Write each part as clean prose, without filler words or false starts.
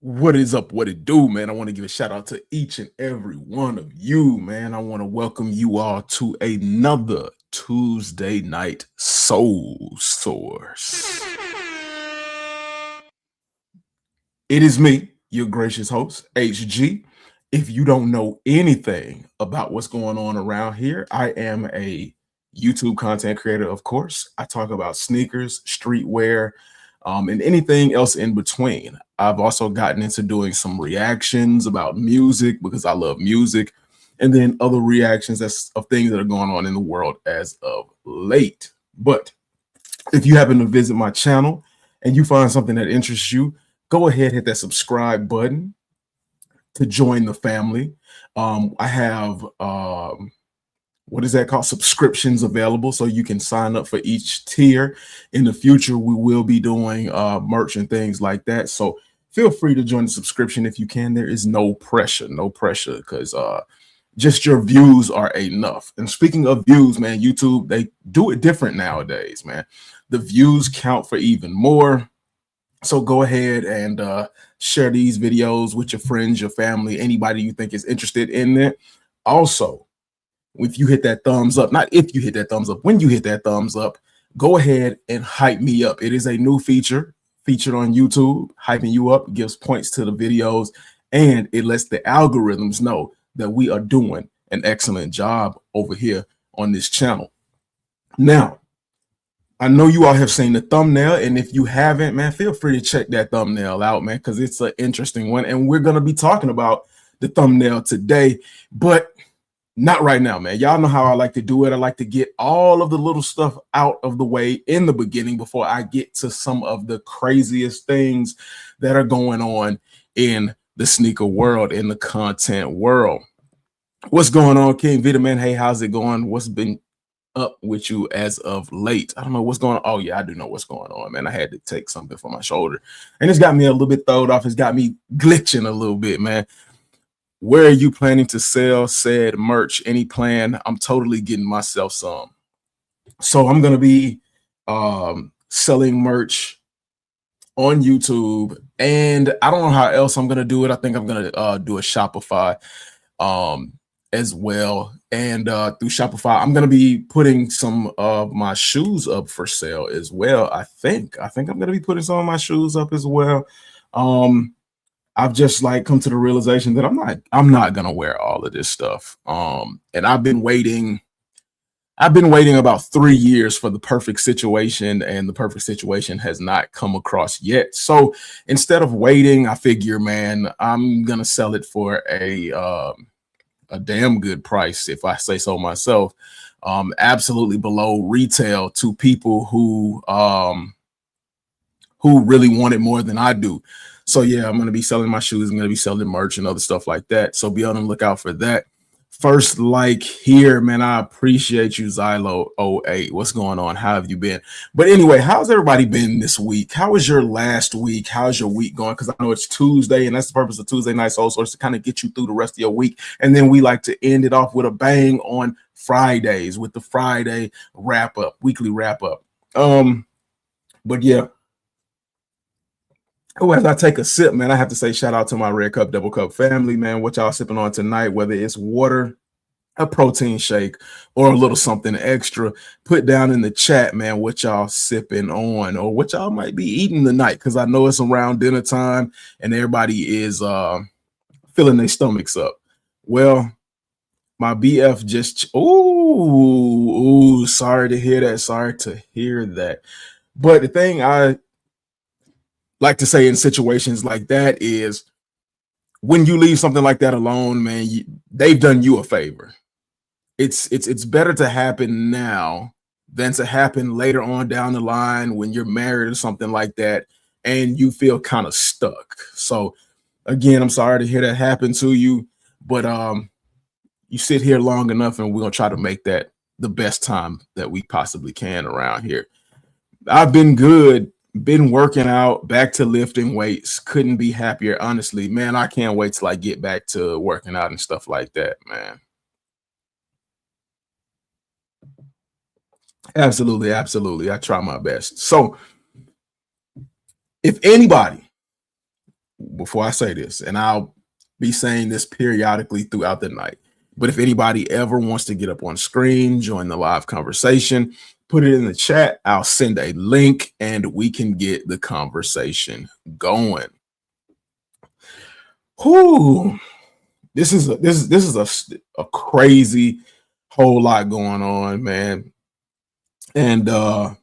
What is up? What it do, man? I want to give a shout out to each and every one of you, man. I want to welcome you all to another Tuesday night Soul Source. It is me, your gracious host, HG. If you don't know anything about what's going on around here, I am a YouTube content creator, of course. I talk about sneakers, streetwear, and anything else in between. I've also gotten into doing some reactions about music because I love music, and then other reactions of things that are going on in the world as of late. But if you happen to visit my channel and you find something that interests you, go ahead, hit that subscribe button to join the family. I have what is that called? Subscriptions available, so you can sign up for each tier. In the future, we will be doing merch and things like that. So feel free to join the subscription if you can. There is no pressure, because just your views are enough. And speaking of views, man, YouTube, they do it different nowadays, man. The views count for even more. So go ahead and share these videos with your friends, your family, anybody you think is interested in it. Also, if you hit that thumbs up, not if you hit that thumbs up, when you hit that thumbs up, go ahead and hype me up. It is a new feature featured on YouTube. Hyping you up gives points to the videos, and it lets the algorithms know that we are doing an excellent job over here on this channel. Now, I know you all have seen the thumbnail, and if you haven't, man, feel free to check that thumbnail out, man, because it's an interesting one, and we're going to be talking about the thumbnail today, but not right now, man. Y'all know how I like to do it. I like to get all of the little stuff out of the way in the beginning before I get to some of the craziest things that are going on in the sneaker world, in the content world. What's going on, King Vita, man? Hey, how's it going? What's been up with you as of late? I don't know what's going on. Oh yeah, I do know what's going on, man. I had to take something for my shoulder, and it's got me a little bit thrown off. It's got me glitching a little bit, man. Where are you planning to sell said merch? Any plan? I'm totally getting myself some. So I'm going to be selling merch on YouTube, and I don't know how else I'm going to do it. I think I'm going to do a Shopify as well. And through Shopify, I'm going to be putting some of my shoes up for sale as well. I think I'm going to be putting some of my shoes up as well. I've just come to the realization that I'm not gonna wear all of this stuff. And I've been waiting about 3 years for the perfect situation, and the perfect situation has not come across yet. So instead of waiting, I figure, man, I'm gonna sell it for a damn good price, if I say so myself. Absolutely below retail to people who really want it more than I do. So yeah, I'm going to be selling my shoes. I'm going to be selling merch and other stuff like that. So be on the lookout for that. First like here, man, I appreciate you, Zylo08. What's going on? How have you been? But anyway, how's everybody been this week? How was your last week? How's your week going? Because I know it's Tuesday, and that's the purpose of Tuesday Night Soul Source, to kind of get you through the rest of your week. And then we like to end it off with a bang on Fridays with the Friday wrap up, weekly wrap up. But yeah. Oh, as I take a sip, man, I have to say shout out to my Red Cup Double Cup family, man. What y'all sipping on tonight, whether it's water, a protein shake, or a little something extra, put down in the chat, man, what y'all sipping on or what y'all might be eating tonight, because I know it's around dinner time and everybody is filling their stomachs up. Well, my BF just, ooh, sorry to hear that. But the thing I like to say in situations like that is, when you leave something like that alone, man, they've done you a favor. It's better to happen now than to happen later on down the line when you're married or something like that and you feel kind of stuck. So again, I'm sorry to hear that happen to you, but you sit here long enough, and we're gonna try to make that the best time that we possibly can around here. I've been good. Been working out, back to lifting weights. Couldn't be happier, honestly, man. I can't wait till I get back to working out and stuff like that, man. Absolutely, absolutely. I try my best. So if anybody before I say this, and I'll be saying this periodically throughout the night. But if anybody ever wants to get up on screen, join the live conversation, put it in the chat. I'll send a link and we can get the conversation going. Whew. This is a crazy whole lot going on, man. And I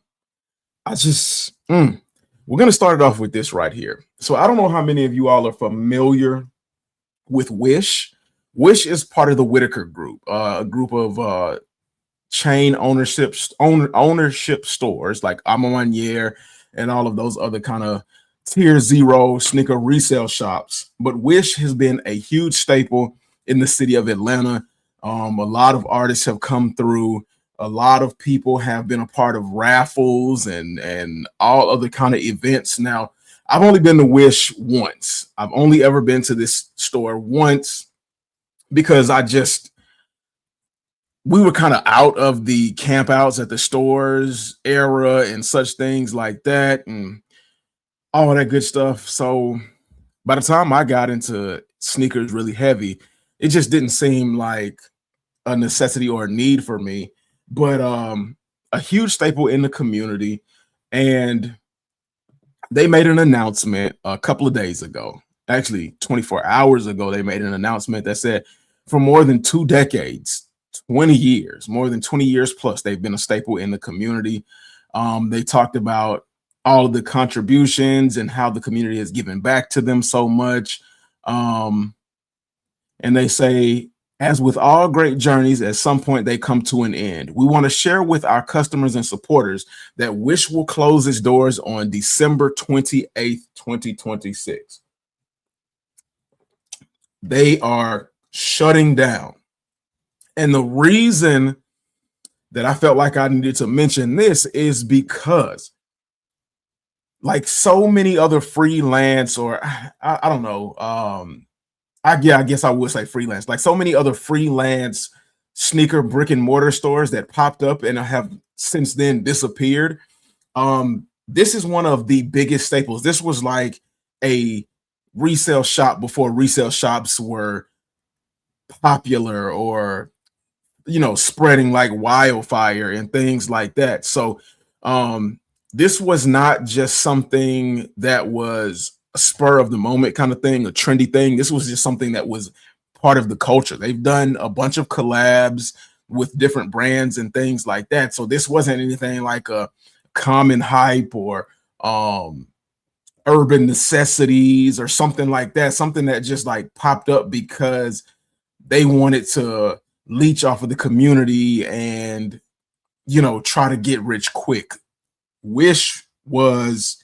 just we're gonna start it off with this right here. So I don't know how many of you all are familiar with Wish. Wish is part of the Whitaker Group, a group of chain ownership stores like Amamanier and all of those other kind of tier zero sneaker resale shops. But Wish has been a huge staple in the city of Atlanta. A lot of artists have come through. A lot of people have been a part of raffles and all other kind of events. Now, I've only been to Wish once. I've only ever been to this store once because we were kind of out of the campouts at the stores era and such things like that and all that good stuff. So by the time I got into sneakers really heavy, it just didn't seem like a necessity or a need for me. But a huge staple in the community, and they made an announcement a couple of days ago, actually 24 hours ago. They made an announcement that said for more than 2 decades, 20 years, more than 20 years plus, they've been a staple in the community. They talked about all of the contributions and how the community has given back to them so much. And they say, as with all great journeys, at some point they come to an end. We want to share with our customers and supporters that Wish will close its doors on December 28th, 2026. They are shutting down. And the reason that I felt like I needed to mention this is because, like so many other freelance, or I don't know, I guess I would say freelance, like so many other freelance sneaker brick and mortar stores that popped up and have since then disappeared. This is one of the biggest staples. This was like a resale shop before resale shops were popular or, you know, spreading like wildfire and things like that. So this was not just something that was a spur of the moment kind of thing, a trendy thing. This was just something that was part of the culture. They've done a bunch of collabs with different brands and things like that. So this wasn't anything like a common hype or urban necessities or something like that, something that just like popped up because they wanted to leech off of the community and, you know, try to get rich quick. Wish was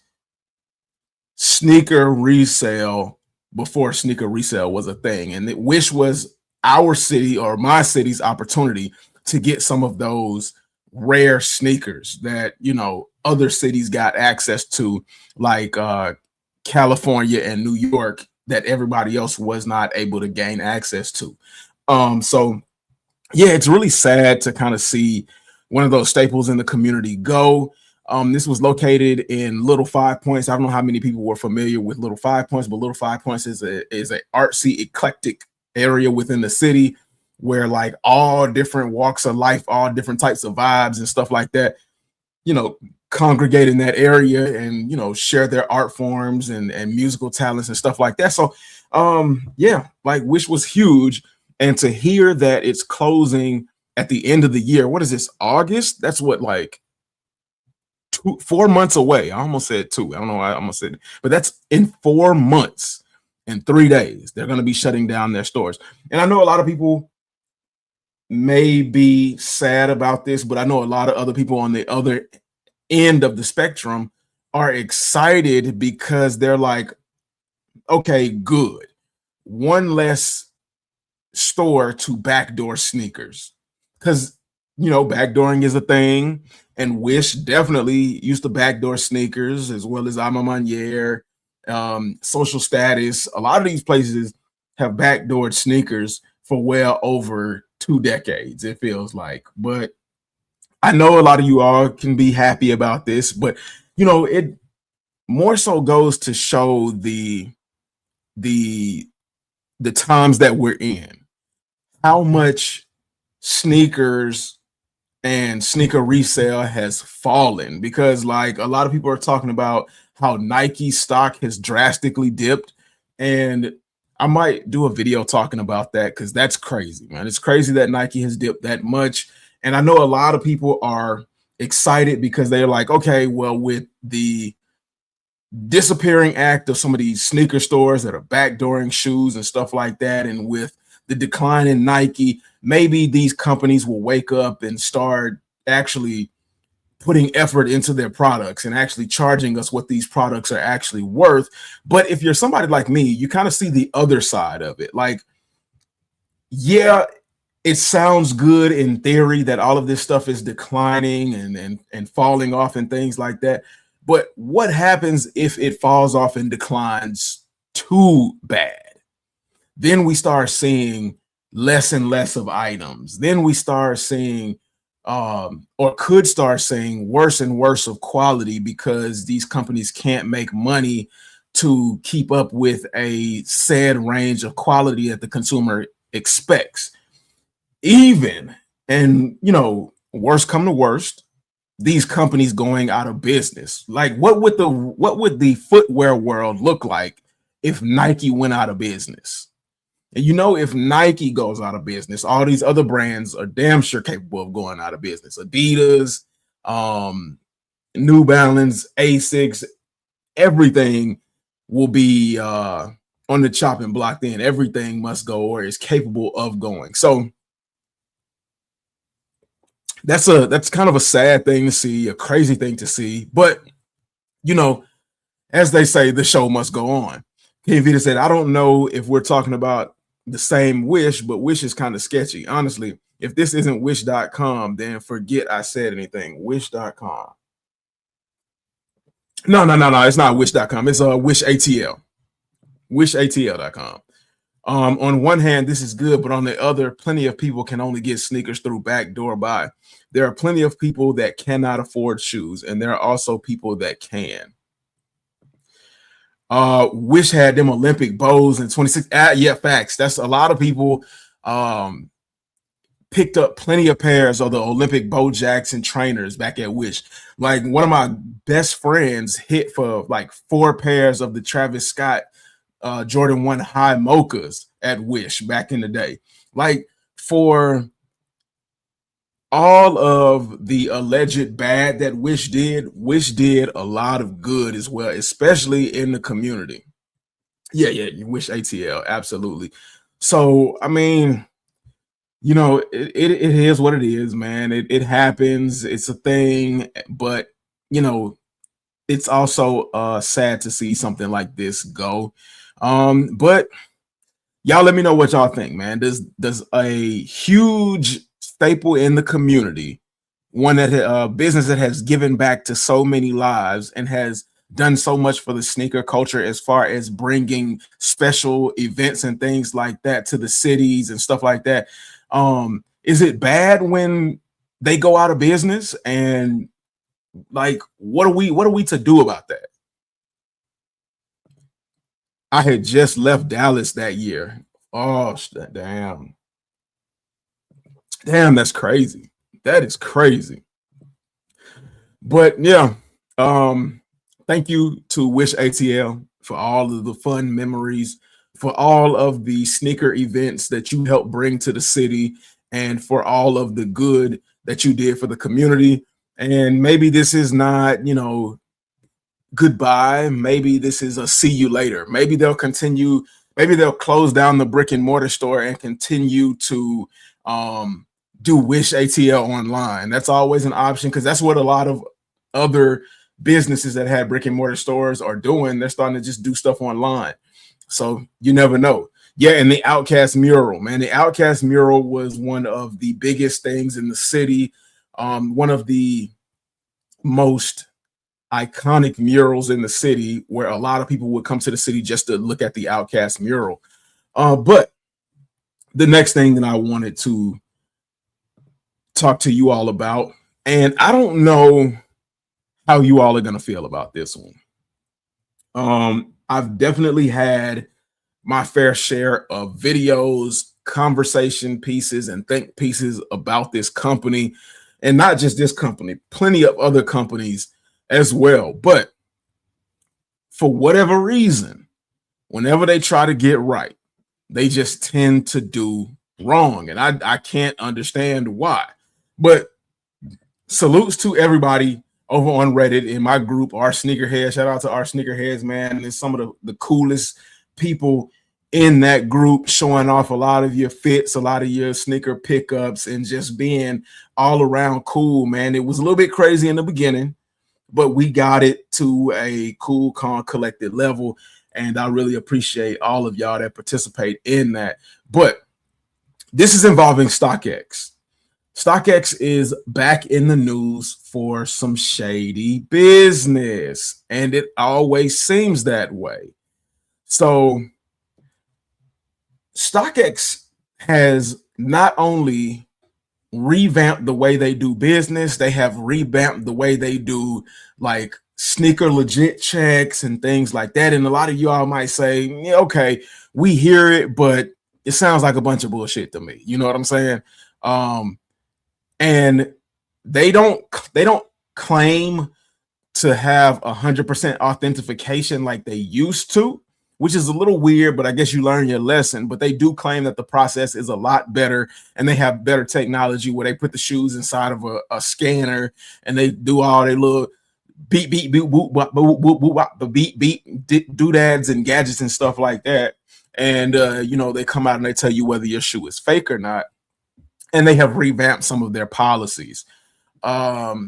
sneaker resale before sneaker resale was a thing. And Wish was our city or my city's opportunity to get some of those rare sneakers that, you know, other cities got access to, like California and New York, that everybody else was not able to gain access to. So yeah, it's really sad to kind of see one of those staples in the community go. This was located in Little Five Points. I don't know how many people were familiar with Little Five Points, but Little Five Points is a artsy, eclectic area within the city where like all different walks of life, all different types of vibes and stuff like that, you know, congregate in that area and, you know, share their art forms and musical talents and stuff like that. So yeah, like Wish was huge. And to hear that it's closing at the end of the year, what is this, August? That's what, like 4 months away. I almost said 2. I don't know why I almost said it, but that's in 4 months and 3 days. They're going to be shutting down their stores. And I know a lot of people may be sad about this, but I know a lot of other people on the other end of the spectrum are excited because they're like, okay, good. One less store to backdoor sneakers, because, you know, backdooring is a thing, and Wish definitely used to backdoor sneakers, as well as Amamanier, Social Status. A lot of these places have backdoored sneakers for well over 2 decades, it feels like. But I know a lot of you all can be happy about this, but, you know, it more so goes to show the the times that we're in, how much sneakers and sneaker resale has fallen, because like a lot of people are talking about how Nike stock has drastically dipped, and I might do a video talking about that because that's crazy, man. It's crazy that Nike has dipped that much, and I know a lot of people are excited because they're like, okay, well, with the disappearing act of some of these sneaker stores that are backdooring shoes and stuff like that, and with the decline in Nike, maybe these companies will wake up and start actually putting effort into their products and actually charging us what these products are actually worth. But if you're somebody like me, you kind of see the other side of it. Like, yeah, it sounds good in theory that all of this stuff is declining and falling off and things like that. But what happens if it falls off and declines too bad? Then we start seeing less and less of items. Then we start seeing, or could start seeing, worse and worse of quality because these companies can't make money to keep up with a said range of quality that the consumer expects. Even, and worst come to worst, these companies going out of business. Like, what would the footwear world look like if Nike went out of business? And if Nike goes out of business, all these other brands are damn sure capable of going out of business. Adidas, New Balance, Asics, everything will be on the chopping block. Then everything must go or is capable of going. So that's kind of a sad thing to see, a crazy thing to see. But as they say, the show must go on. King Vita said, I don't know if we're talking about the same Wish, but Wish is kind of sketchy. Honestly, if this isn't wish.com, then forget I said anything. Wish.com. No. It's not wish.com. It's Wish ATL. Wishatl.com. On one hand, this is good, but on the other, plenty of people can only get sneakers through backdoor buy. There are plenty of people that cannot afford shoes, and there are also people that can. Wish had them Olympic bows in 26. Yeah, facts. That's a lot of people picked up plenty of pairs of the Olympic Bo Jackson trainers back at Wish. Like, one of my best friends hit for like 4 pairs of the Travis Scott Jordan 1 high mochas at Wish back in the day. Like, for all of the alleged bad that Wish did a lot of good as well, especially in the community. Yeah, Wish ATL, absolutely. So, I mean, it is what it is, man. It happens. It's a thing, but it's also sad to see something like this go. But y'all let me know what y'all think, man. Does a huge staple in the community, one that business that has given back to so many lives and has done so much for the sneaker culture as far as bringing special events and things like that to the cities and stuff like that, is it bad when they go out of business? And like, what are we to do about that? I had just left Dallas that year. Oh, damn. Damn, that's crazy. That is crazy. But yeah, thank you to Wish ATL for all of the fun memories, for all of the sneaker events that you helped bring to the city, and for all of the good that you did for the community. And maybe this is not, goodbye. Maybe this is a see you later. Maybe they'll continue. Maybe they'll close down the brick and mortar store and continue to do Wish ATL online. That's always an option, because that's what a lot of other businesses that had brick and mortar stores are doing. They're starting to just do stuff online. So you never know. Yeah, and the Outcast mural, man. The Outcast mural was one of the biggest things in the city. One of the most iconic murals in the city, where a lot of people would come to the city just to look at the Outcast mural. But the next thing that I wanted to talk to you all about, and I don't know how you all are going to feel about this one. I've definitely had my fair share of videos, conversation pieces, and think pieces about this company. And not just this company, plenty of other companies as well. But for whatever reason, whenever they try to get right, they just tend to do wrong. And I can't understand why. But salutes to everybody over on Reddit in my group, our sneakerheads. Shout out to our sneakerheads, man. And it's some of the coolest people in that group, showing off a lot of your fits, a lot of your sneaker pickups, and just being all around cool, man. It was a little bit crazy in the beginning, but we got it to a cool, calm, collected level. And I really appreciate all of y'all that participate in that. But this is involving StockX. StockX is back in the news for some shady business, and it always seems that way. So StockX has not only revamped the way they do business, they have revamped the way they do like sneaker legit checks and things like that. And a lot of y'all might say, yeah, okay, we hear it, but it sounds like a bunch of bullshit to me. You know what I'm saying? And they don't claim to have 100% authentication like they used to, which is a little weird, but I guess you learn your lesson. But they do claim that the process is a lot better, and they have better technology where they put the shoes inside of a scanner, and they do all their little beep beep beep boop boop boop boop boop the beep beep doodads and gadgets and stuff like that. And you know, they come out and they tell you whether your shoe is fake or not. And they have revamped some of their policies. Now,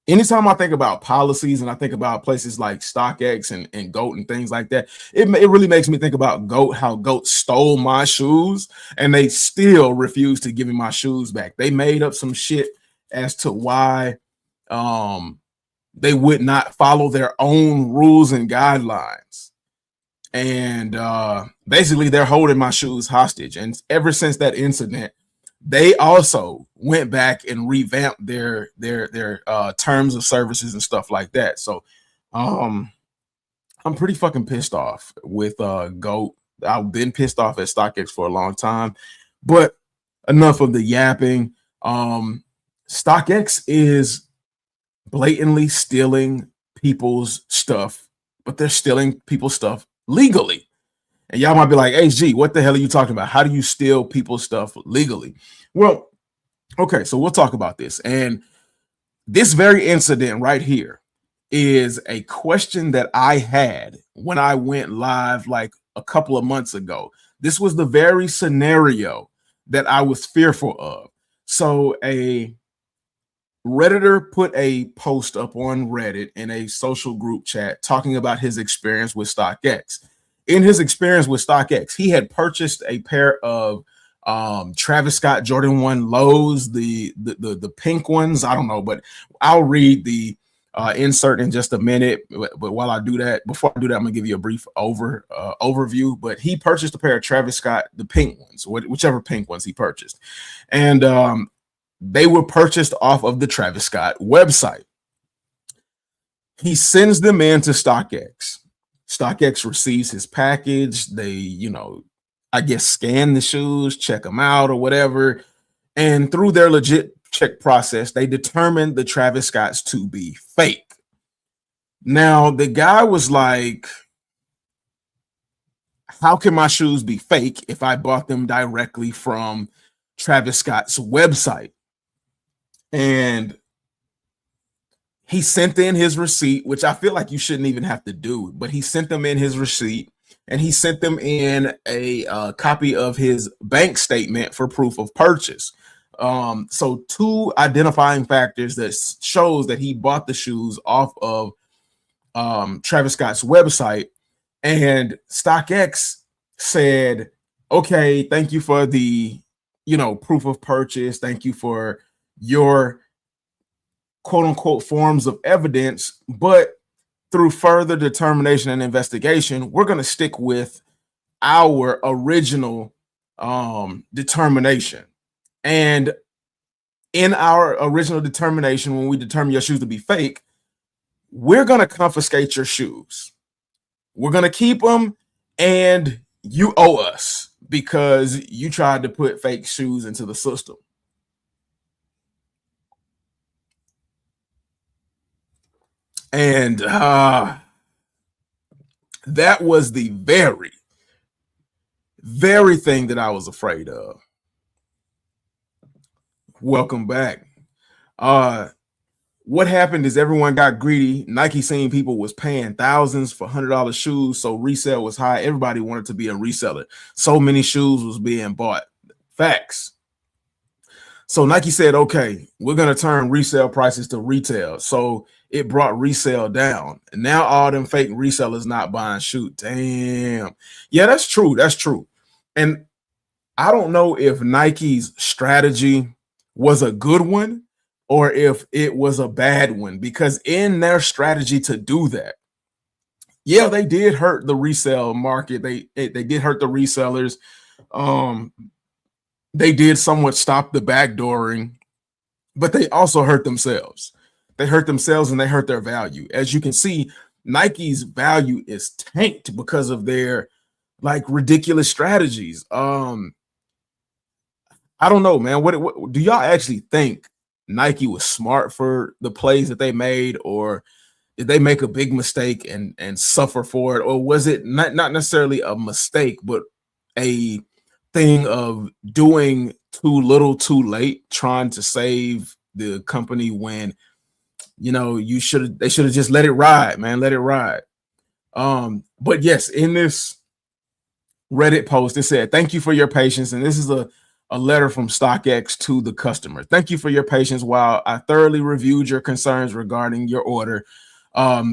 anytime I think about policies and I think about places like StockX and GOAT and things like that, it really makes me think about GOAT, how GOAT stole my shoes and they still refuse to give me my shoes back. They made up some shit as to why they would not follow their own rules and guidelines. And basically they're holding my shoes hostage. And ever since that incident, they also went back and revamped their terms of services and stuff like that. So I'm pretty fucking pissed off with GOAT. I've been pissed off at StockX for a long time, but enough of the yapping. StockX is blatantly stealing people's stuff, but they're stealing people's stuff legally. And y'all might be like, HG, what the hell are you talking about? How do you steal people's stuff legally? Well, okay, so we'll talk about this. And this very incident right here is a question that I had when I went live like a couple of months ago. This was the very scenario that I was fearful of. So a Redditor put a post up on Reddit in a social group chat talking about his experience with StockX. In his experience with StockX, he had purchased a pair of Travis Scott Jordan 1 lows, the pink ones. I don't know, but I'll read the insert in just a minute. But while I do that, before I do that, I'm gonna give you a brief overview. But he purchased a pair of Travis Scott, the pink ones, whichever pink ones he purchased, and they were purchased off of the Travis Scott website. He sends them in to StockX. StockX receives his package. They, you know, I guess scan the shoes, check them out or whatever. And through their legit check process, they determined the Travis Scotts to be fake. Now, the guy was like, how can my shoes be fake if I bought them directly from Travis Scott's website? And he sent in his receipt, which I feel like you shouldn't even have to do, but he sent them in his receipt, and he sent them in a copy of his bank statement for proof of purchase. So two identifying factors that shows that he bought the shoes off of Travis Scott's website. And StockX said, okay, thank you for the, you know, proof of purchase. Thank you for your quote unquote forms of evidence, but through further determination and investigation, we're going to stick with our original determination. And in our original determination, when we determine your shoes to be fake, we're going to confiscate your shoes. We're going to keep them, and you owe us because you tried to put fake shoes into the system. And that was the very, very thing that I was afraid of. Welcome back. What happened is everyone got greedy. Nike seen people was paying thousands for $100 shoes, so resale was high. Everybody wanted to be a reseller. So many shoes was being bought. Facts. So Nike said, okay, we're going to turn resale prices to retail. So it brought resale down. And now all them fake resellers not buying shoes. Damn. Yeah, that's true. That's true. And I don't know if Nike's strategy was a good one or if it was a bad one, because in their strategy to do that, yeah, they did hurt the resale market. They did hurt the resellers. They did somewhat stop the backdooring, but they also hurt themselves. They hurt themselves and they hurt their value. As you can see, Nike's value is tanked because of their like ridiculous strategies. I don't know, man. What do y'all actually think Nike was smart for the plays that they made, or did they make a big mistake and suffer for it, or was it not necessarily a mistake, but a thing of doing too little too late, trying to save the company when they should have just let it ride, man. Let it ride. But yes, in this Reddit post, it said, "Thank you for your patience." And this is a letter from StockX to the customer. "Thank you for your patience while I thoroughly reviewed your concerns regarding your order.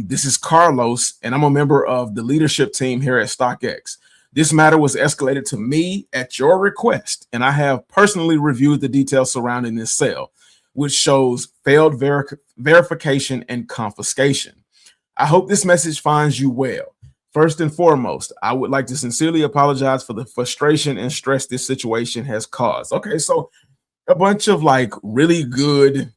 This is Carlos, and I'm a member of the leadership team here at StockX. This matter was escalated to me at your request, and I have personally reviewed the details surrounding this sale, which shows failed verification and confiscation. I hope this message finds you well. First and foremost, I would like to sincerely apologize for the frustration and stress this situation has caused." Okay, so a bunch of like really good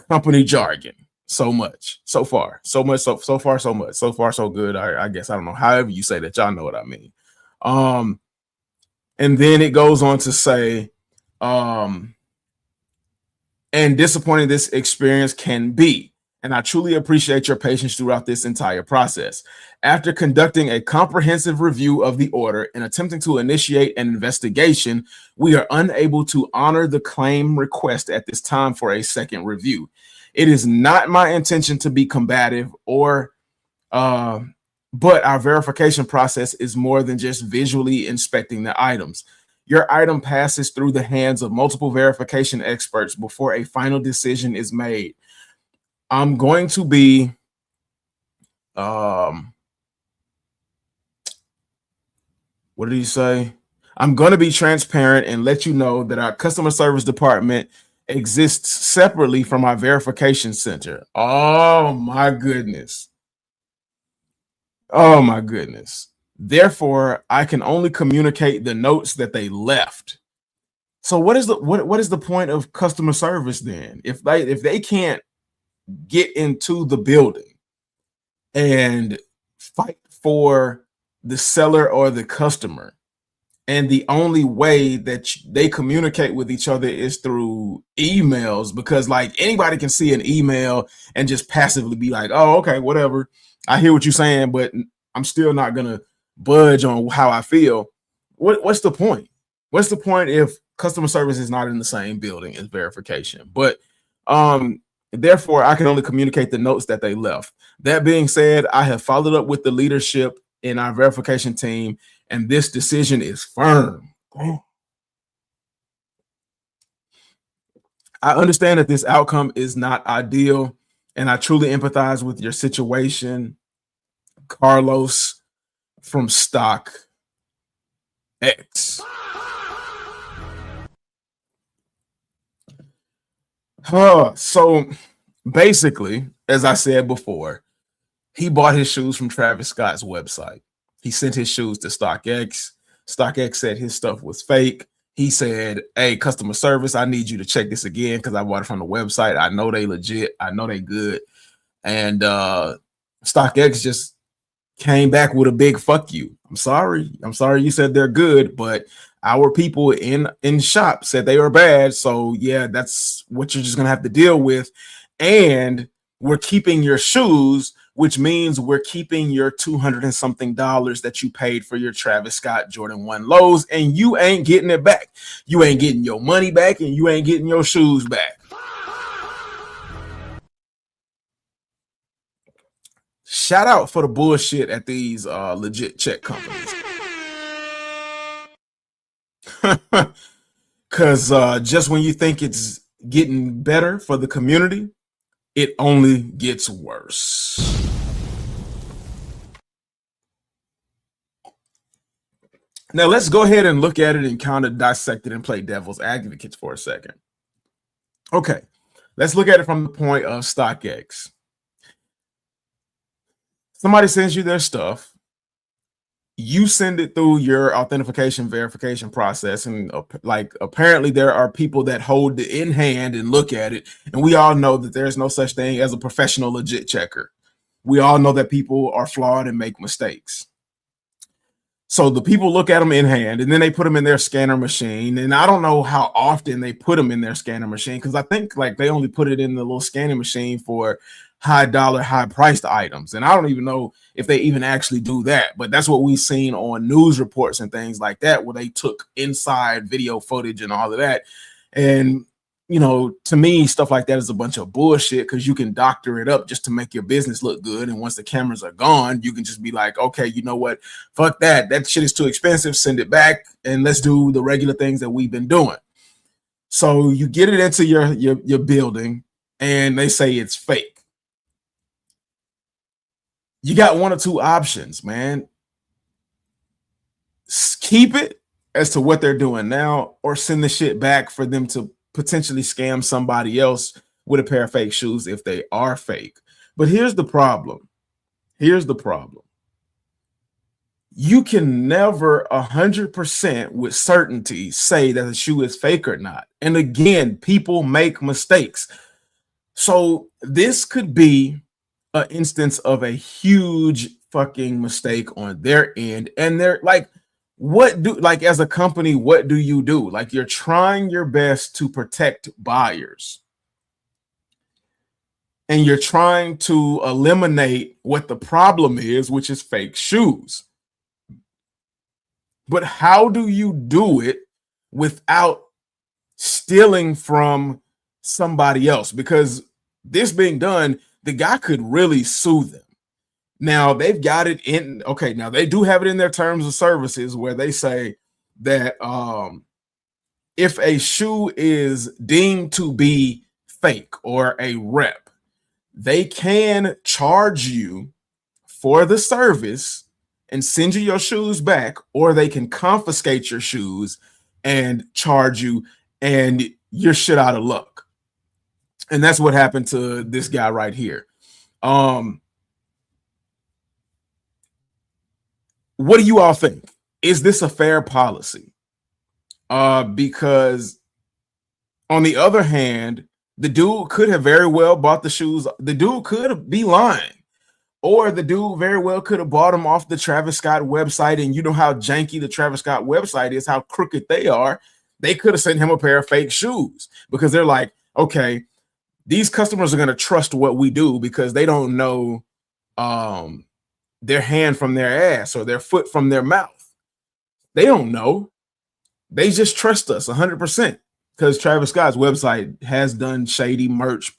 company jargon. So much, so far, so much, so far, so much, so far, so good. I guess I don't know. However you say that, y'all know what I mean. And then it goes on to say, and disappointing this experience can be. And I truly appreciate your patience throughout this entire process. After conducting a comprehensive review of the order and attempting to initiate an investigation, we are unable to honor the claim request at this time for a second review. It is not my intention to be combative but our verification process is more than just visually inspecting the items. Your item passes through the hands of multiple verification experts before a final decision is made. I'm going to be what did he say? I'm going to be transparent and let you know that our customer service department exists separately from our verification center. Oh my goodness. Oh my goodness. Therefore, I can only communicate the notes that they left. So what is the point of customer service then? If they can't get into the building and fight for the seller or the customer, and the only way that they communicate with each other is through emails, because like anybody can see an email and just passively be like, "Oh, okay, whatever. I hear what you're saying, but I'm still not gonna budge on how I feel." What's the point? What's the point if customer service is not in the same building as verification? But therefore, I can only communicate the notes that they left. That being said, I have followed up with the leadership in our verification team, and this decision is firm. I understand that this outcome is not ideal, and I truly empathize with your situation, Carlos from StockX. So basically, as I said before, he bought his shoes from Travis Scott's website. He sent his shoes to StockX. StockX said his stuff was fake. He said, "Hey, customer service, I need you to check this again because I bought it from the website. I know they legit. I know they good." And StockX just came back with a big fuck you. I'm sorry. I'm sorry you said they're good, but our people in shop said they were bad. So yeah, that's what you're just gonna have to deal with. And we're keeping your shoes, which means we're keeping your 200 and something dollars that you paid for your Travis Scott Jordan 1 lows, and you ain't getting it back. You ain't getting your money back, and you ain't getting your shoes back. Shout out for the bullshit at these legit check companies. Because just when you think it's getting better for the community, it only gets worse. Now, let's go ahead and look at it and kind of dissect it and play devil's advocate for a second. Okay, let's look at it from the point of StockX. Somebody sends you their stuff. You send it through your authentication verification process, and like apparently there are people that hold it in hand and look at it, and we all know that there's no such thing as a professional legit checker. We all know that people are flawed and make mistakes. So the people look at them in hand, and then they put them in their scanner machine. And I don't know how often they put them in their scanner machine, because I think like they only put it in the little scanning machine for high dollar, high priced items. And I don't even know if they even actually do that. But that's what we've seen on news reports and things like that, where they took inside video footage and all of that. And you know, to me, stuff like that is a bunch of bullshit, because you can doctor it up just to make your business look good. And once the cameras are gone, you can just be like, okay, you know what? Fuck that. That shit is too expensive. Send it back and let's do the regular things that we've been doing. So you get it into your building and they say it's fake. You got one or two options, man. Keep it as to what they're doing now, or send the shit back for them to potentially scam somebody else with a pair of fake shoes if they are fake. But here's the problem. Here's the problem. You can never 100% with certainty say that the shoe is fake or not. And again, people make mistakes. So this could be an instance of a huge fucking mistake on their end. And they're like, like as a company, what do you do? Like, you're trying your best to protect buyers, and you're trying to eliminate what the problem is, which is fake shoes. But how do you do it without stealing from somebody else? Because this being done, the guy could really sue them. Now they've got it in. Okay, now they do have it in their terms of services where they say that if a shoe is deemed to be fake or a rep, they can charge you for the service and send you your shoes back, or they can confiscate your shoes and charge you, and you're shit out of luck. And that's what happened to this guy right here. What do you all think? Is this a fair policy? Because on the other hand, the dude could have very well bought the shoes. The dude could be lying, or the dude very well could have bought them off the Travis Scott website. And you know how janky the Travis Scott website is, how crooked they are. They could have sent him a pair of fake shoes, because they're like, okay, these customers are going to trust what we do, because they don't know their hand from their ass or their foot from their mouth. They don't know. They just trust us 100%, because Travis Scott's website has done shady merch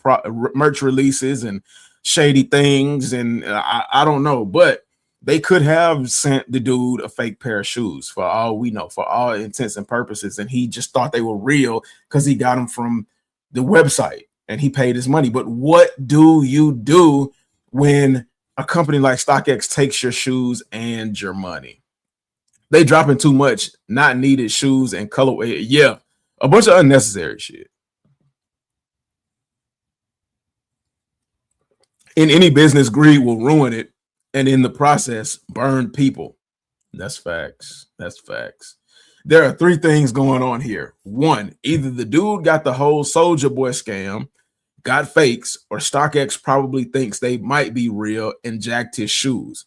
releases and shady things. And I don't know, but they could have sent the dude a fake pair of shoes for all we know, for all intents and purposes. And he just thought they were real because he got them from the website and he paid his money. But what do you do when a company like StockX takes your shoes and your money? They dropping too much not needed shoes and colorway. Yeah, a bunch of unnecessary shit. In any business, greed will ruin it, and in the process, burn people. That's facts. That's facts. There are three things going on here. One, either the dude got the whole Soldier Boy scam, got fakes, or StockX probably thinks they might be real and jacked his shoes.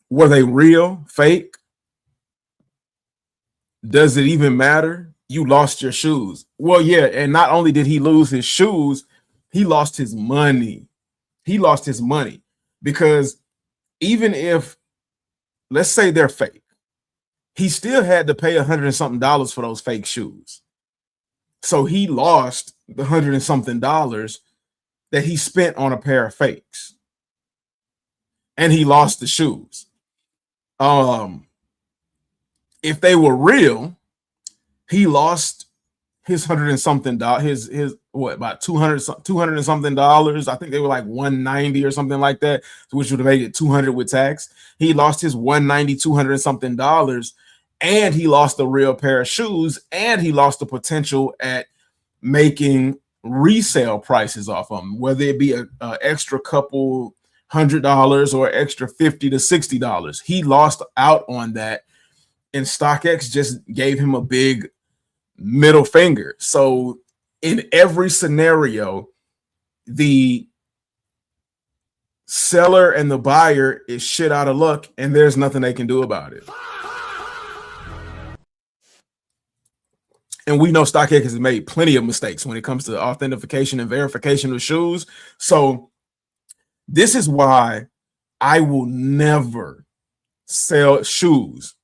Were they real, fake? Does it even matter? You lost your shoes. Well, yeah, and not only did he lose his shoes, he lost his money. He lost his money because even if, let's say they're fake, he still had to pay $100 and something for those fake shoes. So he lost the $100 and something that he spent on a pair of fakes, and he lost the shoes. If they were real, he lost his $100 and something his what, about 200 and something dollars. I think they were like 190 or something like that, which would have made it 200 with tax. He lost his 190, 200 and something dollars, and he lost a real pair of shoes, and he lost the potential at making resale prices off of them, whether it be a extra couple $100 or extra $50 to $60. He lost out on that, and StockX just gave him a big middle finger. So in every scenario, the seller and the buyer is shit out of luck, and there's nothing they can do about it. And we know StockX has made plenty of mistakes when it comes to authentication and verification of shoes. So this is why I will never sell shoes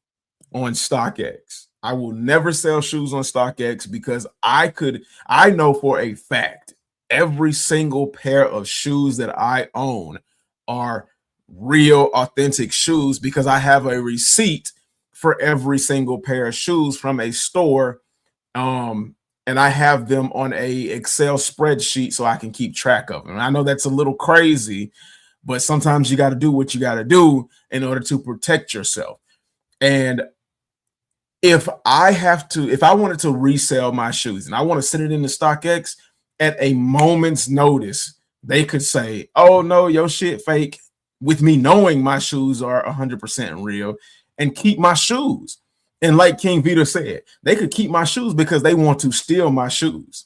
on StockX. I will never sell shoes on StockX because I know for a fact every single pair of shoes that I own are real, authentic shoes because I have a receipt for every single pair of shoes from a store. And I have them on a Excel spreadsheet so I can keep track of them. And I know that's a little crazy, but sometimes you got to do what you got to do in order to protect yourself. And if I wanted to resell my shoes and I want to send it into StockX at a moment's notice, they could say, oh no, your shit fake, with me knowing my shoes are 100% real, and keep my shoes. And like King Vito said, they could keep my shoes because they want to steal my shoes,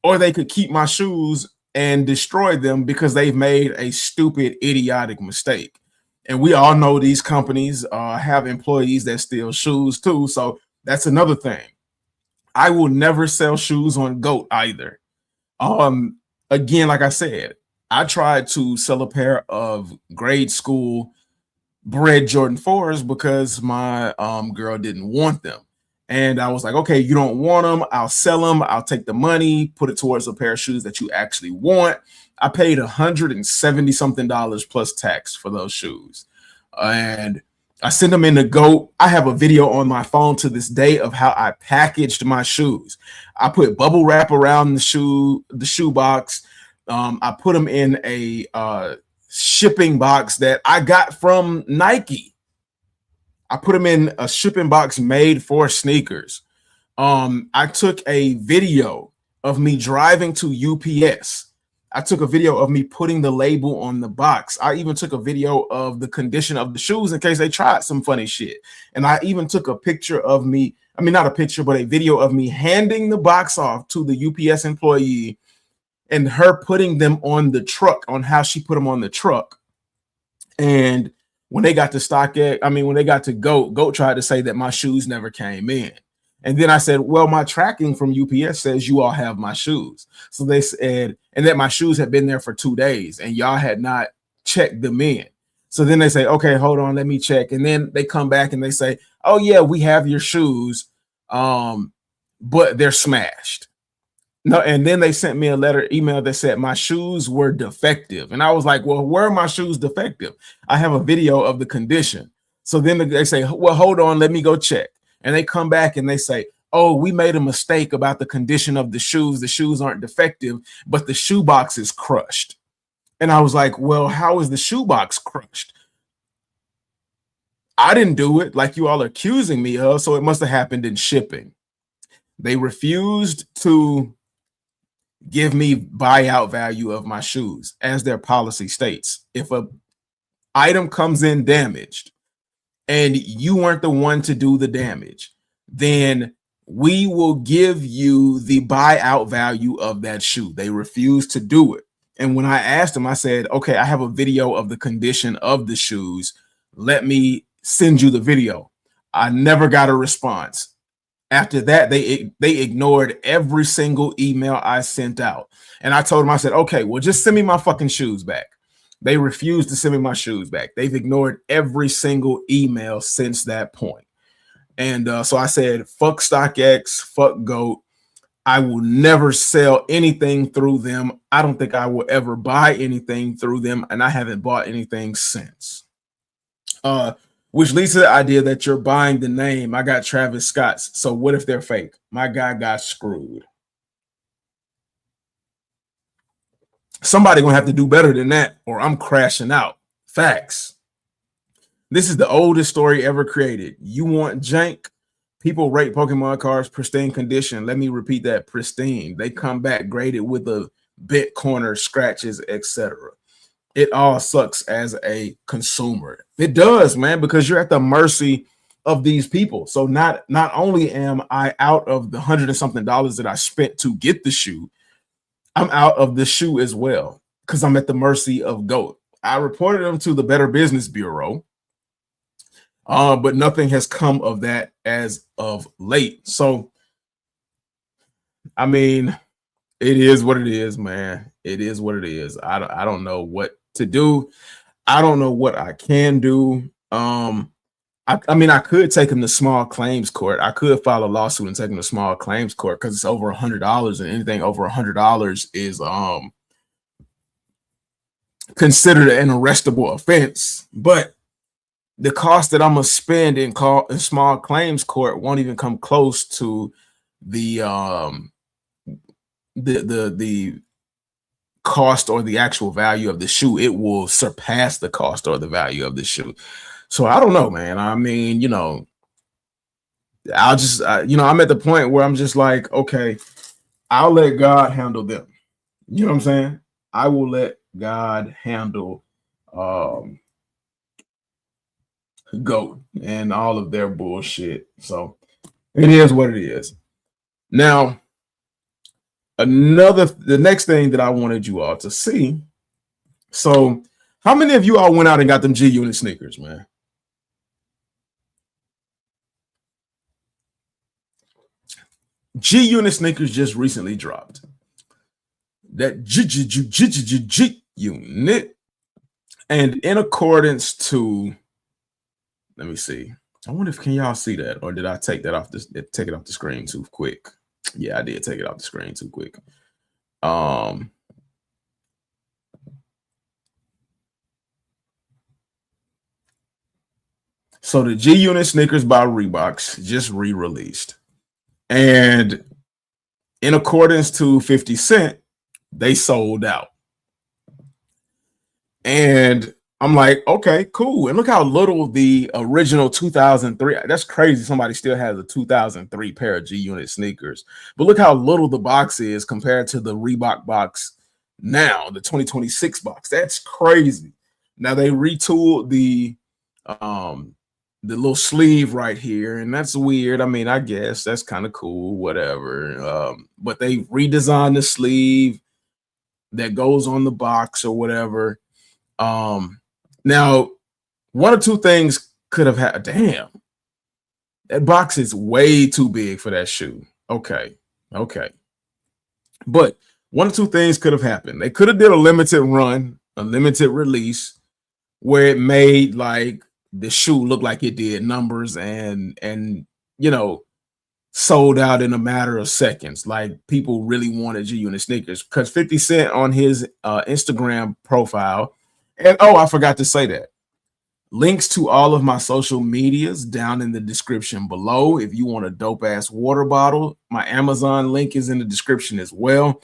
or they could keep my shoes and destroy them because they've made a stupid, idiotic mistake. And we all know these companies have employees that steal shoes too. So that's another thing. I will never sell shoes on GOAT either. Again, like I said, I tried to sell a pair of grade school bred Jordan 4s because my girl didn't want them. And I was like, okay, you don't want them, I'll sell them, I'll take the money, put it towards a pair of shoes that you actually want. I paid $170 something plus tax for those shoes. And I sent them in the GOAT. I have a video on my phone to this day of how I packaged my shoes. I put bubble wrap around the shoe box. I put them in a shipping box that I got from Nike. I put them in a shipping box made for sneakers. I took a video of me driving to UPS. I took a video of me putting the label on the box. I even took a video of the condition of the shoes in case they tried some funny shit. And I even took a picture of me, I mean, not a picture, but a video of me handing the box off to the UPS employee and her putting them on the truck, on how she put them on the truck. And when they got to StockX, when they got to GOAT tried to say that my shoes never came in. And then I said, well, my tracking from UPS says you all have my shoes. So they said, and that my shoes had been there for 2 days and y'all had not checked them in. So then they say, okay, hold on, let me check. And then they come back and they say, oh yeah, we have your shoes, but they're smashed. No, and then they sent me a email that said my shoes were defective. And I was like, well, where are my shoes defective? I have a video of the condition. So then they say, well, hold on, let me go check. And they come back and they say, oh, we made a mistake about the condition of the shoes. The shoes aren't defective, but the shoe box is crushed. And I was like, well, how is the shoe box crushed? I didn't do it like you all are accusing me of, so it must have happened in shipping. They refused to give me buyout value of my shoes, as their policy states. If a item comes in damaged and you weren't the one to do the damage, then we will give you the buyout value of that shoe. They refused to do it. And when I asked them, I said, okay, I have a video of the condition of the shoes. let me send you the video. I never got a response. After that, they ignored every single email I sent out. And I told them, I said, okay, well, just send me my fucking shoes back. They refused to send me my shoes back. They've ignored every single email since that point. And so I said, fuck StockX, fuck GOAT. I will never sell anything through them. I don't think I will ever buy anything through them. And I haven't bought anything since. Which leads to the idea that you're buying the name. I got Travis Scott's. So what if they're fake? My guy got screwed. Somebody gonna have to do better than that, or I'm crashing out. Facts. This is the oldest story ever created. You want jank? People rate Pokemon cards pristine condition. Let me repeat that: pristine. They come back graded with a bent corner, scratches, etc. It all sucks as a consumer. It does, man, because you're at the mercy of these people. So not only am I out of the $100 and something that I spent to get the shoe, I'm out of the shoe as well because I'm at the mercy of GOAT. I reported them to the Better Business Bureau, but nothing has come of that as of late. So, I mean, it is what it is, man. It is what it is. I don't know what to do. I don't know what I can do. I mean, I could take him to small claims court. I could file a lawsuit and take him to small claims court because it's over $100, and anything over $100 is considered an arrestable offense. But the cost that I'm gonna spend in small claims court won't even come close to the cost or the actual value of the shoe. It will surpass the cost or the value of the shoe. So I don't know, man. I mean, I'll just, I'm at the point where I'm just like, okay, I'll let God handle them. You know what I'm saying? I will let God handle GOAT and all of their bullshit. So it is what it is. Now, the next thing that I wanted you all to see. So, how many of you all went out and got them G-Unit sneakers, man? G-Unit sneakers just recently dropped. That G-Unit, and in accordance to, let me see. I wonder if can y'all see that, or did I take it off the screen too quick? Yeah, I did take it off the screen too quick. So the G-Unit sneakers by Reeboks just re-released. And in accordance to 50 Cent, they sold out. And I'm like, okay, cool. And look how little the original 2003, that's crazy. Somebody still has a 2003 pair of G-Unit sneakers. But look how little the box is compared to the Reebok box now, the 2026 box. That's crazy. Now they retooled the little sleeve right here, and that's weird. I mean, I guess that's kind of cool, whatever. But they redesigned the sleeve that goes on the box or whatever. Now, one or two things could have happened. Damn, that box is way too big for that shoe. Okay. But one or two things could have happened. They could have did a limited run, a limited release, where it made like the shoe look like it did numbers and sold out in a matter of seconds. Like people really wanted G-Unit sneakers because 50 Cent on his Instagram profile. And I forgot to say that. Links to all of my social medias down in the description below. If you want a dope ass water bottle, my Amazon link is in the description as well.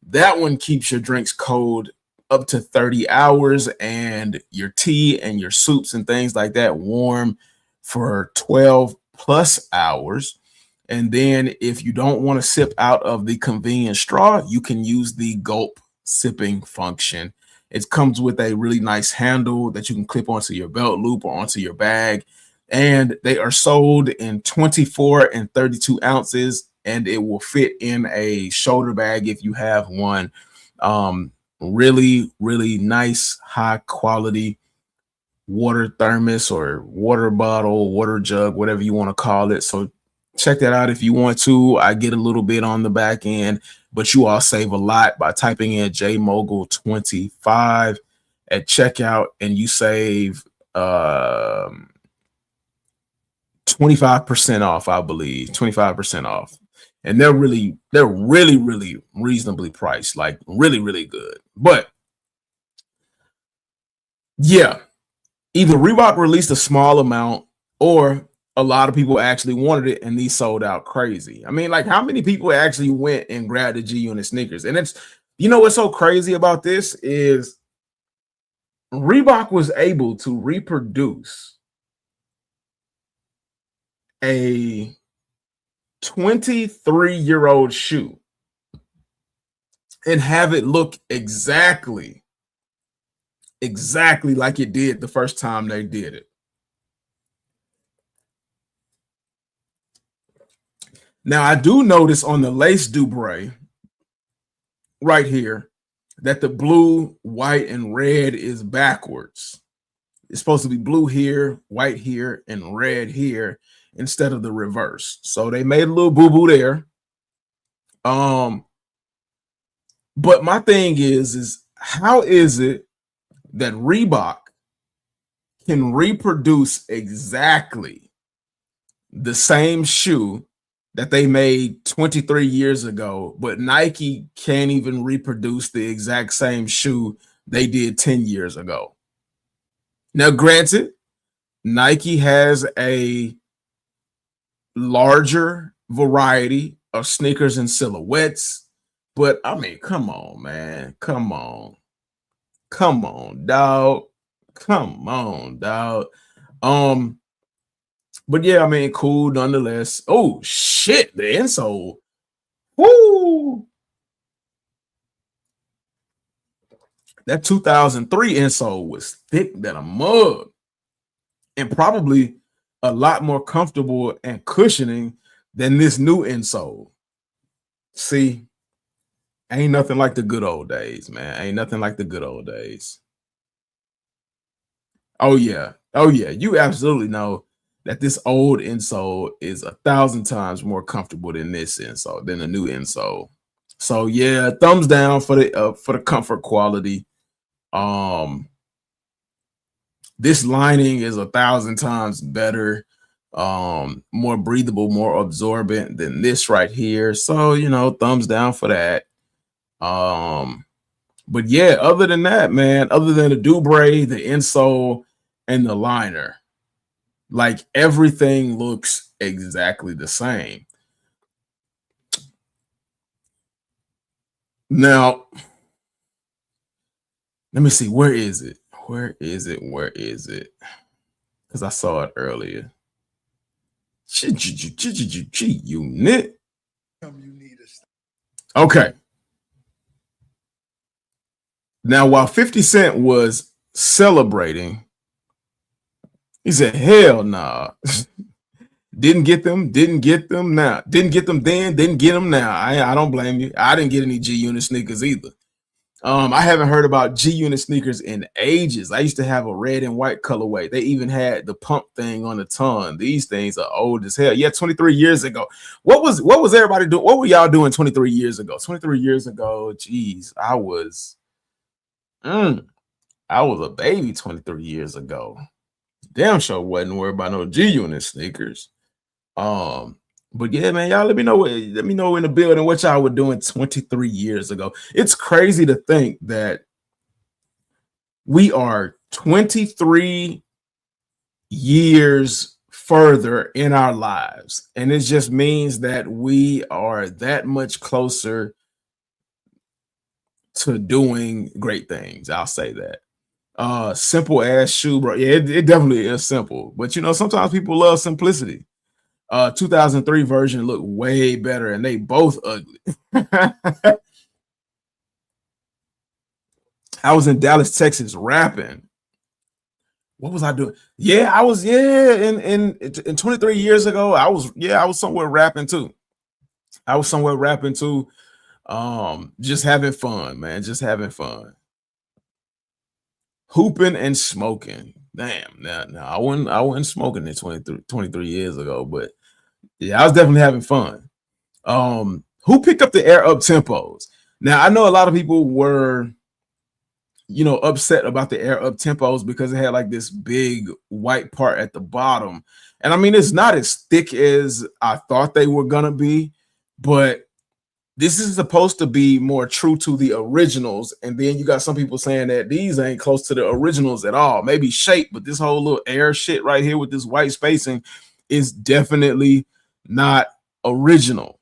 That one keeps your drinks cold up to 30 hours and your tea and your soups and things like that warm for 12 plus hours. And then if you don't want to sip out of the convenient straw, you can use the gulp sipping function. It comes with a really nice handle that you can clip onto your belt loop or onto your bag. And they are sold in 24 and 32 ounces, and it will fit in a shoulder bag if you have one. Really, really nice, high quality water thermos or water bottle, water jug, whatever you want to call it. So check that out if you want to. I get a little bit on the back end, but you all save a lot by typing in JMogul25 at checkout, and you save 25% off, I believe. 25% off. And they're really reasonably priced, like really good. But yeah, either Reebok released a small amount or a lot of people actually wanted it and these sold out crazy. I mean, like, how many people actually went and grabbed the G Unit sneakers? And it's, you know, what's so crazy about this is Reebok was able to reproduce a 23-year-old shoe and have it look exactly like it did the first time they did it. Now, I do notice on the lace Dubray right here that the blue, white, and red is backwards. It's supposed to be blue here, white here, and red here instead of the reverse. So they made a little boo-boo there. But my thing is how is it that Reebok can reproduce exactly the same shoe that they made 23 years ago, but Nike can't even reproduce the exact same shoe they did 10 years ago? Now, granted, Nike has a larger variety of sneakers and silhouettes, but I mean, come on, man. Come on, dog. Come on, dog. But yeah, I mean, cool nonetheless. Oh shit, the insole. Woo! That 2003 insole was thick than a mug and probably a lot more comfortable and cushioning than this new insole. See, ain't nothing like the good old days, man. Ain't nothing like the good old days. Oh yeah. You absolutely know that this old insole is 1,000 times more comfortable than this insole, than the new insole. So yeah, thumbs down for the comfort quality. This lining is 1,000 times better, more breathable, more absorbent than this right here. So, you know, thumbs down for that. But yeah, other than that, man, other than the Dubray, the insole, and the liner, like, everything looks exactly the same. Now, let me see. Where is it? Because I saw it earlier. G Unit. Okay. Now, while 50 Cent was celebrating, he said, hell nah. Didn't get them now. Didn't get them then, didn't get them now. I don't blame you. I didn't get any G Unit sneakers either. I haven't heard about G Unit sneakers in ages. I used to have a red and white colorway. They even had the pump thing on the tongue. These things are old as hell. Yeah, 23 years ago. What was everybody doing? What were y'all doing 23 years ago? 23 years ago, geez, I was a baby 23 years ago. Damn sure wasn't worried about no G Unit sneakers. But yeah, man, y'all let me know in the building what y'all were doing 23 years ago. It's crazy to think that we are 23 years further in our lives, and it just means that we are that much closer to doing great things. I'll say that. Simple ass shoe, bro. Yeah, it definitely is simple, but you know, sometimes people love simplicity. 2003 version looked way better, and they both ugly. I was in Dallas, Texas, rapping. What was I doing? Yeah, I was. Yeah, in 23 years ago, I was somewhere rapping too. Just having fun, man. Just having fun. Hooping and smoking. Damn, now I wasn't smoking it 23 years ago, but yeah, I was definitely having fun. Who picked up the air up tempos? Now I know a lot of people were, upset about the air up tempos because it had like this big white part at the bottom. And I mean, it's not as thick as I thought they were gonna be, but this is supposed to be more true to the originals. And then you got some people saying that these ain't close to the originals at all. Maybe shape, but this whole little air shit right here with this white spacing is definitely not original.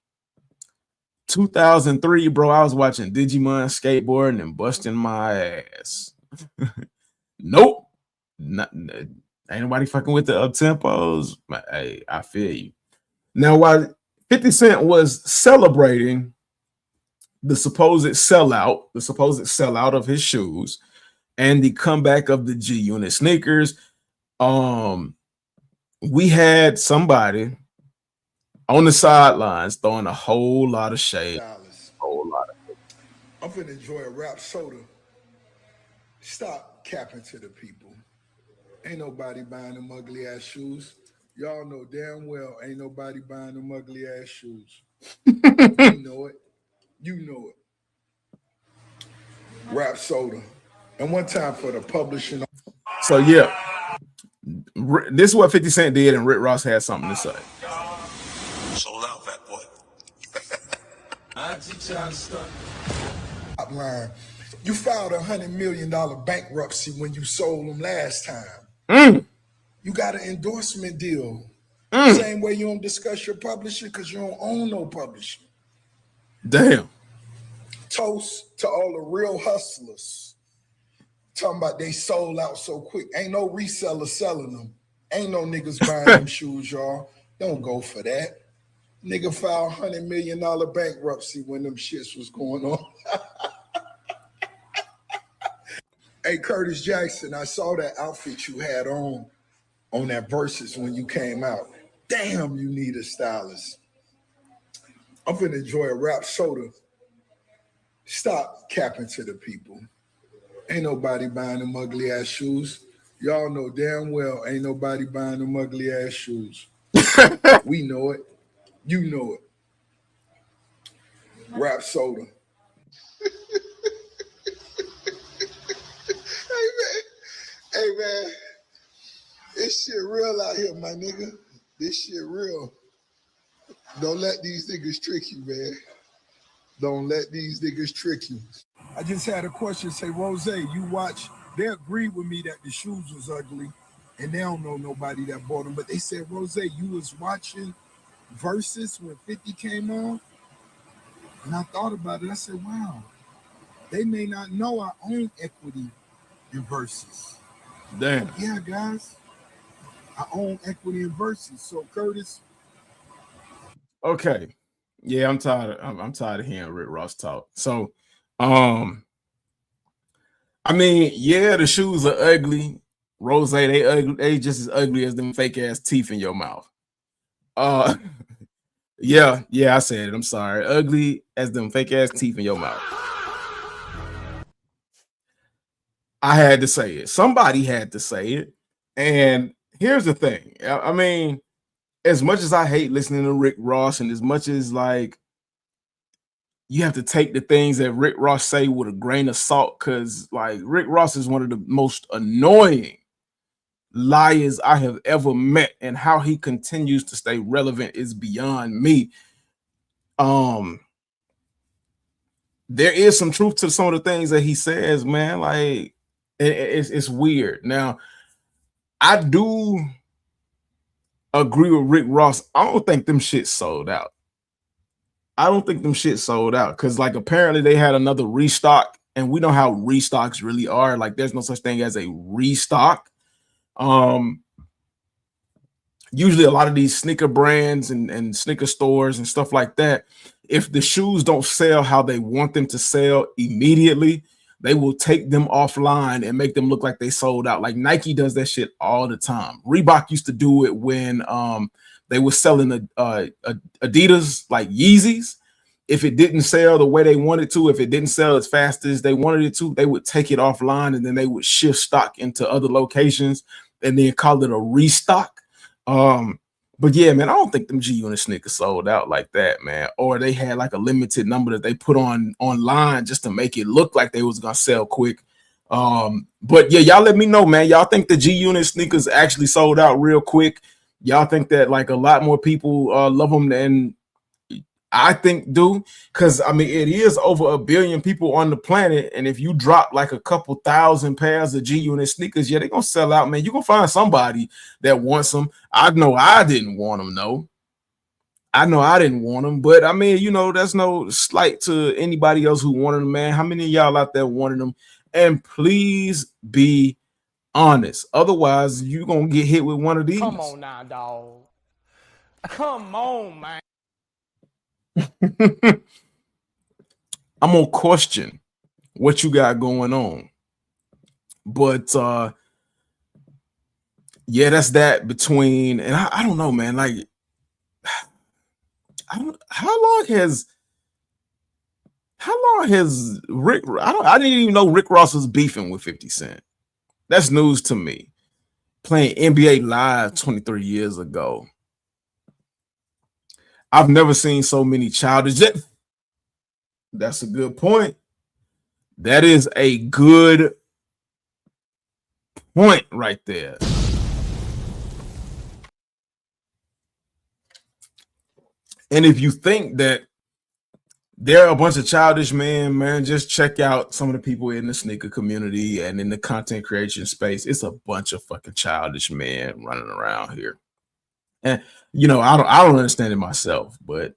2003, bro, I was watching Digimon skateboarding and busting my ass. Nope. Ain't nobody fucking with the up tempos. Hey, I feel you. Now, while 50 Cent was celebrating the supposed sellout of his shoes and the comeback of the G Unit sneakers, we had somebody on the sidelines throwing a whole lot of shade. I'm finna enjoy a rap soda. Stop capping to the people. Ain't nobody buying them ugly ass shoes. Y'all know damn well ain't nobody buying them ugly ass shoes. You know it. You know it. Rap soda. And one time for the publishing. So yeah, this is what 50 Cent did, and Rick Ross had something to say. Sold out, fat boy. Top line. You filed $100 million bankruptcy when you sold them last time. You got an endorsement deal. Same way you don't discuss your publishing because you don't own no publishing. Damn. Toast to all the real hustlers. Talking about they sold out so quick. Ain't no reseller selling them. Ain't no niggas buying them shoes, y'all. Don't go for that. Nigga filed $100 million bankruptcy when them shits was going on. Hey, Curtis Jackson, I saw that outfit you had on that Versus when you came out. Damn, you need a stylist. I'm finna enjoy a rap soda. Stop capping to the people. Ain't nobody buying them ugly ass shoes. Y'all know damn well ain't nobody buying them ugly ass shoes. We know it. You know it. Rap soda. Hey man, this shit real out here, my nigga. This shit real. Don't let these niggas trick you, man. Don't let these niggas trick you. I just had a question. Say, Rose, you watch, they agree with me that the shoes was ugly and they don't know nobody that bought them. But they said, Rose, you was watching Versus when 50 came on. And I thought about it. I said, wow, they may not know I own equity in Versus. Damn. Yeah, guys, I own equity in Versus. So, Curtis. Okay. Yeah, I'm tired of hearing Rick Ross talk. So, I mean, yeah, the shoes are ugly. Rose, they ugly. They just as ugly as them fake ass teeth in your mouth. Yeah, I said it. I'm sorry. Ugly as them fake ass teeth in your mouth. I had to say it. Somebody had to say it. And here's the thing. I mean, as much as I hate listening to Rick Ross, and as much as like you have to take the things that Rick Ross say with a grain of salt, because like Rick Ross is one of the most annoying liars I have ever met, and how he continues to stay relevant is beyond me. There is some truth to some of the things that he says, man. Like it's weird. Now, I do agree with Rick Ross. I don't think them shit sold out. Because like apparently they had another restock, and we know how restocks really are. Like there's no such thing as a restock. Usually a lot of these sneaker brands and sneaker stores and stuff like that, if the shoes don't sell how they want them to sell immediately, they will take them offline and make them look like they sold out. Like Nike does that shit all the time. Reebok used to do it when they were selling Adidas like Yeezys. if it didn't sell the way they wanted to, if it didn't sell as fast as they wanted it to, they would take it offline and then they would shift stock into other locations and then call it a restock. But yeah, man, I don't think them G Unit sneakers sold out like that, man. Or they had like a limited number that they put on online just to make it look like they was gonna sell quick. But yeah, y'all let me know, man. Y'all think the G Unit sneakers actually sold out real quick? Y'all think that like a lot more people love them than I think do? Because I mean, it is over 1 billion people on the planet, and if you drop like a couple thousand pairs of G Unit sneakers, yeah, they're gonna sell out, man. You're gonna find somebody that wants them. I know I didn't want them, though. I know I didn't want them, but I mean, you know, that's no slight to anybody else who wanted them, man. How many of y'all out there wanted them? And please be honest. Otherwise, you're gonna get hit with one of these. Come on now, dog. Come on, man. I'm gonna question what you got going on. But yeah, that's that between, and I don't know, man. Like, how long has Rick? I didn't even know Rick Ross was beefing with 50 Cent. That's news to me. Playing NBA Live 23 years ago. I've never seen so many childish. That's a good point. That is a good point right there. And if you think that there are a bunch of childish men, man, just check out some of the people in the sneaker community and in the content creation space. It's a bunch of fucking childish men running around here. And you know, I don't understand it myself, but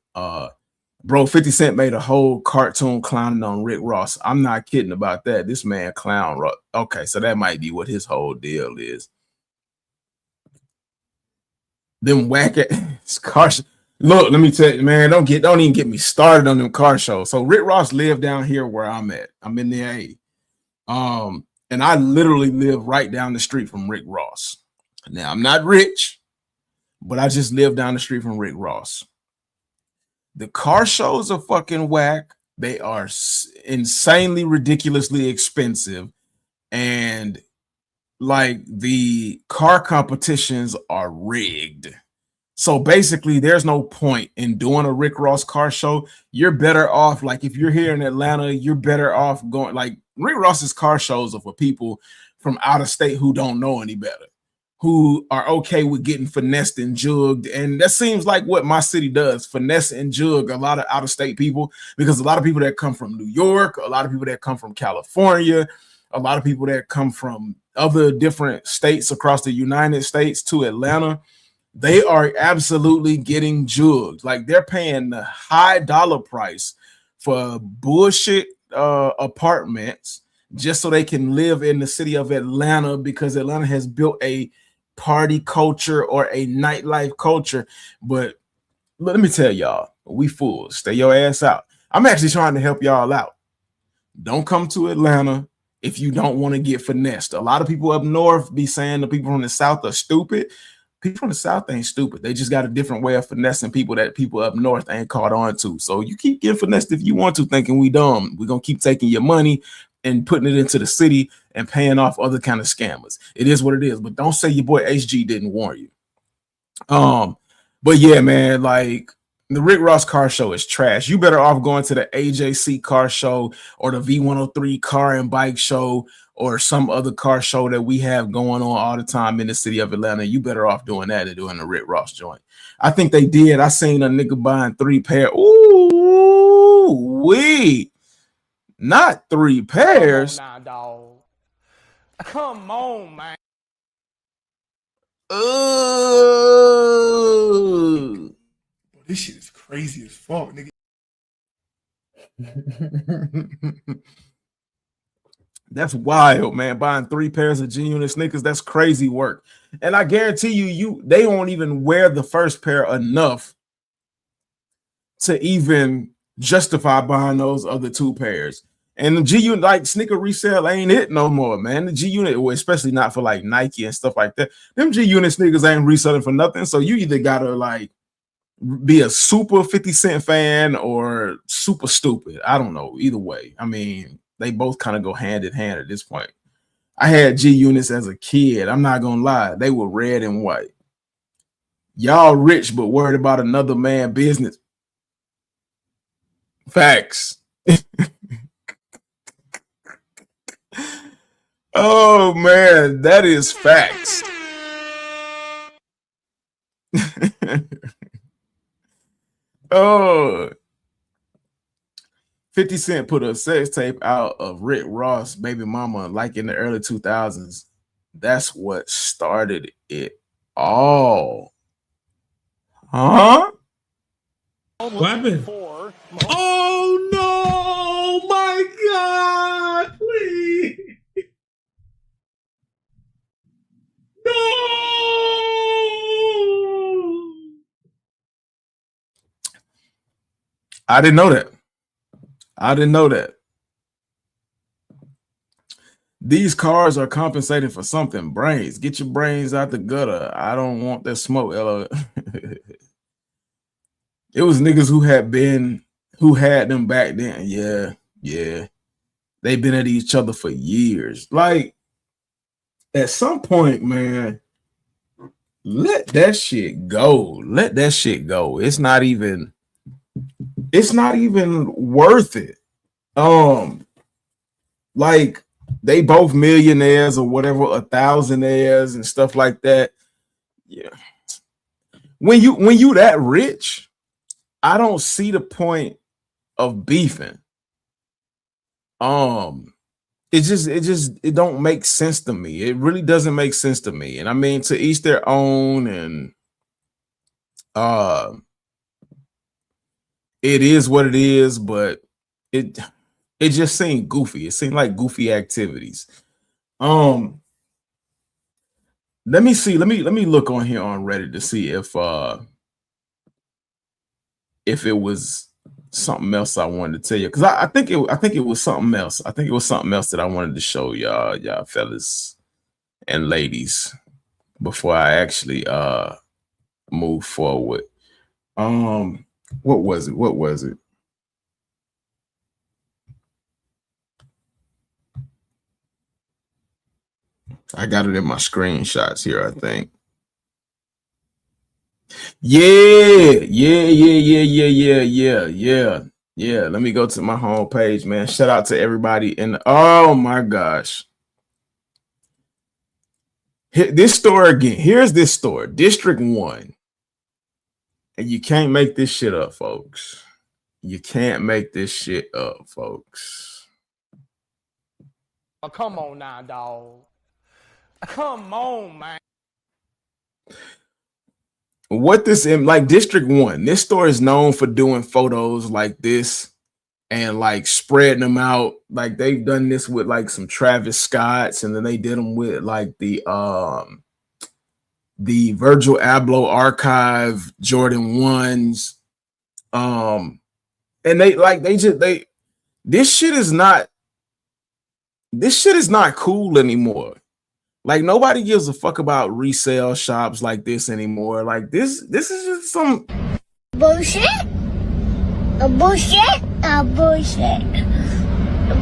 bro, 50 Cent made a whole cartoon clowning on Rick Ross. I'm not kidding about that. This man clown. Okay, so that might be what his whole deal is. Them whack ass car. Look, let me tell you, man, don't even get me started on them car shows. So Rick Ross lived down here where I'm at. I'm in the A. And I literally live right down the street from Rick Ross. Now, I'm not rich, but I just live down the street from Rick Ross. The car shows are fucking whack. They are insanely, ridiculously expensive. And like the car competitions are rigged. So basically, there's no point in doing a Rick Ross car show. You're better off, like if you're here in Atlanta, you're better off going, like Rick Ross's car shows are for people from out of state who don't know any better, who are okay with getting finessed and jugged. And that seems like what my city does, finesse and jug a lot of out of state people, because a lot of people that come from New York, a lot of people that come from California, a lot of people that come from other different states across the United States to Atlanta, they are absolutely getting jugged. Like they're paying the high dollar price for bullshit apartments just so they can live in the city of Atlanta, because Atlanta has built a party culture or a nightlife culture. But let me tell y'all, we fools. Stay your ass out. I'm actually trying to help y'all out. Don't come to Atlanta if you don't want to get finessed. A lot of people up north be saying the people from the south are stupid. People from the south ain't stupid. They just got a different way of finessing people that people up north ain't caught on to. So you keep getting finessed if you want to, thinking we dumb. We're going to keep taking your money and putting it into the city and paying off other kind of scammers. It is what it is. But don't say your boy HG didn't warn you. But yeah, man, like the Rick Ross car show is trash. You better off going to the AJC car show or the V103 car and bike show or some other car show that we have going on all the time in the city of Atlanta. You better off doing that than doing the Rick Ross joint. I think they did. I seen a nigga buying 3 pair. Ooh, wee. Not 3 pairs. Come on now, dog. Come on, man. This shit is crazy as fuck, nigga. That's wild, man. Buying 3 pairs of G-Unit sneakers, that's crazy work. And I guarantee you, they won't even wear the first pair enough to even justify buying those other 2 pairs. And the G-Unit, like sneaker resale ain't it no more, man. The G-Unit, well, especially not for like Nike and stuff like that. Them G-Unit sneakers ain't reselling for nothing. So you either gotta like be a super 50 Cent fan or super stupid. I don't know. Either way. I mean, they both kind of go hand in hand at this point. I had G units as a kid. I'm not gonna lie, they were red and white. Y'all rich but worried about another man's business. Facts. Oh man, that is facts. Oh, 50 Cent put a sex tape out of Rick Ross' baby mama like in the early 2000s. That's what started it all. Huh? What happened? Oh no, my God, please. No. I didn't know that. I didn't know that. These cars are compensating for something. Brains. Get your brains out the gutter. I don't want that smoke. It was niggas who had them back then. Yeah, yeah. They've been at each other for years. Like, at some point, man, let that shit go. Let that shit go. It's not even worth it. Like, they both millionaires or whatever, 1,000aires and stuff like that. Yeah. When you that rich, I don't see the point of beefing. It don't make sense to me. It really doesn't make sense to me. And I mean, to each their own, and it is what it is, but it just seemed goofy. It seemed like goofy activities. Let me see. Let me look on here on Reddit to see if it was something else I wanted to tell you, because I think it was something else. I think it was something else that I wanted to show y'all fellas and ladies before I actually move forward. What was it? I got it in my screenshots here, I think. Yeah. Let me go to my home page, man. Shout out to everybody oh my gosh. This store again. Here's this store, District 1. And you can't make this shit up, folks. You can't make this shit up, folks. Oh, come on now, dog. Come on, man. What this in, like, District 1, this store is known for doing photos like this and like spreading them out. Like, they've done this with like some Travis Scotts, and then they did them with like the Virgil Abloh Archive Jordan 1s. And this shit is not cool anymore. Like, nobody gives a fuck about resale shops like this anymore. Like, this is just some bullshit. Bullshit. Bullshit.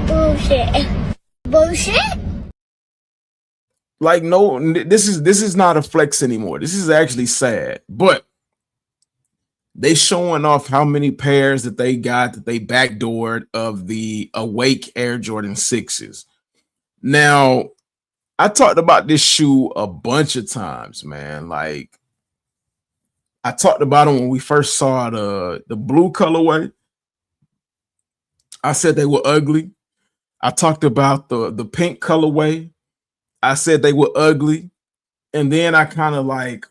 Bullshit. Bullshit. Like, no, this is not a flex anymore. This is actually sad. But they showing off how many pairs that they got that they backdoored of the Awake Air Jordan 6s. Now, I talked about this shoe a bunch of times, man. Like, I talked about them when we first saw the blue colorway. I said they were ugly. I talked about the pink colorway. I said they were ugly. And then I kind of like,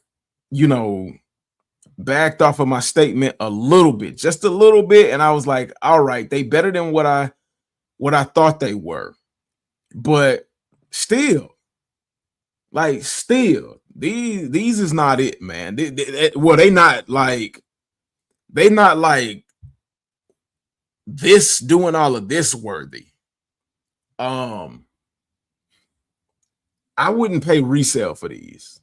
backed off of my statement a little bit, just a little bit. And I was like, all right, they better than what I thought they were. But still, these is not it, man. They not like this, doing all of this worthy. I wouldn't pay resale for these.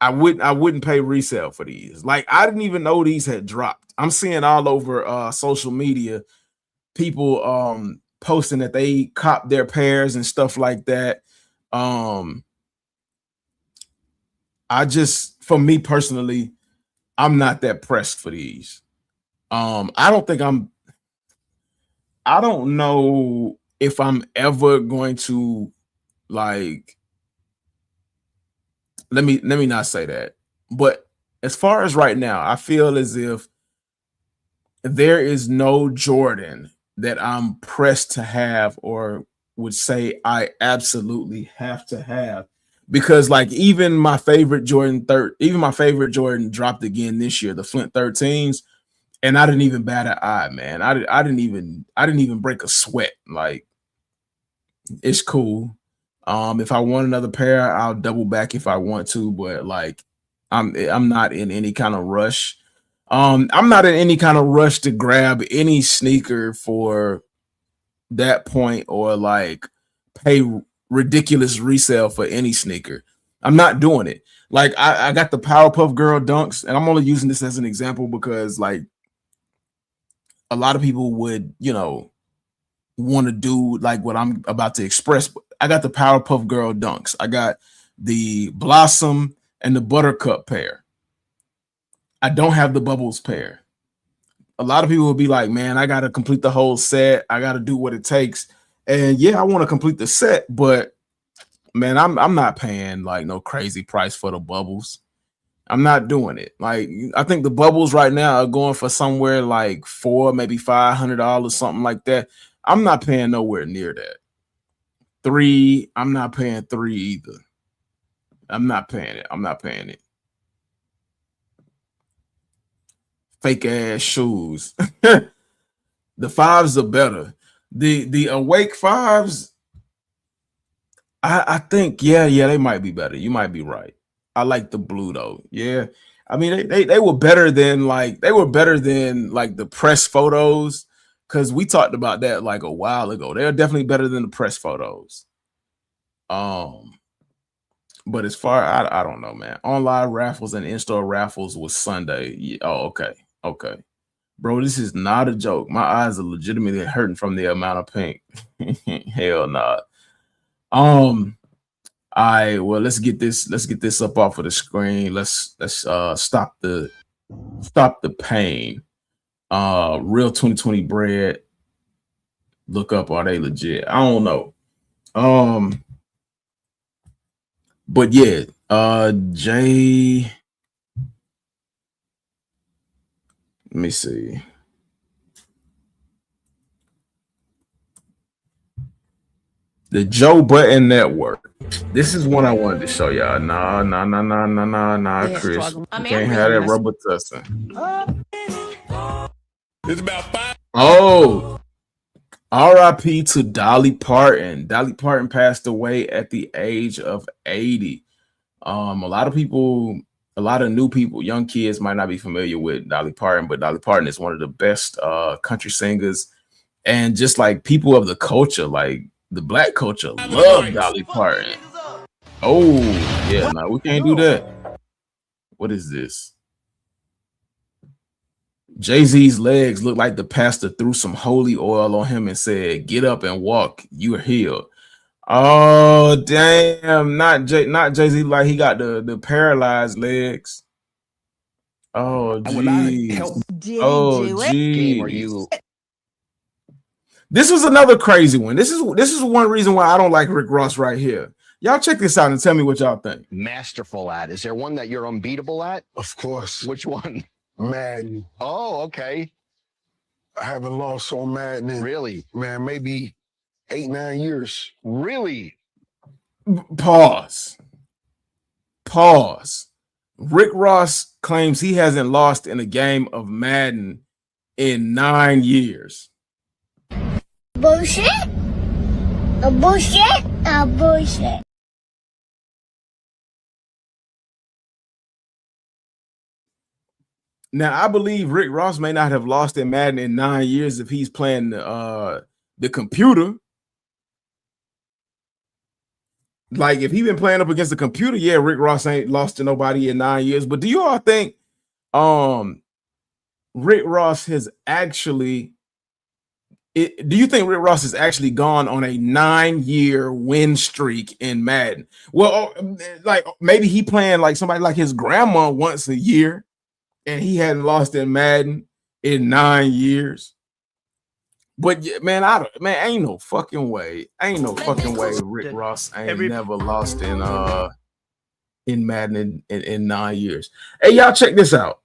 I wouldn't pay resale for these. Like, I didn't even know these had dropped. I'm seeing all over social media people posting that they cop their pairs and stuff like that. For me personally, I'm not that pressed for these. I don't know if I'm ever going to, like, let me not say that. But as far as right now, I feel as if there is no Jordan that I'm pressed to have or would say I absolutely have to have, because like even my favorite Jordan dropped again this year, the Flint 13s, and I didn't even bat an eye, man. I didn't even break a sweat. Like, it's cool. If I want another pair, I'll double back if I want to, but like I'm not in any kind of rush. I'm not in any kind of rush to grab any sneaker for that point or like pay ridiculous resale for any sneaker. I'm not doing it. Like, I got the Powerpuff Girl dunks, and I'm only using this as an example because like a lot of people would, want to do like what I'm about to express. I got the Powerpuff Girl dunks. I got the Blossom and the Buttercup pair. I don't have the Bubbles pair. A lot of people will be like, man, I got to complete the whole set. I got to do what it takes. And yeah, I want to complete the set, but man, I'm not paying like no crazy price for the Bubbles. I'm not doing it. Like, I think the Bubbles right now are going for somewhere like $400, maybe $500, something like that. I'm not paying nowhere near that. $3, I'm not paying $3 either. I'm not paying it. Fake ass shoes. The 5s are better. The Awake 5s, I think, yeah, they might be better. You might be right. I like the blue though. Yeah. I mean, they were better than the press photos, because we talked about that like a while ago. They're definitely better than the press photos. But as far, I don't know, man. Online raffles and in-store raffles was Sunday. Yeah, oh, okay. Bro, this is not a joke. My eyes are legitimately hurting from the amount of pink. Hell nah. All right, well, let's get this up off of the screen. Let's stop the pain. Real 2020 bread. Look up, are they legit? I don't know. But yeah, Jay. Let me see. The Joe Button Network. This is one I wanted to show y'all. Nah, Chris. You can't have that rubber tussin. It's about 5. Oh, R.I.P. to Dolly Parton. Dolly Parton passed away at the age of 80. A lot of new people, young kids might not be familiar with Dolly Parton, but Dolly Parton is one of the best country singers, and just like people of the culture, like the black culture, love Dolly Parton. Oh, yeah, no, we can't do that. What is this? Jay-Z's legs look like the pastor threw some holy oil on him and said, "Get up and walk. You're healed." Oh, damn. Not Jay-Z, like he got the paralyzed legs. Oh, geez. Oh, geez. This was another crazy one. This is one reason why I don't like Rick Ross right here. Y'all check this out and tell me what y'all think. Masterful at. Is there one that you're unbeatable at? Of course. Which one? Madden. Oh, okay. I haven't lost on Madden in, Really? man, maybe 8-9 years. Really? Pause. Rick Ross claims he hasn't lost in a game of Madden in 9 years. Bullshit. A bullshit. A bullshit. Now, I believe Rick Ross may not have lost in Madden in 9 years if he's playing the computer. Like if he been playing up against the computer, yeah, Rick Ross ain't lost to nobody in 9 years. But do you all think Rick Ross has actually do you think Rick Ross has actually gone on a 9-year win streak in Madden? Well, like maybe he playing like somebody like his grandma once a year, and he hadn't lost in Madden in 9 years. But man, ain't no fucking way. Ain't no fucking way Rick Ross ain't never lost in Madden in 9 years. Hey, y'all check this out.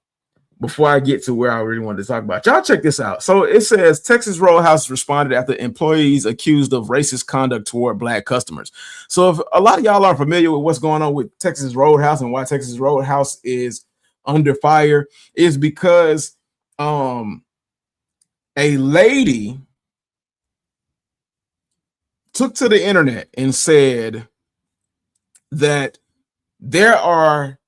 Before I get to where I really wanted to talk about, y'all check this out. So it says Texas Roadhouse responded after employees accused of racist conduct toward black customers. So if a lot of y'all are familiar with what's going on with Texas Roadhouse and why Texas Roadhouse is under fire, is because a lady took to the internet and said that there are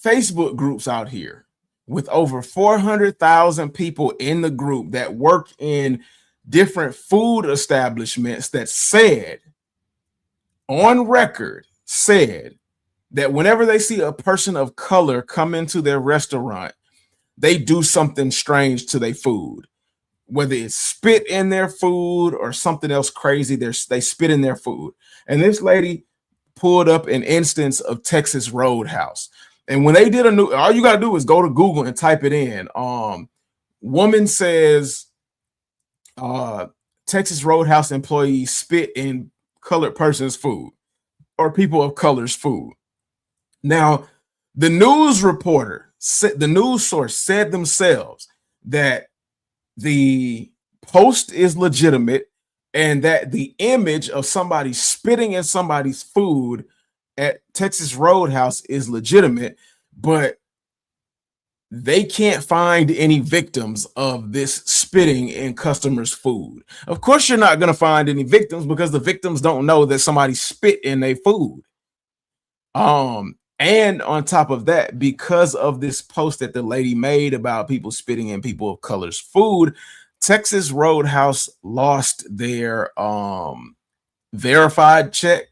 Facebook groups out here with over 400,000 people in the group that work in different food establishments that said, on record, said that whenever they see a person of color come into their restaurant, they do something strange to their food. Whether it's spit in their food or something else crazy, they spit in their food. And this lady pulled up an instance of Texas Roadhouse. And when they did all you got to do is go to Google and type it in. Woman says Texas Roadhouse employees spit in colored person's food or people of color's food. Now, the news reporter, the news source said themselves that the post is legitimate and that the image of somebody spitting in somebody's food at Texas Roadhouse is legitimate, but they can't find any victims of this spitting in customers' food. Of course, you're not going to find any victims because the victims don't know that somebody spit in their food. And on top of that, because of this post that the lady made about people spitting in people of color's food, Texas Roadhouse lost their verified check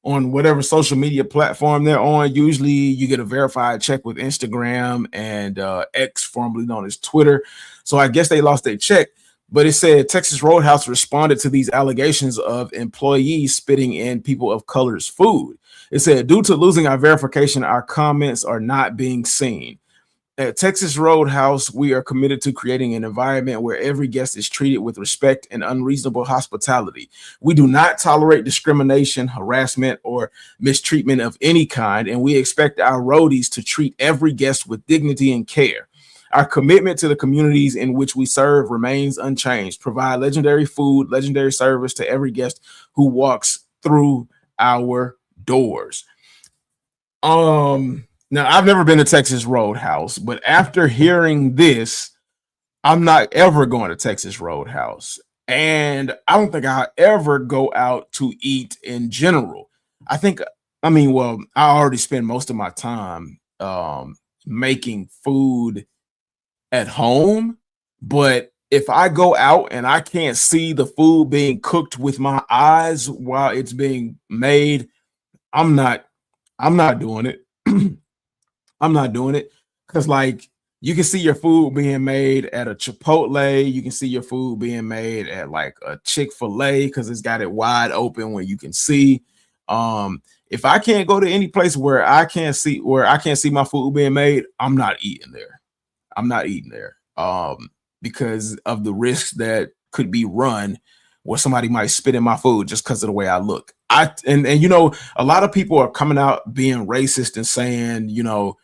on whatever social media platform they're on. Usually you get a verified check with Instagram and X, formerly known as Twitter. So I guess they lost their check, but it said Texas Roadhouse responded to these allegations of employees spitting in people of color's food. It said, due to losing our verification, our comments are not being seen. At Texas Roadhouse, we are committed to creating an environment where every guest is treated with respect and unreasonable hospitality. We do not tolerate discrimination, harassment, or mistreatment of any kind, and we expect our roadies to treat every guest with dignity and care. Our commitment to the communities in which we serve remains unchanged. Provide legendary food, legendary service to every guest who walks through our doors. Now, I've never been to Texas Roadhouse, but after hearing this, I'm not ever going to Texas Roadhouse. And I don't think I'll ever go out to eat in general. I already spend most of my time making food at home. But if I go out and I can't see the food being cooked with my eyes while it's being made, I'm not doing it. I'm not doing it because, like, you can see your food being made at a Chipotle. You can see your food being made at like a Chick-fil-A because it's got it wide open where you can see. If I can't go to any place where I can't see my food being made, I'm not eating there. I'm not eating there because of the risks that could be run where somebody might spit in my food just because of the way I look. And you know, a lot of people are coming out being racist and saying, you know,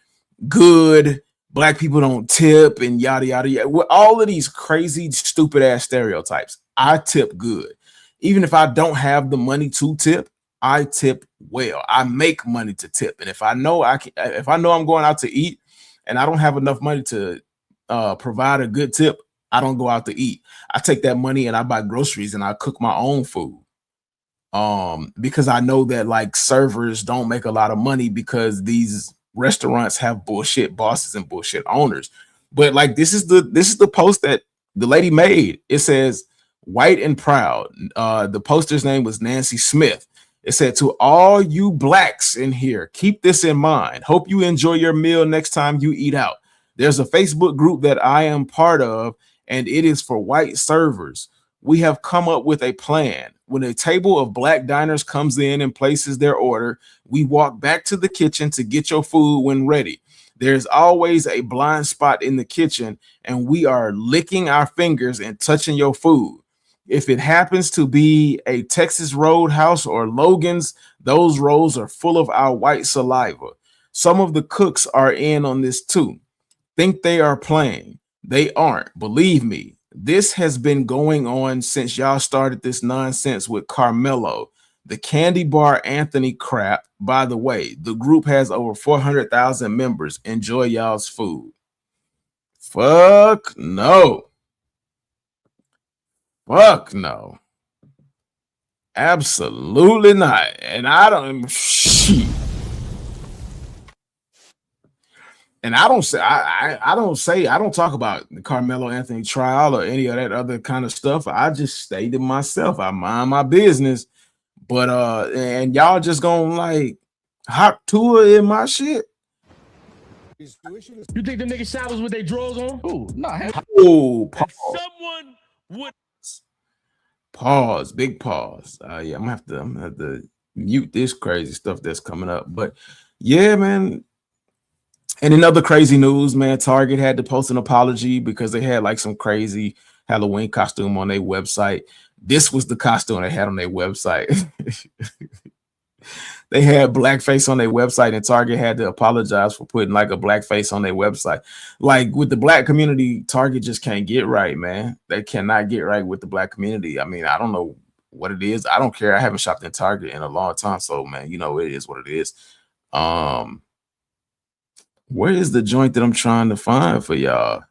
good black people don't tip and yada yada yada. With all of these crazy stupid ass stereotypes, I tip good. Even if I don't have the money to tip, I tip well. I make money to tip. And if I know I'm going out to eat and I don't have enough money to provide a good tip, I don't go out to eat. I take that money and I buy groceries and I cook my own food. Because I know that like servers don't make a lot of money because these restaurants have bullshit bosses and bullshit owners. But like this is the post that the lady made. It says, White and Proud. The poster's name was Nancy Smith. It said, to all you blacks in here, keep this in mind. Hope you enjoy your meal next time you eat out. There's a Facebook group that I am part of, and it is for white servers. We have come up with a plan. When a table of black diners comes in and places their order, we walk back to the kitchen to get your food when ready. There's always a blind spot in the kitchen, and we are licking our fingers and touching your food. If it happens to be a Texas Roadhouse or Logan's, those rolls are full of our white saliva. Some of the cooks are in on this too. Think they are playing. They aren't. Believe me, this has been going on since y'all started this nonsense with Carmelo. The candy bar Anthony crap. By the way, the group has over 400,000 members. Enjoy y'all's food. Fuck no. Fuck no. Absolutely not. And I don't shit. And I don't talk about the Carmelo Anthony trial or any of that other kind of stuff. I just stay to myself. I mind my business. But and y'all just gonna like hop to it in my shit. You think them niggas showers with their drawers on? Ooh, no. Oh, pause. Someone would Pause, big pause. Yeah, I'm gonna have to mute this crazy stuff that's coming up. But yeah, man. And in other crazy news, man, Target had to post an apology because they had like some crazy Halloween costume on their website. This was the costume they had on their website. They had blackface on their website, and Target had to apologize for putting like a blackface on their website. Like with the black community, Target just can't get right, man. They cannot get right with the black community. I mean, I don't know what it is. I don't care. I haven't shopped in Target in a long time, so man, you know it is what it is. Where is the joint that I'm trying to find for y'all?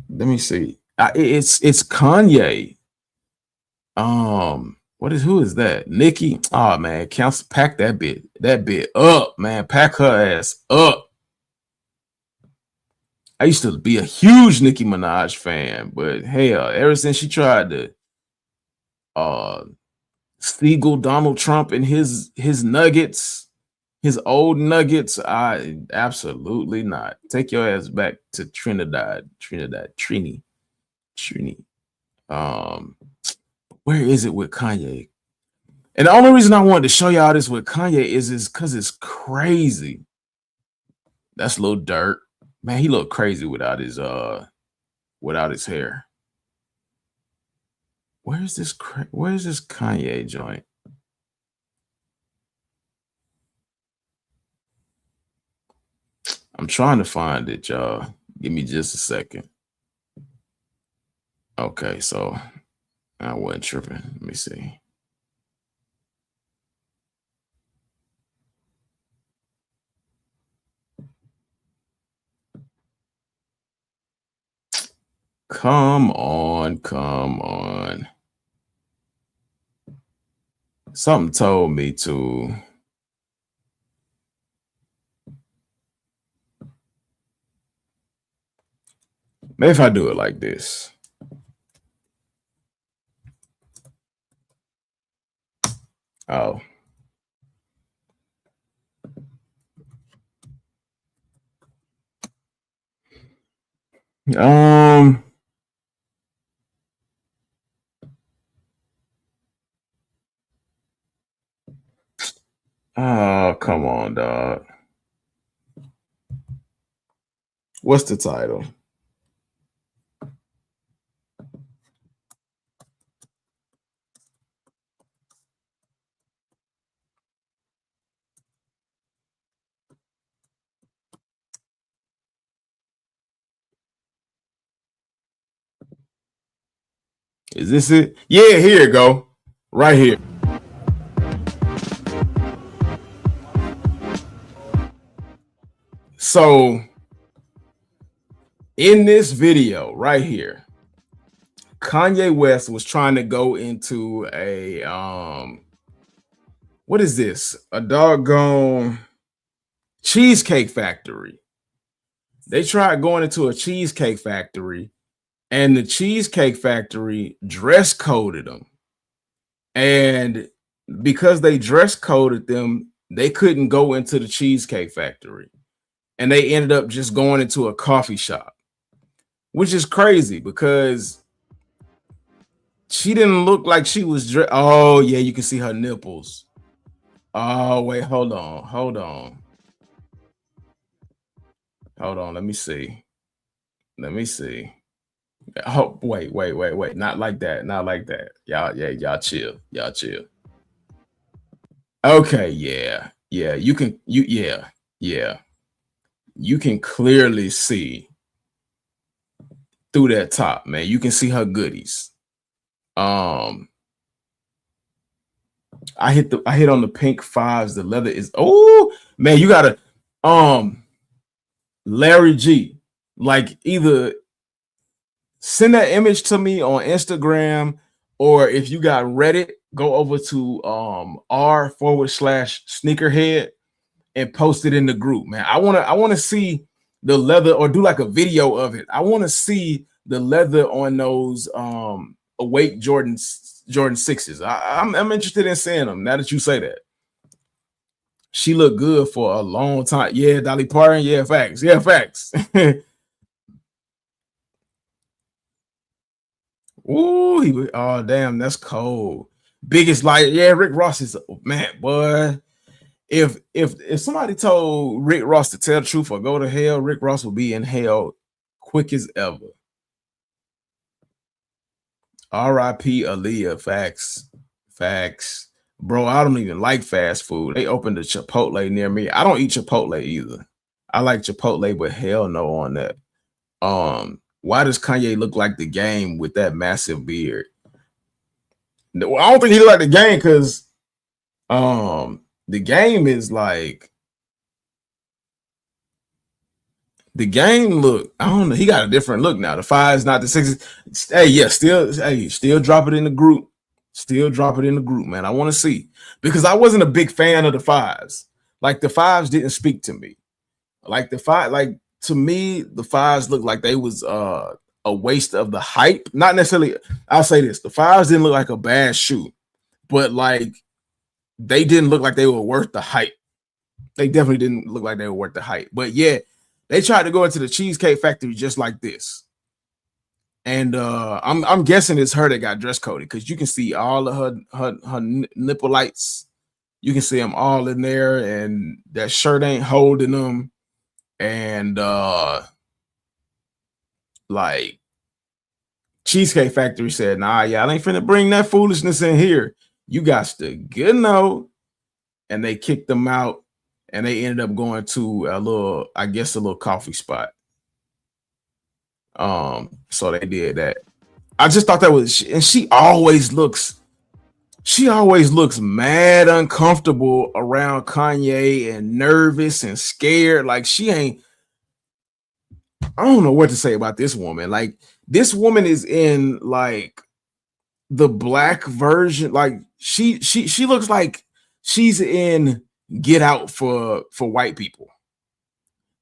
Let me see. It's Kanye. Who is that? Nikki. Oh man, pack that bit up, man. Pack her ass up. I used to be a huge Nicki Minaj fan, but hell, ever since she tried to Siegel Donald Trump and his nuggets, his old nuggets, I absolutely not. Take your ass back to Trini. Where is it with Kanye? And the only reason I wanted to show y'all this with Kanye is because it's crazy. That's Lil Durk. Man, he looked crazy without his hair. Where's this Kanye joint? I'm trying to find it, y'all. Give me just a second. Okay, so I wasn't tripping. Let me see. Come on. Something told me to. Maybe if I do it like this. Oh. Oh, come on, dog. What's the title? Is this it? Yeah, here you go. Right here. So in this video right here, Kanye West was trying to go into a what is this? A doggone cheesecake factory. They tried going into a cheesecake factory and the Cheesecake Factory dress coded them. And because they dress coded them, they couldn't go into the Cheesecake Factory. And they ended up just going into a coffee shop, which is crazy because she didn't look like she was dressed. Oh, yeah, you can see her nipples. Oh, wait, hold on. Hold on. Let me see. Oh, wait. Not like that. Y'all chill. Okay, yeah. You can clearly see through that top, man. You can see her goodies. I hit on the pink fives. The leather is, oh man, you gotta Larry G, like either send that image to me on Instagram, or if you got Reddit, go over to r/sneakerhead and post it in the group, man. I want to see the leather, or do like a video of it. I want to see the leather on those awake Jordan 6s. I'm interested in seeing them now that you say that. She looked good for a long time. Yeah, Dolly Parton. Yeah, facts. Ooh, oh damn, that's cold. Biggest liar. Yeah, Rick Ross is, man, boy. If somebody told Rick Ross to tell the truth or go to hell, Rick Ross will be in hell quick as ever. R.I.P. Aaliyah. Facts. Bro, I don't even like fast food. They opened a Chipotle near me. I don't eat Chipotle either. I like Chipotle, but hell no on that. Why does Kanye look like the Game with that massive beard? I don't think he look like the Game because the Game is like, the Game look, I don't know, he got a different look now. The 5s, not the 6s. Hey, yeah, still drop it in the group. Man. I want to see, because I wasn't a big fan of the 5s. Like the 5s didn't speak to me. Like to me, the 5s looked like they was a waste of the hype. Not necessarily, I'll say this, the 5s didn't look like a bad shoe, but like they didn't look like they were worth the hype. They definitely didn't look like they were worth the hype. But yeah, they tried to go into the Cheesecake Factory just like this. And I'm guessing it's her that got dress coded, because you can see all of her nipple lights. You can see them all in there, and that shirt ain't holding them. And like Cheesecake Factory said, nah, y'all ain't finna bring that foolishness in here. You got to get no. And they kicked them out, and they ended up going to a little coffee spot. So they did that. I just thought that was, and she always looks mad uncomfortable around Kanye and nervous and scared. Like she ain't, I don't know what to say about this woman. Like this woman is in like the black version. Like she looks like she's in Get Out for white people.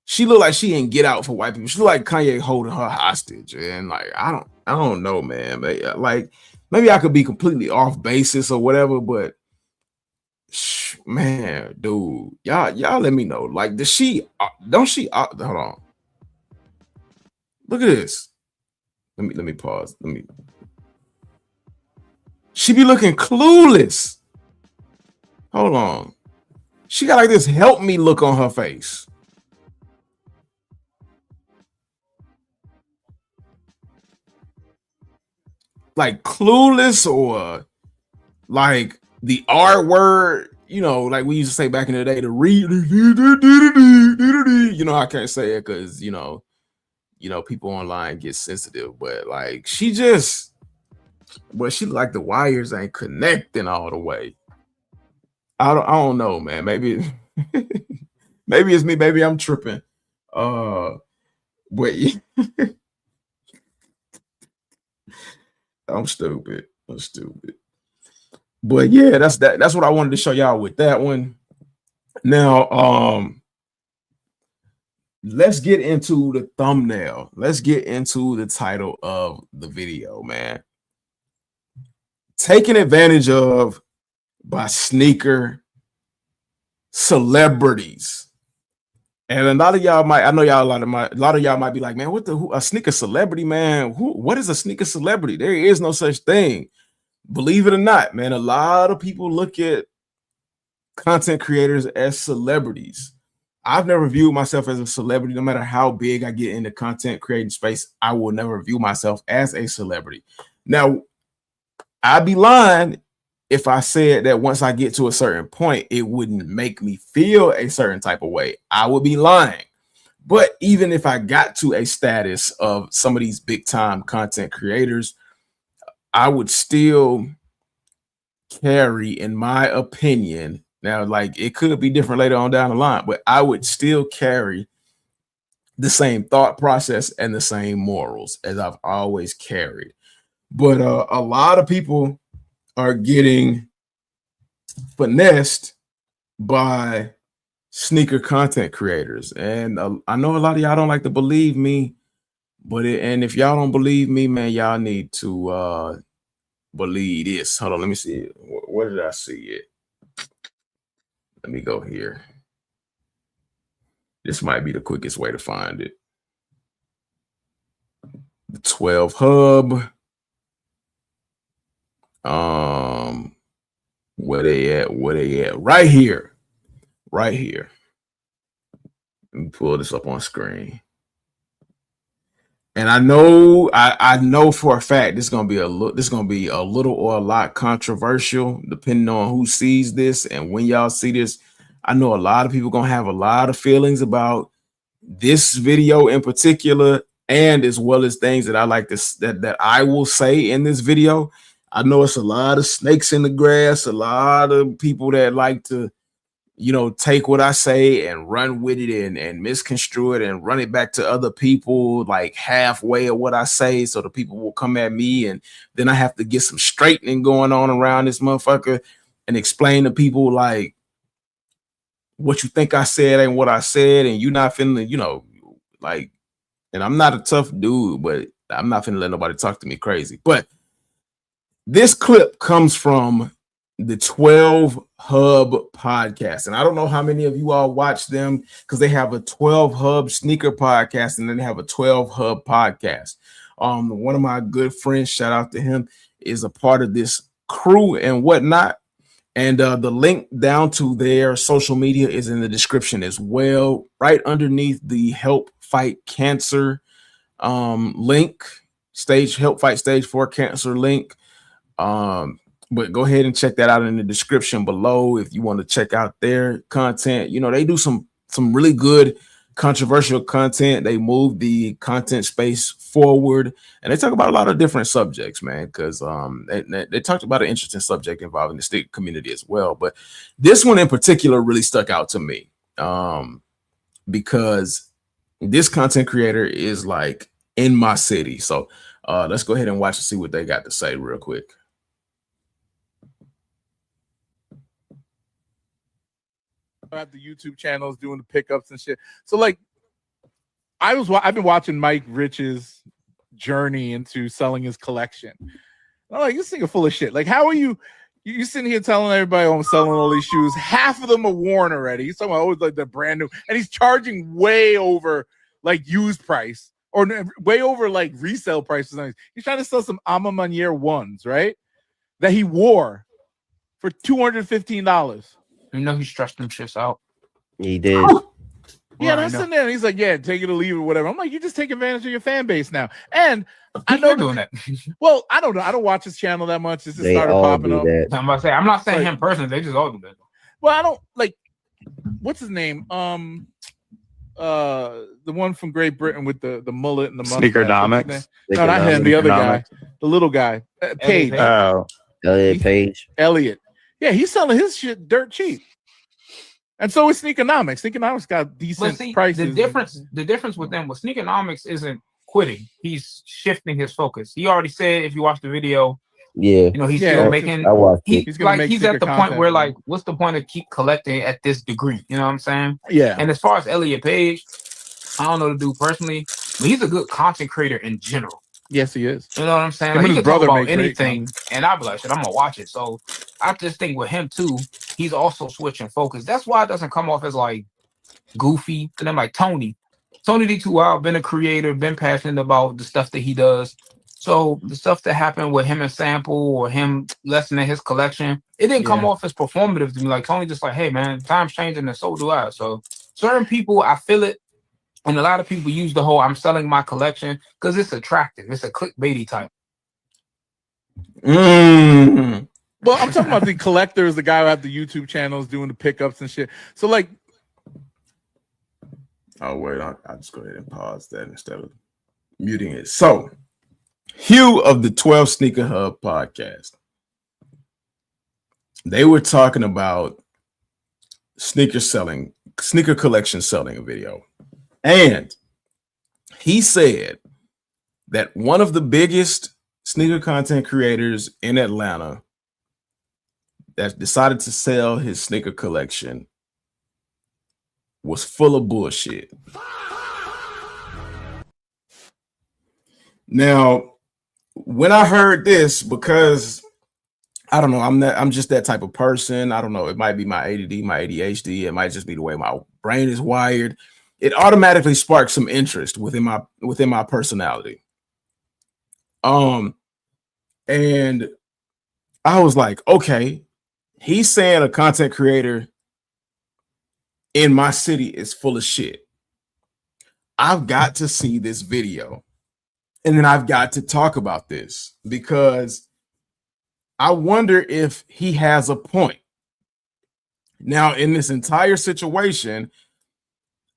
She look like she in Get Out for white people. She look like Kanye holding her hostage. And like I don't know, man. But like maybe I could be completely off basis or whatever, but man, dude, y'all let me know. Like, does she hold on. Look at this. Let me pause. She be looking clueless. Hold on. She got like this help me look on her face. Like clueless, or like the R word, you know, like we used to say back in the day, the read, you know, I can't say it because you know, people online get sensitive, but like she like the wires ain't connecting all the way. I don't know, man. Maybe it's me, maybe I'm tripping. But I'm stupid. But yeah, that's what I wanted to show y'all with that one. Now, let's get into the thumbnail. Let's get into the title of the video, man. Taken advantage of by sneaker celebrities. And a lot of y'all might, I know y'all, a lot of y'all might be like, man, a sneaker celebrity, man? What is a sneaker celebrity? There is no such thing. Believe it or not, man, a lot of people look at content creators as celebrities. I've never viewed myself as a celebrity. No matter how big I get in the content creating space, I will never view myself as a celebrity. Now, I'd be lying if I said that once I get to a certain point, it wouldn't make me feel a certain type of way. I would be lying. But even if I got to a status of some of these big time content creators, I would still carry, in my opinion, now, like, it could be different later on down the line, but I would still carry the same thought process and the same morals as I've always carried. But a lot of people are getting finessed by sneaker content creators. And I know a lot of y'all don't like to believe me, but and if y'all don't believe me, man, y'all need to believe this. Hold on, let me see. Where did I see it? Let me go here. This might be the quickest way to find it. The 12 Hub. Where they at? Right here. Let me pull this up on screen. And I know for a fact this is gonna be a little or a lot controversial, depending on who sees this and when y'all see this. I know a lot of people gonna have a lot of feelings about this video in particular, and as well as things that I like that I will say in this video. I know it's a lot of snakes in the grass, a lot of people that like to, take what I say and run with it and misconstrue it and run it back to other people like halfway of what I say, so the people will come at me, and then I have to get some straightening going on around this motherfucker and explain to people like what you think I said ain't what I said, and you not finna, like, and I'm not a tough dude, but I'm not finna let nobody talk to me crazy. But this clip comes from the 12 Hub podcast. And I don't know how many of you all watch them, because they have a 12 Hub sneaker podcast and then they have a 12 Hub podcast. One of my good friends, shout out to him, is a part of this crew and whatnot. And the link down to their social media is in the description as well, right underneath the Help Fight Cancer link, Help Fight Stage 4 Cancer link. But go ahead and check that out in the description below if you want to check out their content. They do some really good controversial content. They move the content space forward, and they talk about a lot of different subjects, man, because they talked about an interesting subject involving the sneaker community as well. But this one in particular really stuck out to me because this content creator is like in my city. So let's go ahead and watch and see what they got to say real quick. Have the YouTube channels doing the pickups and shit. So like, I've been watching Mike Rich's journey into selling his collection. I'm like, this thing is full of shit. Like, how are you sitting here telling everybody, oh, I'm selling all these shoes? Half of them are worn already. He's talking about, oh, like they're brand new, and he's charging way over like used price or way over like resale prices. He's trying to sell some Ama Manier ones, right? That he wore for $215. You know he stretched them shits out. He did. Yeah, that's in there. And he's like, yeah, take it or leave it, whatever. I'm like, you just take advantage of your fan base now. And I know doing that. Well, I don't know. I don't watch his channel that much. It's just They started all popping do up. that. I'm about to say, I'm not saying Like- him personally. They just all do that. Well, I don't like what's his name? The one from Great Britain with the mullet and the mustache. Sneakernomics? No, not him. The other guy, the little guy, Page. Oh, Elliot Page. Elliot. Yeah, he's selling his shit dirt cheap. And so is Sneakernomics. Sneakernomics got decent But see, prices. the difference with them with Sneakernomics isn't quitting. He's shifting his focus. He already said, if you watch the video, Yeah. he's Yeah, still making. I watched it. He's gonna make he's at sneaker the point content. where like, what's the point of keep collecting at this degree? You know what I'm saying? Yeah. And as far as Elliot Page, I don't know the dude personally, but he's a good content creator in general. Yes, he is. You know what I'm saying? Him Like, and he his can talk brother about make great anything, content. and I'll be like, shit, I'm gonna watch it. So I just think with him too, he's also switching focus. That's why it doesn't come off as like goofy. And I'm like Tony D2 Wild, been a creator, been passionate about the stuff that he does. So the stuff that happened with him and Sample or him lessening his collection, it didn't come off as performative to me. Like Tony just like, hey man, time's changing and so do I. So certain people, I feel it. And a lot of people use the whole I'm selling my collection because it's attractive. It's a clickbaity type. Well, I'm talking about the collectors, the guy who have the YouTube channels doing the pickups and shit. So like, oh wait, I'll just go ahead and pause that instead of muting it. So Hugh of the 12 Sneaker Hub podcast, they were talking about sneaker collection selling a video. And he said that one of the biggest sneaker content creators in Atlanta that decided to sell his sneaker collection was full of bullshit. Now, when I heard this, because I don't know, I'm just that type of person. I don't know. It might be my ADD, my ADHD. It might just be the way my brain is wired. It automatically sparks some interest within my personality. And I was like, okay, he's saying a content creator in my city is full of shit. I've got to see this video. And then I've got to talk about this because I wonder if he has a point. Now, in this entire situation,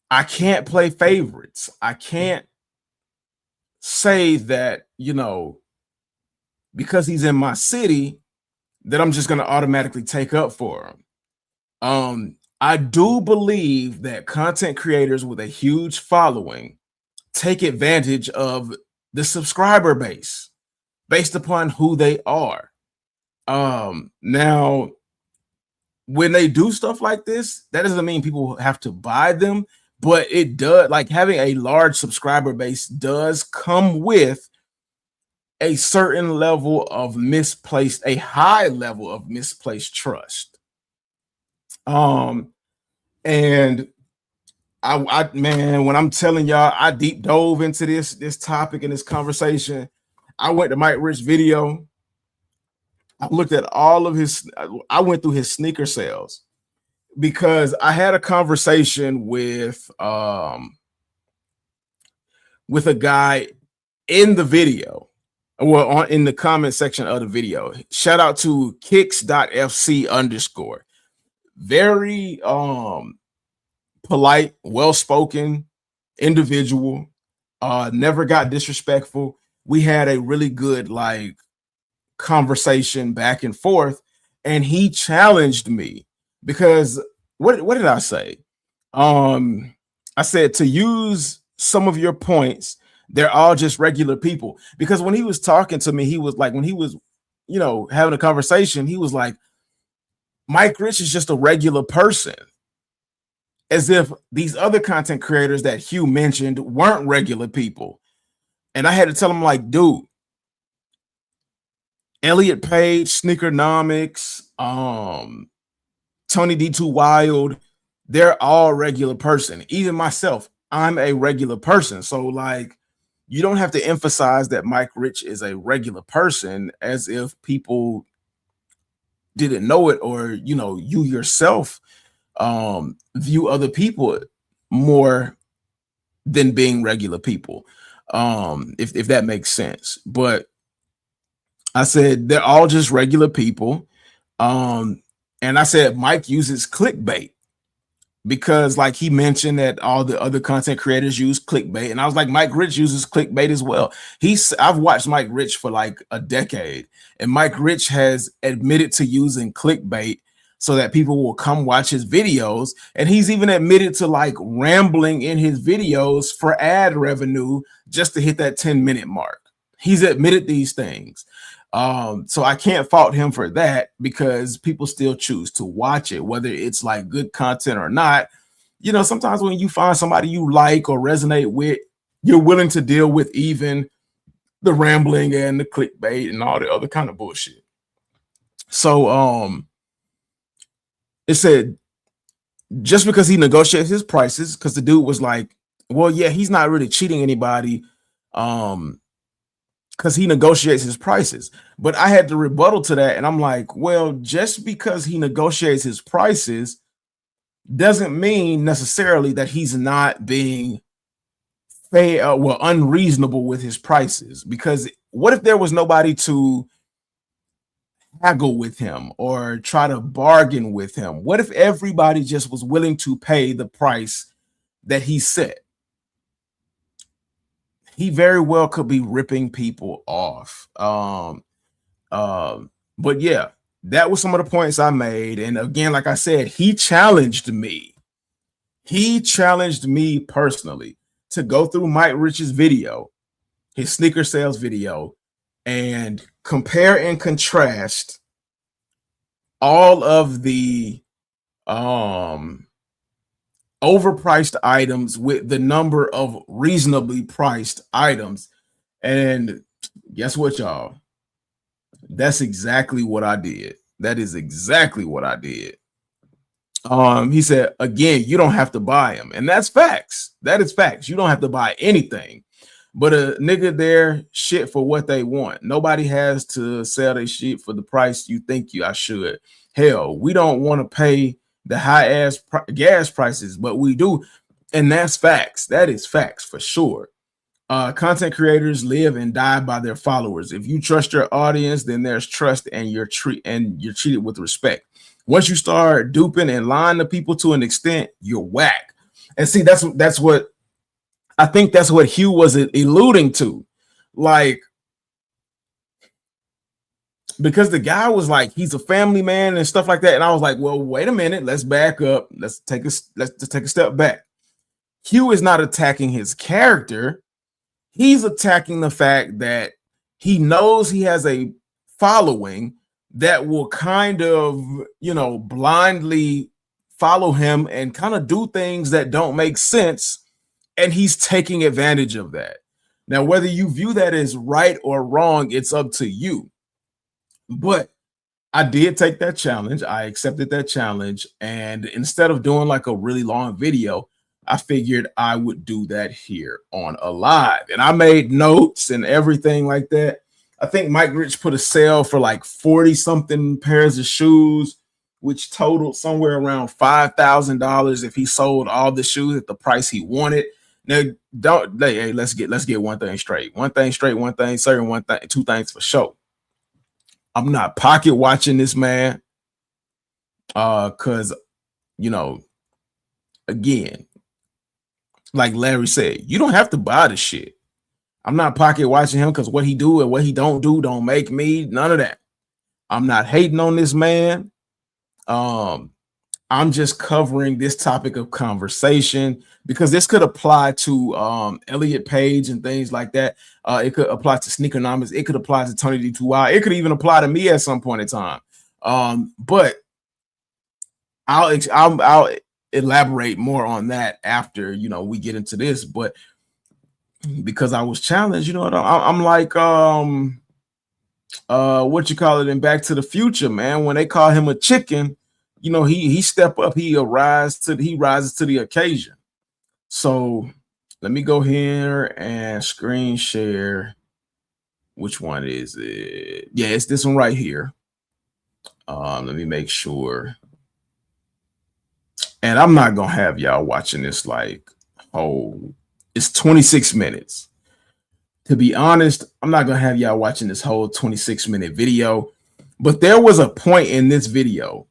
I can't play favorites. I can't say that, because he's in my city, that I'm just going to automatically take up for him. I do believe that content creators with a huge following take advantage of the subscriber base based upon who they are. Now, when they do stuff like this, that doesn't mean people have to buy them, but it does, like having a large subscriber base does come with a certain level of a high level of misplaced trust. And I man, when I'm telling y'all, I deep dove into this topic and this conversation. I went to Mike Rich video. I looked at I went through his sneaker sales because I had a conversation with a guy in the video, in the comment section of the video. Shout out to kicks.fc_. Very polite, well-spoken individual, never got disrespectful. We had a really good conversation back and forth, and he challenged me because what did I say? I said to use some of your points, they're all just regular people. Because when he was talking to me, he was like, when he was, having a conversation, he was like, Mike Rich is just a regular person. As if these other content creators that Hugh mentioned weren't regular people. And I had to tell him, like, dude, Elliot Page, Sneakernomics, Tony D2 Wild, they're all regular person. Even myself, I'm a regular person. So, you don't have to emphasize that Mike Rich is a regular person as if people didn't know it, or, you yourself view other people more than being regular people, if that makes sense. But I said they're all just regular people, and I said Mike uses clickbait because he mentioned that all the other content creators use clickbait, and I was like, Mike Rich uses clickbait as well. I've watched Mike Rich for a decade, and Mike Rich has admitted to using clickbait so that people will come watch his videos. And he's even admitted to rambling in his videos for ad revenue just to hit that 10-minute mark. He's admitted these things. So I can't fault him for that because people still choose to watch it, whether it's good content or not. you know, sometimes when you find somebody you like or resonate with, you're willing to deal with even the rambling and the clickbait and all the other kind of bullshit. So it said just because he negotiates his prices, because the dude was like, well, yeah, he's not really cheating anybody, because he negotiates his prices. But I had to rebuttal to that, and I'm like, well, just because he negotiates his prices doesn't mean necessarily that he's not being fair, well, unreasonable with his prices. Because what if there was nobody to haggle with him or try to bargain with him? What if everybody just was willing to pay the price that he set? He very well could be ripping people off. But yeah, that was some of the points I made. And again, like I said, he challenged me. He challenged me personally to go through Mike Rich's video, his sneaker sales video, and compare and contrast all of the overpriced items with the number of reasonably priced items. And guess what, y'all? That's exactly what I did. That is exactly what I did. He said, again, you don't have to buy them. And that's facts. That is facts. You don't have to buy anything. But a nigga there shit for what they want. Nobody has to sell their shit for the price you think I should. Hell, we don't want to pay the high ass gas prices, but we do. And that's facts. That is facts for sure. Content creators live and die by their followers. If you trust your audience, then there's trust, and you're treated with respect. Once you start duping and lying to people to an extent, you're whack. And see, that's what I think. That's what Hugh was alluding to, like, because the guy was like, he's a family man and stuff like that. And I was like, well, wait a minute, let's back up. Let's take a step back. Hugh is not attacking his character. He's attacking the fact that he knows he has a following that will kind of, you know, blindly follow him and kind of do things that don't make sense. And he's taking advantage of that. Now, whether you view that as right or wrong, it's up to you. But I did take that challenge. I accepted that challenge. And instead of doing like a really long video, I figured I would do that here on a live. And I made notes and everything like that. I think Mike Rich put a sale for like 40 something pairs of shoes, which totaled somewhere around $5,000 if he sold all the shoes at the price he wanted. Now, let's get one thing straight. One thing certain, two things for sure. I'm not pocket watching this man. Because, you know, again, like Larry said, you don't have to buy the shit. I'm not pocket watching him because what he do and what he don't do don't make me. None of that. I'm not hating on this man. I'm just covering this topic of conversation because this could apply to Elliot Page and things like that. It could apply to Sneakernomics. It could apply to Tony D2Y. It could even apply to me at some point in time. But I'll elaborate more on that after, you know, we get into this. But because I was challenged, you know, I'm like, what you call it in Back to the Future, man, when they call him a chicken, you know, he step up, he rises to the occasion. So let me go here and screen share. Which one is it? Yeah, it's this one right here. Let me make sure. And I'm not gonna have y'all watching this like, oh, it's 26 minutes. To be honest, I'm not gonna have y'all watching this whole 26-minute video, but there was a point in this video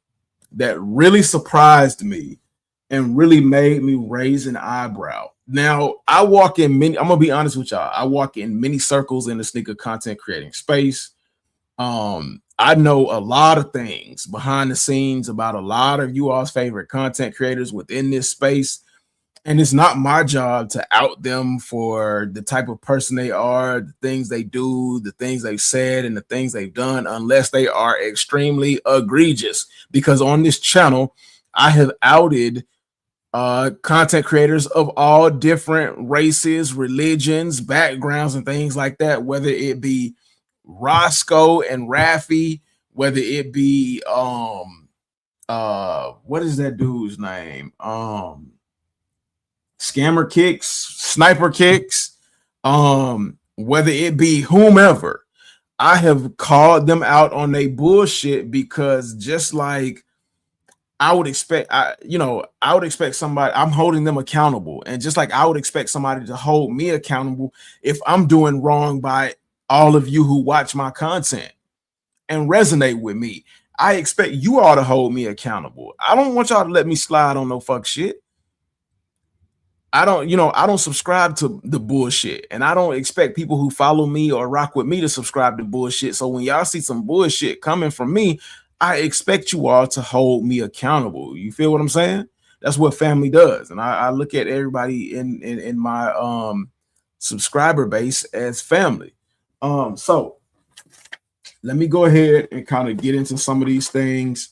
that really surprised me and really made me raise an eyebrow. Now, I'm gonna be honest with y'all, I walk in many circles in the sneaker content creating space. I know a lot of things behind the scenes about a lot of you all's favorite content creators within this space. And it's not my job to out them for the type of person they are, the things they do, the things they've said, and the things they've done, unless they are extremely egregious. Because on this channel, I have outed content creators of all different races, religions, backgrounds, and things like that, whether it be Roscoe and Raffy, whether it be what is that dude's name? Scammer Kicks, Sniper Kicks, whether it be whomever. I have called them out on their bullshit, because just like I would expect, I would expect somebody, I'm holding them accountable. And just like I would expect somebody to hold me accountable if I'm doing wrong by all of you who watch my content and resonate with me. I expect you all to hold me accountable. I don't want y'all to let me slide on no fuck shit. I don't subscribe to the bullshit, and I don't expect people who follow me or rock with me to subscribe to bullshit. So when y'all see some bullshit coming from me, I expect you all to hold me accountable. You feel what I'm saying? That's what family does. And I look at everybody in my subscriber base as family. So let me go ahead and kind of get into some of these things.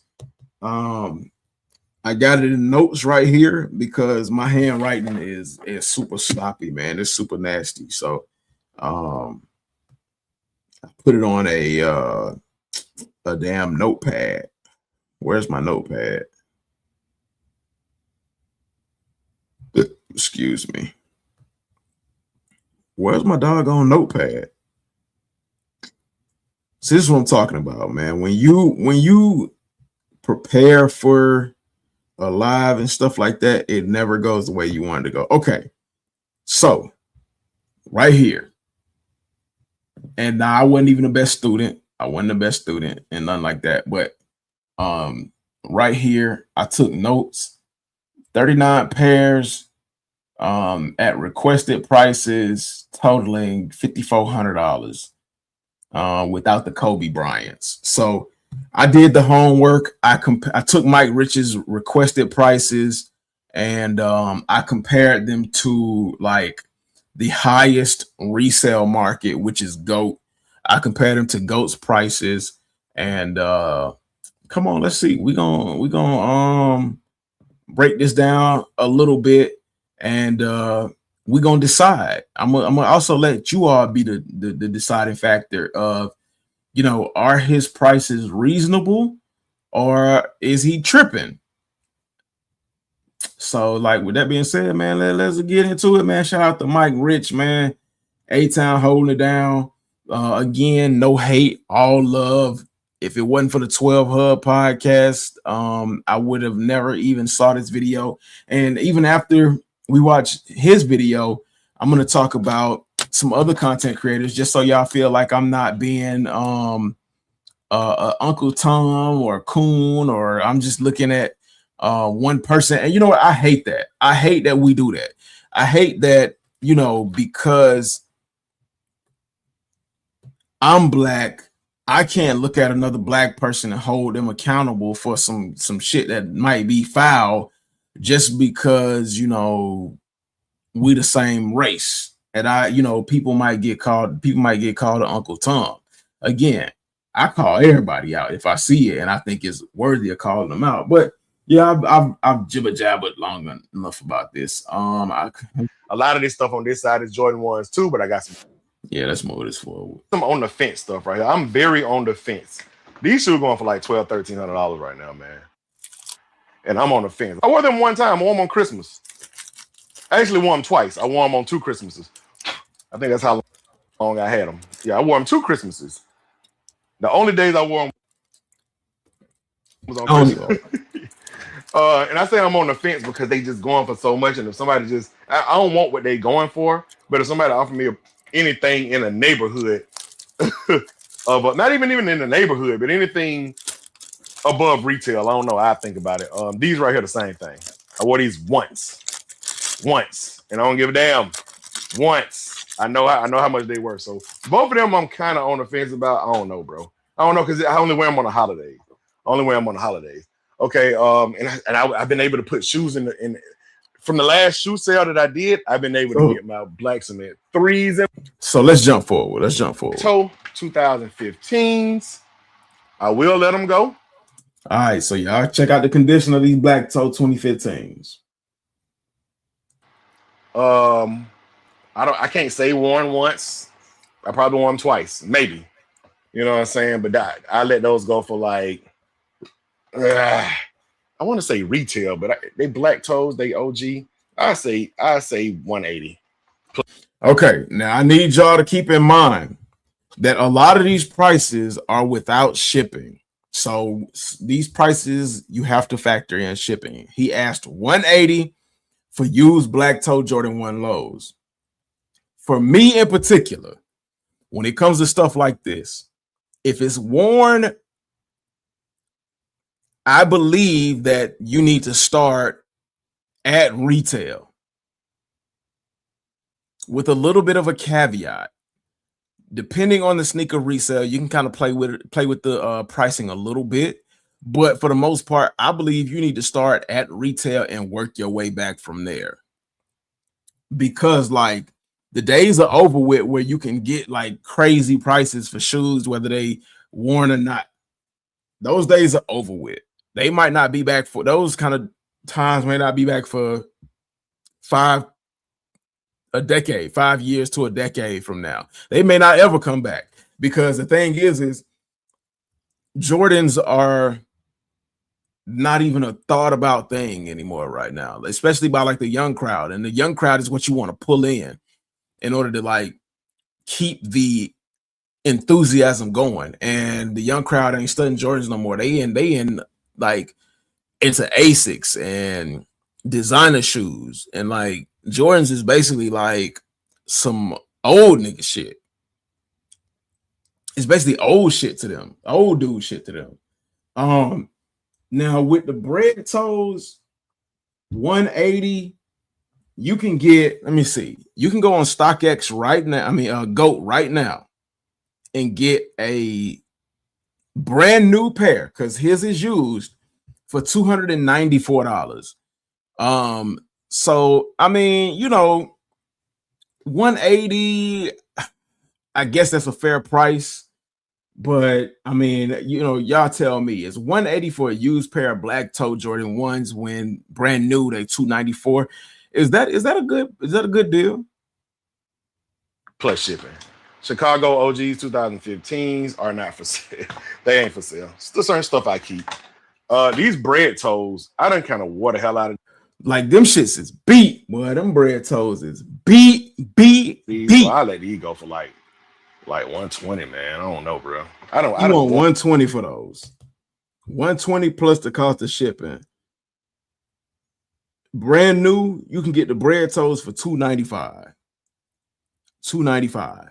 I got it in notes right here because my handwriting is super sloppy, man. It's super nasty. So I put it on a damn notepad. Where's my notepad? Excuse me. Where's my doggone notepad? So this is what I'm talking about, man. When you prepare for a live and stuff like that, it never goes the way you want it to go. Okay, so right here, and now I wasn't even the best student. I wasn't the best student and nothing like that. But right here, I took notes. 39 pairs at requested prices totaling $5,400 without the Kobe Bryants. So I did the homework. I took Mike Rich's requested prices and I compared them to like the highest resale market, which is GOAT. I compared them to GOAT's prices, and come on, let's see. We're gonna break this down a little bit, and we're gonna decide. I'm gonna also let you all be the deciding factor of, are his prices reasonable or is he tripping? So, like, with that being said, man, let's get into it, man. Shout out to Mike Rich, man. A-Town holding it down. Again, no hate, all love. If it wasn't for the 12 Hub podcast, I would have never even saw this video. And even after we watched his video, I'm going to talk about some other content creators just so y'all feel like I'm not being Uncle Tom or Coon, or I'm just looking at one person. And you know what? I hate that. I hate that we do that. I hate that, because I'm black, I can't look at another black person and hold them accountable for some shit that might be foul just because, we the same race. And people might get called an Uncle Tom. Again, I call everybody out if I see it and I think it's worthy of calling them out. But yeah, I've jibber jabbered long enough about this. A lot of this stuff on this side is Jordan 1s too, but I got some. Yeah, let's move this forward. Some on the fence stuff right here. I'm very on the fence. These shoes going for like $1,200-$1,300 right now, man. And I'm on the fence. I wore them one time. I wore them on Christmas. I actually wore them twice. I wore them on 2 Christmases. I think that's how long I had them. Yeah, I wore them 2 Christmases. The only days I wore them was on Christmas. And I say I'm on the fence because they just going for so much. And if somebody I don't want what they going for, but if somebody offer me anything in a neighborhood, but not even in the neighborhood, but anything above retail, I don't know how I think about it. These right here, the same thing. I wore these once, and I don't give a damn. Once. I know how much they were. So both of them, I'm kind of on the fence about. I don't know, bro. I don't know because I only wear them on the holidays. Okay. And I've been able to put shoes in. From the last shoe sale that I did, I've been able to get my Black Cement 3s. So let's jump forward. Toe 2015s. I will let them go. All right. So y'all check out the condition of these Black Toe 2015s. I can't say worn once. I probably wore them twice, maybe. You know what I'm saying? But I let those go for like, I want to say retail, but they black toes, they OG. I say 180. Okay, now I need y'all to keep in mind that a lot of these prices are without shipping. So these prices you have to factor in shipping. He asked 180 for used black toe Jordan 1 lows. For me in particular, when it comes to stuff like this, if it's worn, I believe that you need to start at retail with a little bit of a caveat. Depending on the sneaker resale, you can kind of play with the pricing a little bit, but for the most part, I believe you need to start at retail and work your way back from there. Because like the days are over with where you can get like crazy prices for shoes, whether they worn or not. Those days are over with. They might not be back for those kind of times, may not be back for 5 years to a decade from now. They may not ever come back, because the thing is Jordans are not even a thought about thing anymore right now, especially by like the young crowd. And the young crowd is what you want to pull in order to like keep the enthusiasm going. And the young crowd ain't studying Jordans no more. They in like into ASICs and designer shoes, and like Jordans is basically like some old nigga shit. It's basically old shit to them, old dude shit to them. Now with the bread toes, 180, you can get, let me see, you can go on StockX right now, GOAT right now, and get a brand new pair, because his is used, for $294. So I mean, you know, 180, I guess that's a fair price. But I mean, you know, y'all tell me, is 180 for a used pair of black toe Jordan 1s when brand new they 294? Is that a good deal? Plus shipping. Chicago OGs 2015s are not for sale. They ain't for sale. Still certain stuff I keep. These bread toes, I done kind of wore the hell out of. Like them shits is beat, boy. Them bread toes is beat. So I let these go for like 120, man. I don't know, bro. I don't want 120 for those. 120 plus the cost of shipping. Brand new, you can get the bread toes for $295. $295.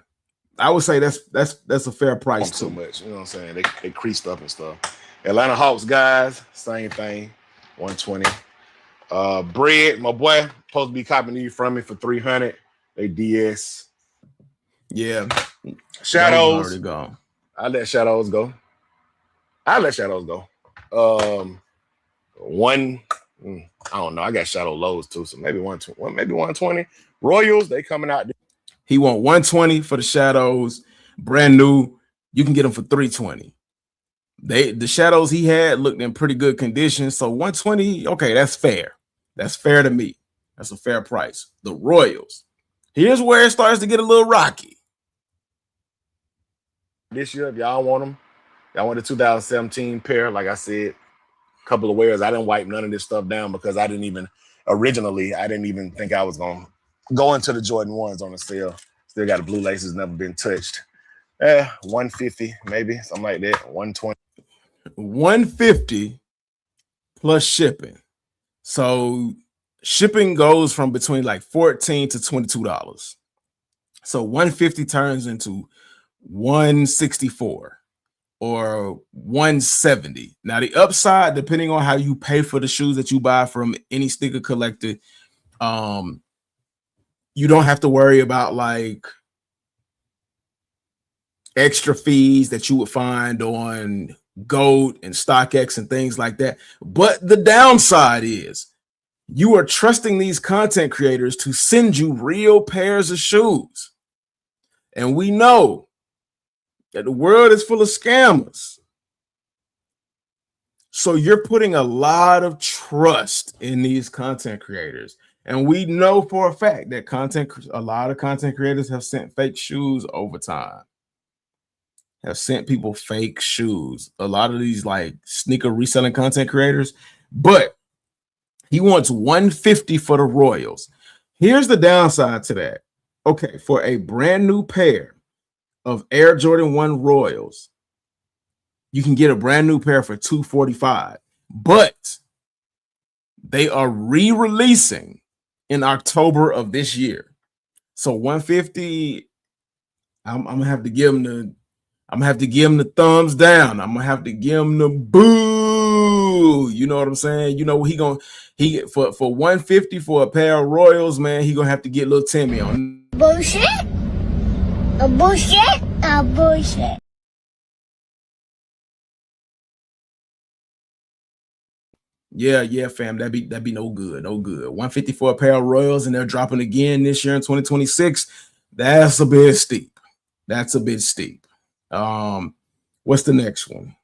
I would say that's a fair price too. So much, you know what I'm saying? They creased up and stuff. Atlanta Hawks guys, same thing. 120. Bread, my boy, supposed to be copying these from me for 300. They DS. Yeah. Shadows already gone. I let shadows go. I don't know. I got shadow lows too, so maybe 120. Maybe 120. Royals, they coming out. He want 120 for the shadows, brand new. You can get them for 320. The shadows he had looked in pretty good condition, so 120. Okay, that's fair. That's fair to me. That's a fair price. The Royals. Here's where it starts to get a little rocky. This year, if y'all want them, y'all want the 2017 pair. Like I said, a couple of wears. I didn't wipe none of this stuff down because I didn't even think I was gonna go into the Jordan 1s on the sale. Still got the blue laces, never been touched. 150, maybe something like that. 120. 150 plus shipping. So shipping goes from between like $14 to $22. So 150 turns into 164 or 170. Now the upside, depending on how you pay for the shoes that you buy from any sneaker collector, you don't have to worry about like extra fees that you would find on GOAT and StockX and things like that. But the downside is you are trusting these content creators to send you real pairs of shoes. And we know that the world is full of scammers. So you're putting a lot of trust in these content creators. And we know for a fact that a lot of content creators have sent fake shoes over time. Have sent people fake shoes. A lot of these like sneaker reselling content creators, but he wants 150 for the Royals. Here's the downside to that. Okay, for a brand new pair of Air Jordan 1 Royals, you can get a brand new pair for $245, but they are re-releasing in October of this year. So 150, I'm gonna have to give him the thumbs down. I'm gonna have to give him the boo. You know what I'm saying? You know he for 150 for a pair of Royals, man. He gonna have to get little Timmy on. Bullshit. A bullshit. A bullshit. Yeah, fam. That'd be no good. 150 for a pair of Royals, and they're dropping again this year in 2026. That's a bit steep. What's the next one?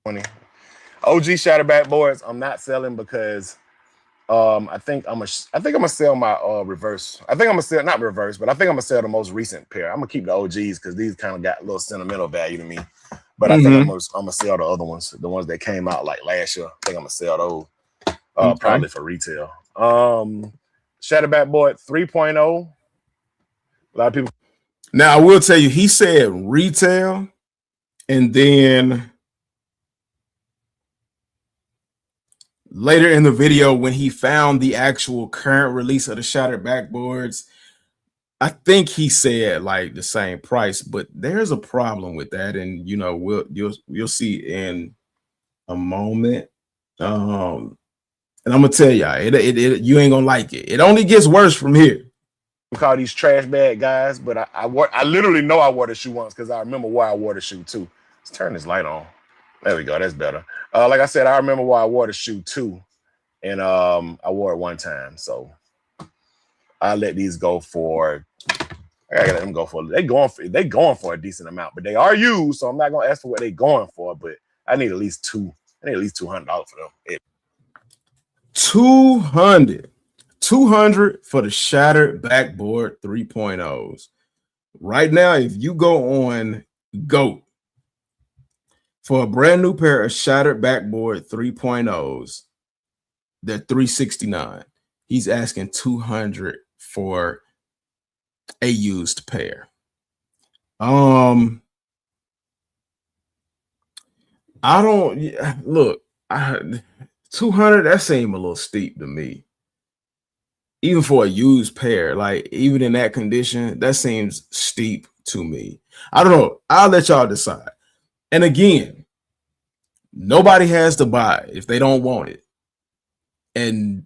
20. OG Shatterback boards. I'm not selling because I think I'm gonna sell my reverse. I think I'm gonna sell not reverse, but I think I'm gonna sell the most recent pair. I'm gonna keep the OGs because these kind of got a little sentimental value to me. But I think I'm gonna sell the other ones, the ones that came out like last year. I think I'm gonna sell those probably for retail. Shatterback board 3.0. A lot of people. Now I will tell you, he said retail, and then later in the video, when he found the actual current release of the shattered backboards, I think he said like the same price, but there's a problem with that, and you know you'll see in a moment. And I'm gonna tell y'all, you ain't gonna like it. It only gets worse from here. We call these trash bag guys, but I literally know I wore the shoe once because I remember why I wore the shoe too. Let's turn this light on. There we go. That's better. Like I said, I remember why I wore the shoe too, and I wore it one time. So I let these go for. I gotta let them go for. They going for a decent amount, but they are used, so I'm not gonna ask for what they going for. But I need at least $200 for them. $200 for the shattered backboard 3.0s. Right now, if you go on GOAT for a brand new pair of shattered backboard 3.0s, they're $369. He's asking $200 for a used pair. I don't look. 200, that seemed a little steep to me. Even for a used pair, like even in that condition, that seems steep to me. I don't know. I'll let y'all decide. And again, nobody has to buy it if they don't want it. And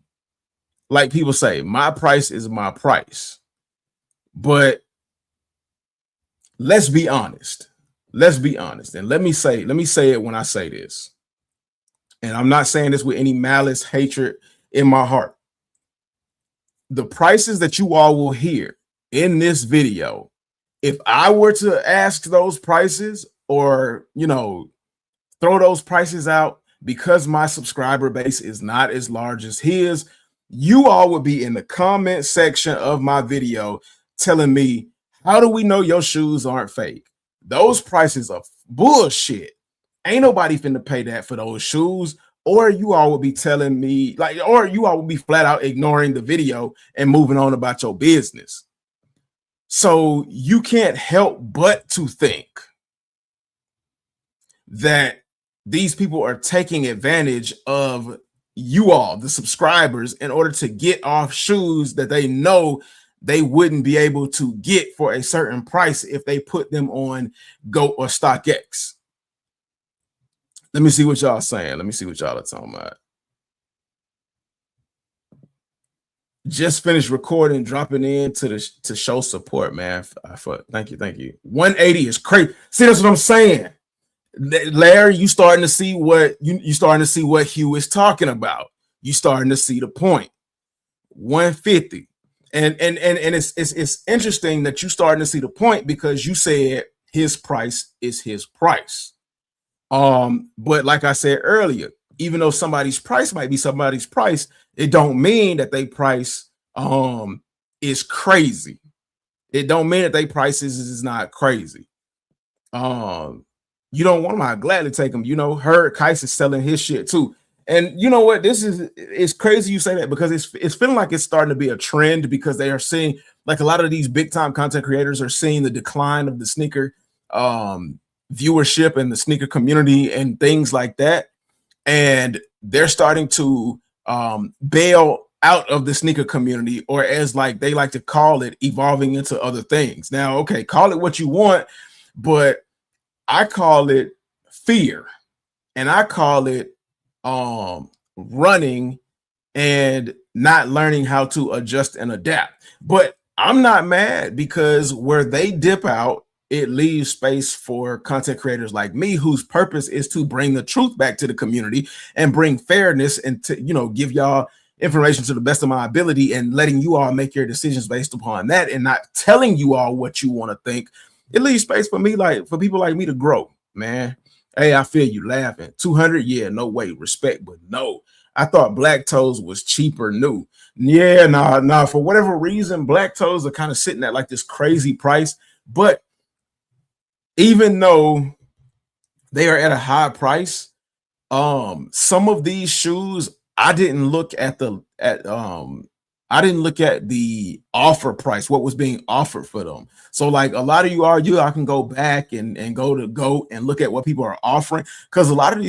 like people say, my price is my price. But let's be honest. And let me say it when I say this. And I'm not saying this with any malice, hatred in my heart. The prices that you all will hear in this video, if I were to ask those prices or, throw those prices out because my subscriber base is not as large as his, you all would be in the comment section of my video telling me, how do we know your shoes aren't fake? Those prices are bullshit. Ain't nobody finna pay that for those shoes. Or you all would be telling me, or you all would be flat out ignoring the video and moving on about your business. So you can't help but to think that these people are taking advantage of you all, the subscribers, in order to get off shoes that they know they wouldn't be able to get for a certain price if they put them on GOAT or StockX. Let me see what y'all saying. Let me see what y'all are talking about. Just finished recording, dropping in to show support, man. Thank you. 180 is crazy. See, that's what I'm saying. Larry, you starting to see what you starting to see what Hugh is talking about. You starting to see the point. 150. And it's interesting that you starting to see the point because you said his price is his price. But like I said earlier, even though somebody's price might be somebody's price, it don't mean that they price is crazy. It don't mean that they prices is not crazy. You don't want them, I gladly take them. You know, Herb Kais is selling his shit too. And you know what? It's crazy you say that, because it's feeling like it's starting to be a trend, because they are seeing, like, a lot of these big time content creators are seeing the decline of the sneaker viewership and the sneaker community and things like that. And they're starting to bail out of the sneaker community, or as like they like to call it, evolving into other things. Now, okay, call it what you want, but I call it fear, and I call it running and not learning how to adjust and adapt. But I'm not mad, because where they dip out, it leaves space for content creators like me, whose purpose is to bring the truth back to the community and bring fairness, and to, you know, give y'all information to the best of my ability, and letting you all make your decisions based upon that, and not telling you all what you want to think. It leaves space for me, like, for people like me to grow, man. Hey, I feel you laughing. 200, yeah, no way, respect, but no. I thought Black Toes was cheaper new. Yeah, nah, for whatever reason, Black Toes are kind of sitting at like this crazy price. But even though they are at a high price, some of these shoes, I didn't look at the offer price, what was being offered for them. So like a lot of I can go back and go to GOAT and look at what people are offering, because a lot of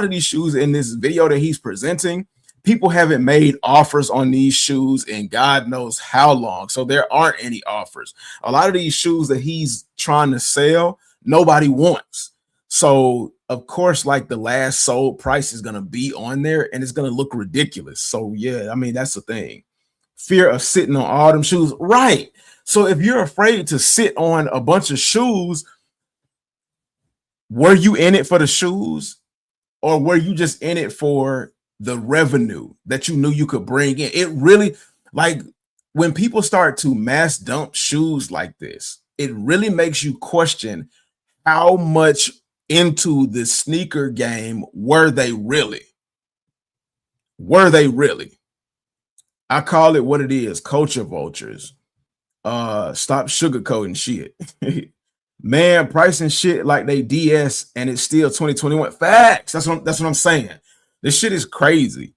these shoes in this video that he's presenting, people haven't made offers on these shoes in God knows how long. So there aren't any offers. A lot of these shoes that he's trying to sell, nobody wants. So of course, like, the last sold price is going to be on there, and it's going to look ridiculous. So yeah, I mean, that's the thing. Fear of sitting on all them shoes, right? So if you're afraid to sit on a bunch of shoes, were you in it for the shoes, or were you just in it for the revenue that you knew you could bring in? It really, like, when people start to mass dump shoes like this, it really makes you question how much into the sneaker game were they really? I call it what it is, culture vultures. Stop sugarcoating shit. Man, pricing shit like they DS and it's still 2021. Facts. That's what I'm saying. This shit is crazy.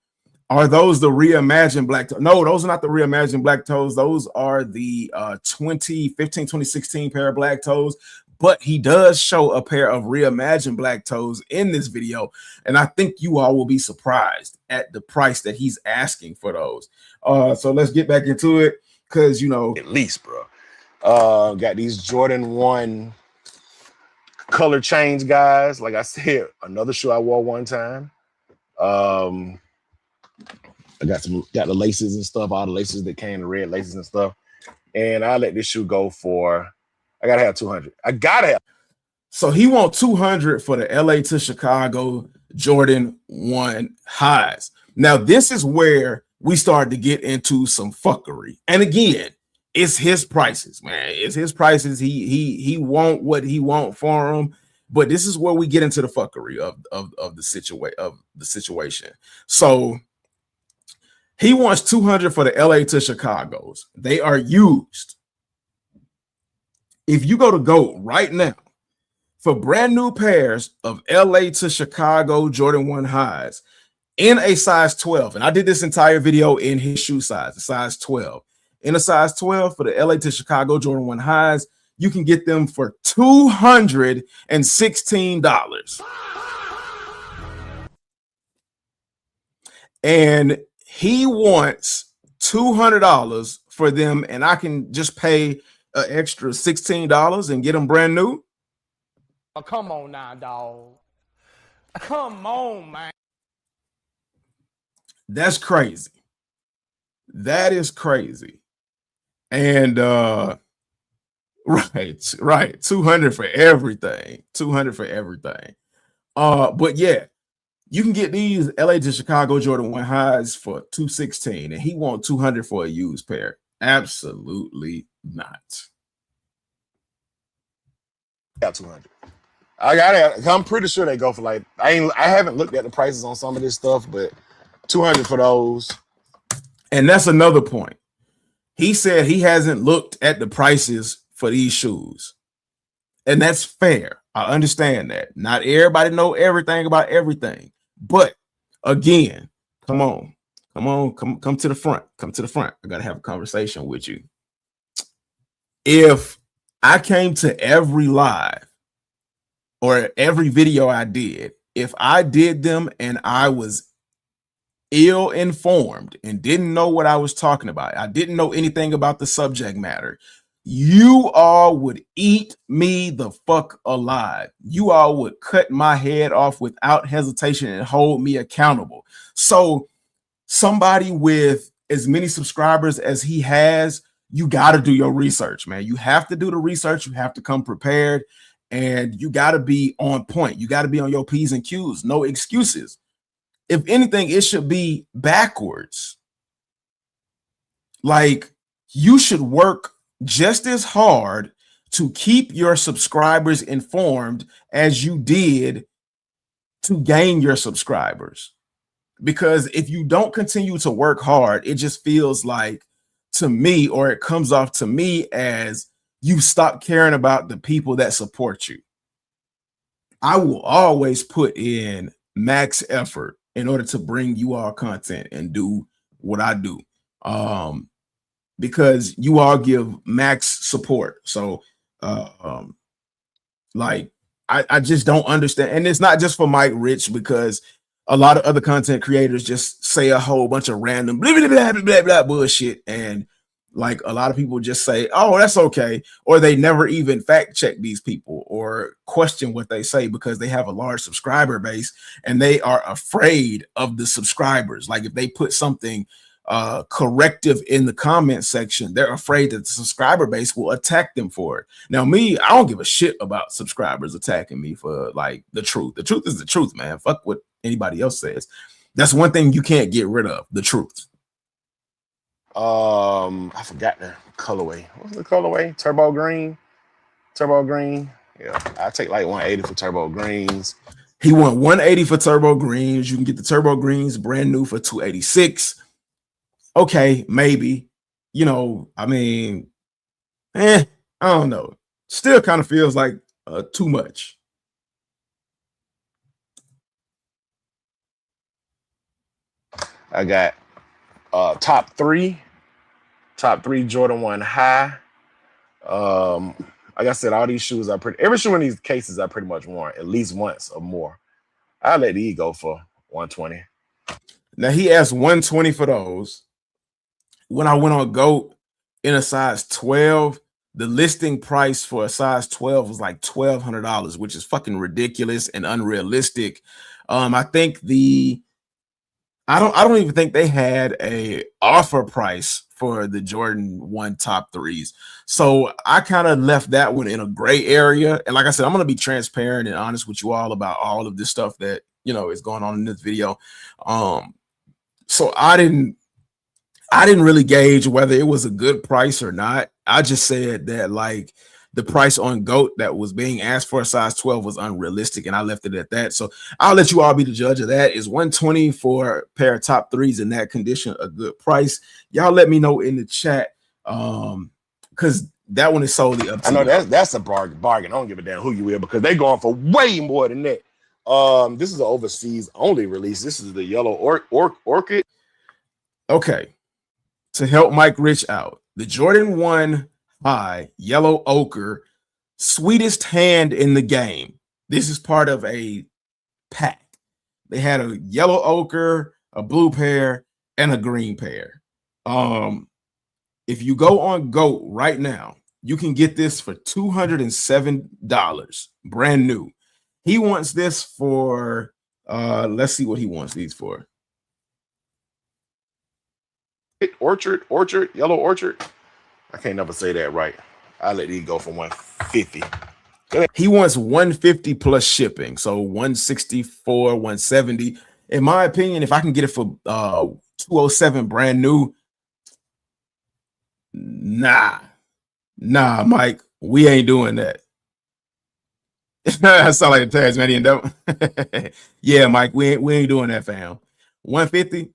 Are those the reimagined Black Toes? No, those are not the reimagined Black Toes. Those are the 2015, 2016 pair of Black Toes. But he does show a pair of reimagined Black Toes in this video, and I think you all will be surprised at the price that he's asking for those. So let's get back into it, because, you know, At least, bro. Got these Jordan 1 color change, guys. Like I said, another shoe I wore one time. I got the laces and stuff, all the laces that came, the red laces and stuff. And I let this shoe go for, I gotta have 200. I gotta have. So he wants 200 for the LA to Chicago Jordan 1 highs. Now, this is where we start to get into some fuckery. And again, it's his prices, man. It's his prices. He want what he want for him. But this is where we get into the fuckery of the situation. So he wants 200 for the LA to Chicago's. They are used. If you go to GOAT right now for brand new pairs of LA to Chicago Jordan 1 highs in a size 12, and I did this entire video in his shoe size, the size 12. In a size 12 for the LA to Chicago Jordan 1 highs, you can get them for $216. And he wants $200 for them, and I can just pay an extra $16 and get them brand new. Oh, come on now, dog. Come on, man. That's crazy. That is crazy. And right. 200 for everything. 200 for everything. But yeah, you can get these LA to Chicago Jordan 1 highs for $216, and he wants 200 for a used pair. Absolutely not. Got 200. I got it. I'm pretty sure they go for like I haven't looked at the prices on some of this stuff, but 200 for those. And that's another point. He said he hasn't looked at the prices for these shoes. And that's fair. I understand that. Not everybody know everything about everything. But again, come to the front. Come to the front. I gotta have a conversation with you. If I came to every live or every video I did, if I did them and I was ill-informed and didn't know what I was talking about, I didn't know anything about the subject matter, you all would eat me the fuck alive. You all would cut my head off without hesitation and hold me accountable. So somebody with as many subscribers as he has, you got to do your research, man. You have to do the research. You have to come prepared, and you got to be on point. You got to be on your P's and Q's. No excuses. If anything, it should be backwards. Like, you should work just as hard to keep your subscribers informed as you did to gain your subscribers. Because if you don't continue to work hard, it just feels like, to me, or it comes off to me as you stop caring about the people that support you. I will always put in max effort in order to bring you all content and do what I do. Because you all give max support. So like I just don't understand. And it's not just for Mike Rich, because a lot of other content creators just say a whole bunch of random blah, blah, blah, blah, blah, blah bullshit. And like a lot of people just say, oh, that's okay. Or they never even fact check these people or question what they say because they have a large subscriber base and they are afraid of the subscribers. Like if they put something corrective in the comment section, they're afraid that the subscriber base will attack them for it. Now, me, I don't give a shit about subscribers attacking me for like the truth. The truth is the truth, man. Fuck what anybody else says. That's one thing you can't get rid of, the truth. I forgot the colorway. What's the colorway? Turbo green. Yeah, I take like 180 for turbo greens. He want 180 for turbo greens. You can get the turbo greens brand new for 286. Okay, maybe. You know, I mean, I don't know. Still kind of feels like too much. I got top three Jordan 1 high. Like I said, all these shoes are every shoe in these cases I pretty much worn at least once or more. I'll let these go for 120. Now he asked 120 for those. When I went on GOAT in a size 12, the listing price for a size 12 was like $1,200, which is fucking ridiculous and unrealistic. I think I don't even think they had a offer price for the Jordan 1 top threes. So I kind of left that one in a gray area. And like I said, I'm going to be transparent and honest with you all about all of this stuff that, you know, is going on in this video. So I didn't really gauge whether it was a good price or not. I just said that like the price on GOAT that was being asked for a size 12 was unrealistic, and I left it at that. So I'll let you all be the judge of that. Is 120 for a pair of top threes in that condition a good price? Y'all let me know in the chat, because that one is solely up to I know you. that's a bargain. I don't give a damn who you will, because they going for way more than that. This is an overseas only release. This is the yellow orchid. Okay, to help Mike Rich out, the Jordan 1 high yellow ochre, sweetest hand in the game. This is part of a pack. They had a yellow ochre, a blue pair, and a green pair. If you go on GOAT right now, you can get this for $207, brand new. He wants this for let's see what he wants these for. Orchard, yellow orchard. I can't never say that right. I'll let these go for 150. He wants 150 plus shipping, so 164, 170. In my opinion, if I can get it for 207 brand new, nah, Mike, we ain't doing that. I sound like a Tasmanian devil. Yeah, Mike, we ain't doing that, fam. 150.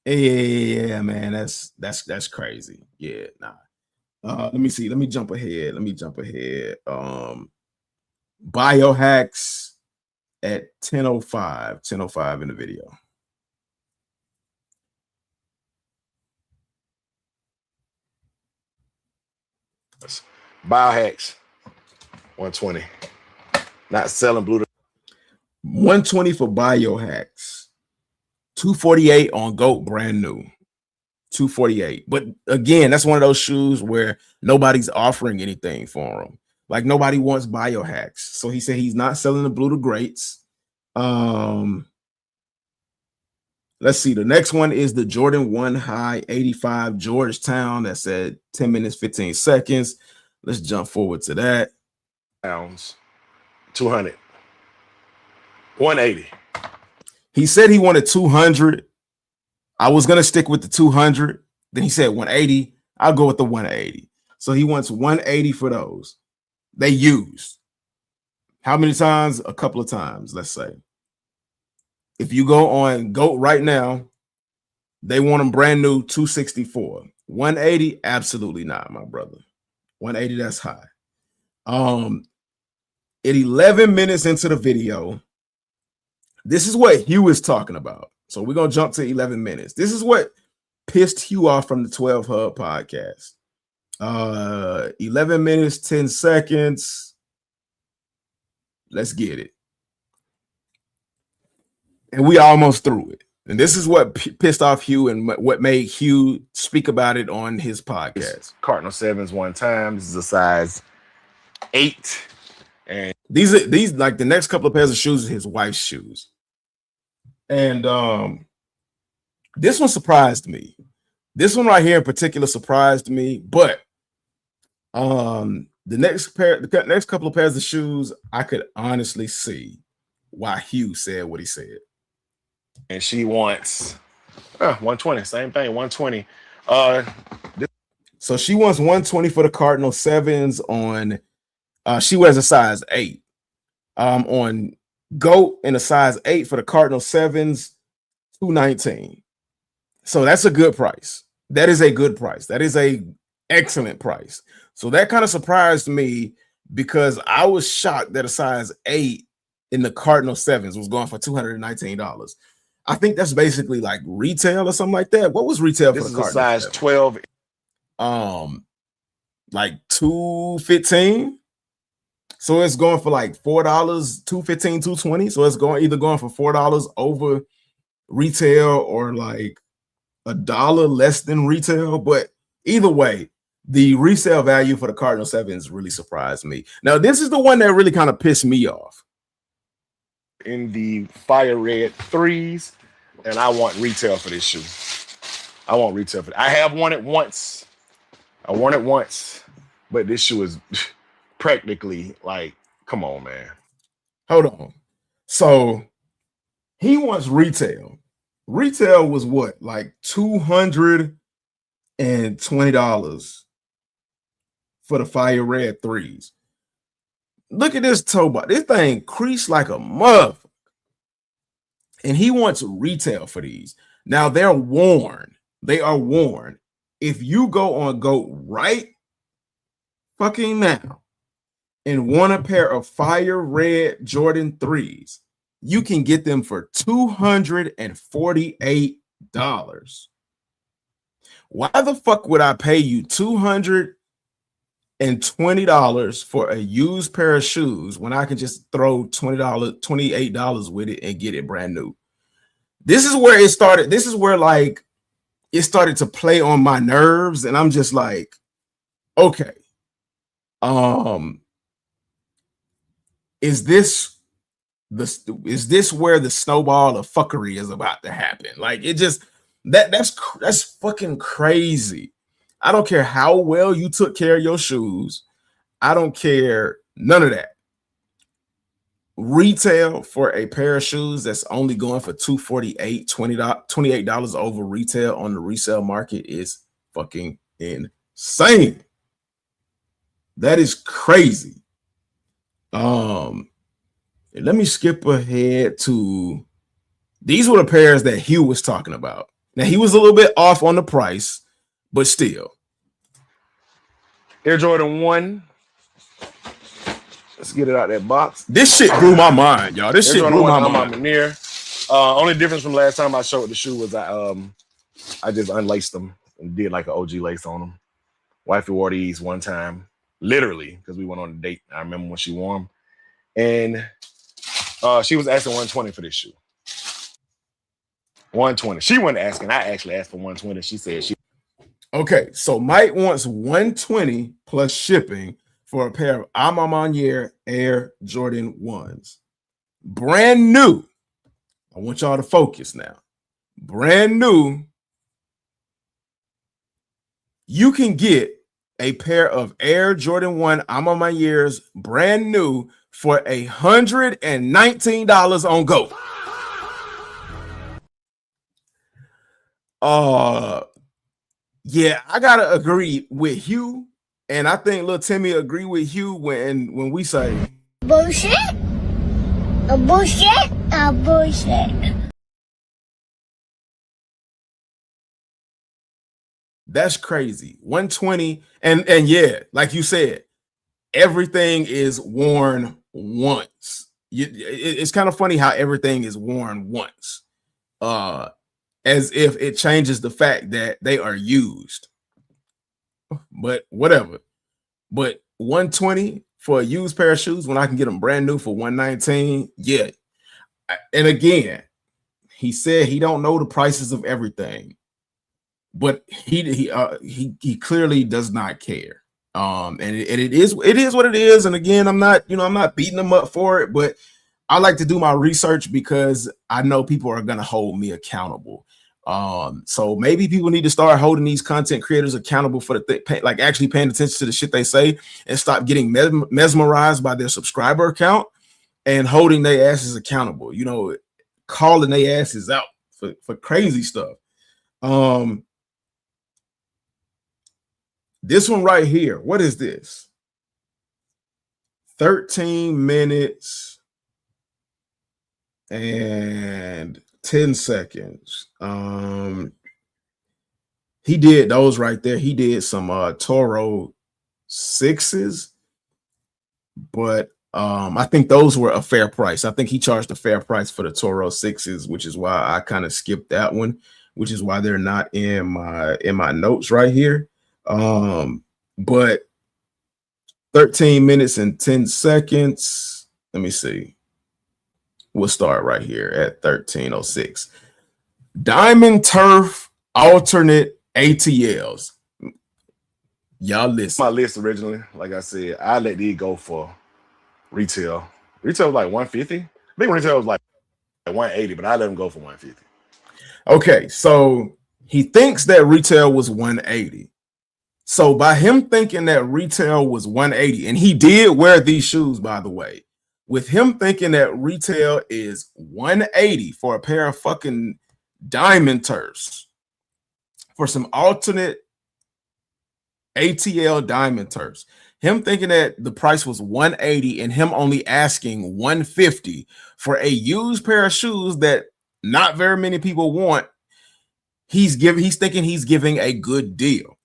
Yeah, man, that's crazy. Yeah, nah. Let me see. Let me jump ahead. Biohacks at 10:05 in the video. Biohacks 120. Not selling blue. 120 for biohacks. 248 on GOAT brand new. 248. But again, that's one of those shoes where nobody's offering anything for them. Like nobody wants biohacks. So he said he's not selling the blue to greats. Let's see. The next one is the Jordan 1 High 85 Georgetown. That's at 10 minutes, 15 seconds. Let's jump forward to that. Pounds. 200. 180. He said he wanted 200. I was going to stick with the 200. Then he said 180. I'll go with the 180. So he wants 180 for those. They used. How many times? A couple of times, let's say. If you go on GOAT right now, they want them brand new 264. 180, absolutely not, my brother. 180, that's high. At 11 minutes into the video, this is what Hugh is talking about. So we're going to jump to 11 minutes. This is what pissed Hugh off from the 12 Hub podcast. 11 minutes, 10 seconds. Let's get it. And we almost through it. And this is what pissed off Hugh and what made Hugh speak about it on his podcast. Cardinal 7s one time. This is a size 8. And these like the next couple of pairs of shoes are his wife's shoes. And this one surprised me. This one right here in particular surprised me, but the next couple of pairs of shoes, I could honestly see why Hugh said what he said. And she wants 120, same thing, 120. So she wants 120 for the Cardinal 7s on she wears a size 8. On GOAT in a size 8 for the Cardinal 7s, 219. So that's a good price. That is a good price. That is a excellent price. So that kind of surprised me because I was shocked that a size 8 in the Cardinal 7s was going for $219. I think that's basically like retail or something like that. What was retail for the Cardinal? This is a size 12. Like $215. So it's going for like $4, $215, $220. So it's either going for $4 over retail or like $1 less than retail. But either way, the resale value for the Cardinal 7s really surprised me. Now, this is the one that really kind of pissed me off. In the fire red 3s, and I want retail for this shoe. I want retail for it. I have worn it once. But this shoe is practically like, come on, man. Hold on. So he wants retail. Retail was what, like $220 for the fire red 3s. Look at this toe bar. This thing creased like a motherfucker. And he wants retail for these. Now they're worn. They are worn. If you go on GOAT right fucking now and want a pair of fire red Jordan 3s, you can get them for $248. Why the fuck would I pay you $220 for a used pair of shoes when I can just throw $28 with it and get it brand new? This is where it started. This is where like it started to play on my nerves, and I'm just like, okay, is this where the snowball of fuckery is about to happen? Like it just that's fucking crazy. I don't care how well you took care of your shoes. I don't care none of that. Retail for a pair of shoes that's only going for $248, $28 over retail on the resale market is fucking insane. That is crazy. Let me skip ahead to these were the pairs that Hugh was talking about. Now he was a little bit off on the price, but still. Air Jordan 1. Let's get it out that box. This shit blew my mind, y'all. This Air shit Jordan blew 1 my I'm mind. near. Only difference from last time I showed the shoe was I just unlaced them and did like an OG lace on them. Wifey wore these one time, literally, because we went on a date. I remember when she wore them. And she was asking 120 for this shoe. 120. She wasn't asking. I actually asked for 120. She said she. Okay, so Mike wants 120 plus shipping for a pair of A Ma Maniére Air Jordan 1s. Brand new. I want y'all to focus now. Brand new. You can get a pair of Air Jordan 1 A Ma Maniéres brand new for $119 on Go. Yeah, I gotta agree with Hugh, and I think little Timmy agree with Hugh when we say bullshit, a bullshit, a bullshit. That's crazy. 120, and yeah, like you said, everything is worn once. It's kind of funny how everything is worn once. As if it changes the fact that they are used. But whatever. But 120 for a used pair of shoes when I can get them brand new for 119, yeah. And again, he said he don't know the prices of everything, but he clearly does not care. And it is what it is. And again, I'm not beating him up for it, but I like to do my research because I know people are going to hold me accountable. So maybe people need to start holding these content creators accountable for like actually paying attention to the shit they say and stop getting mesmerized by their subscriber account and holding their asses accountable, calling their asses out for crazy stuff. This one right here, what is this? 13 minutes and 10 seconds. He did those right there. He did some Toro 6s, but I think those were a fair price. I think he charged a fair price for the Toro 6s, which is why I kind of skipped that one, which is why they're not in my notes right here. But 13 minutes and 10 seconds. Let me see. We'll start right here at 13:06. Diamond Turf alternate ATLs. Y'all listen. My list originally, like I said, I let these go for retail. Retail was like 150. I think retail was like 180, but I let them go for 150. Okay, so he thinks that retail was 180. So by him thinking that retail was 180, and he did wear these shoes, by the way, with him thinking that retail is 180 for a pair of fucking Diamond Turfs, for some alternate ATL Diamond Turfs, him thinking that the price was 180 and him only asking 150 for a used pair of shoes that not very many people want, he's thinking he's giving a good deal.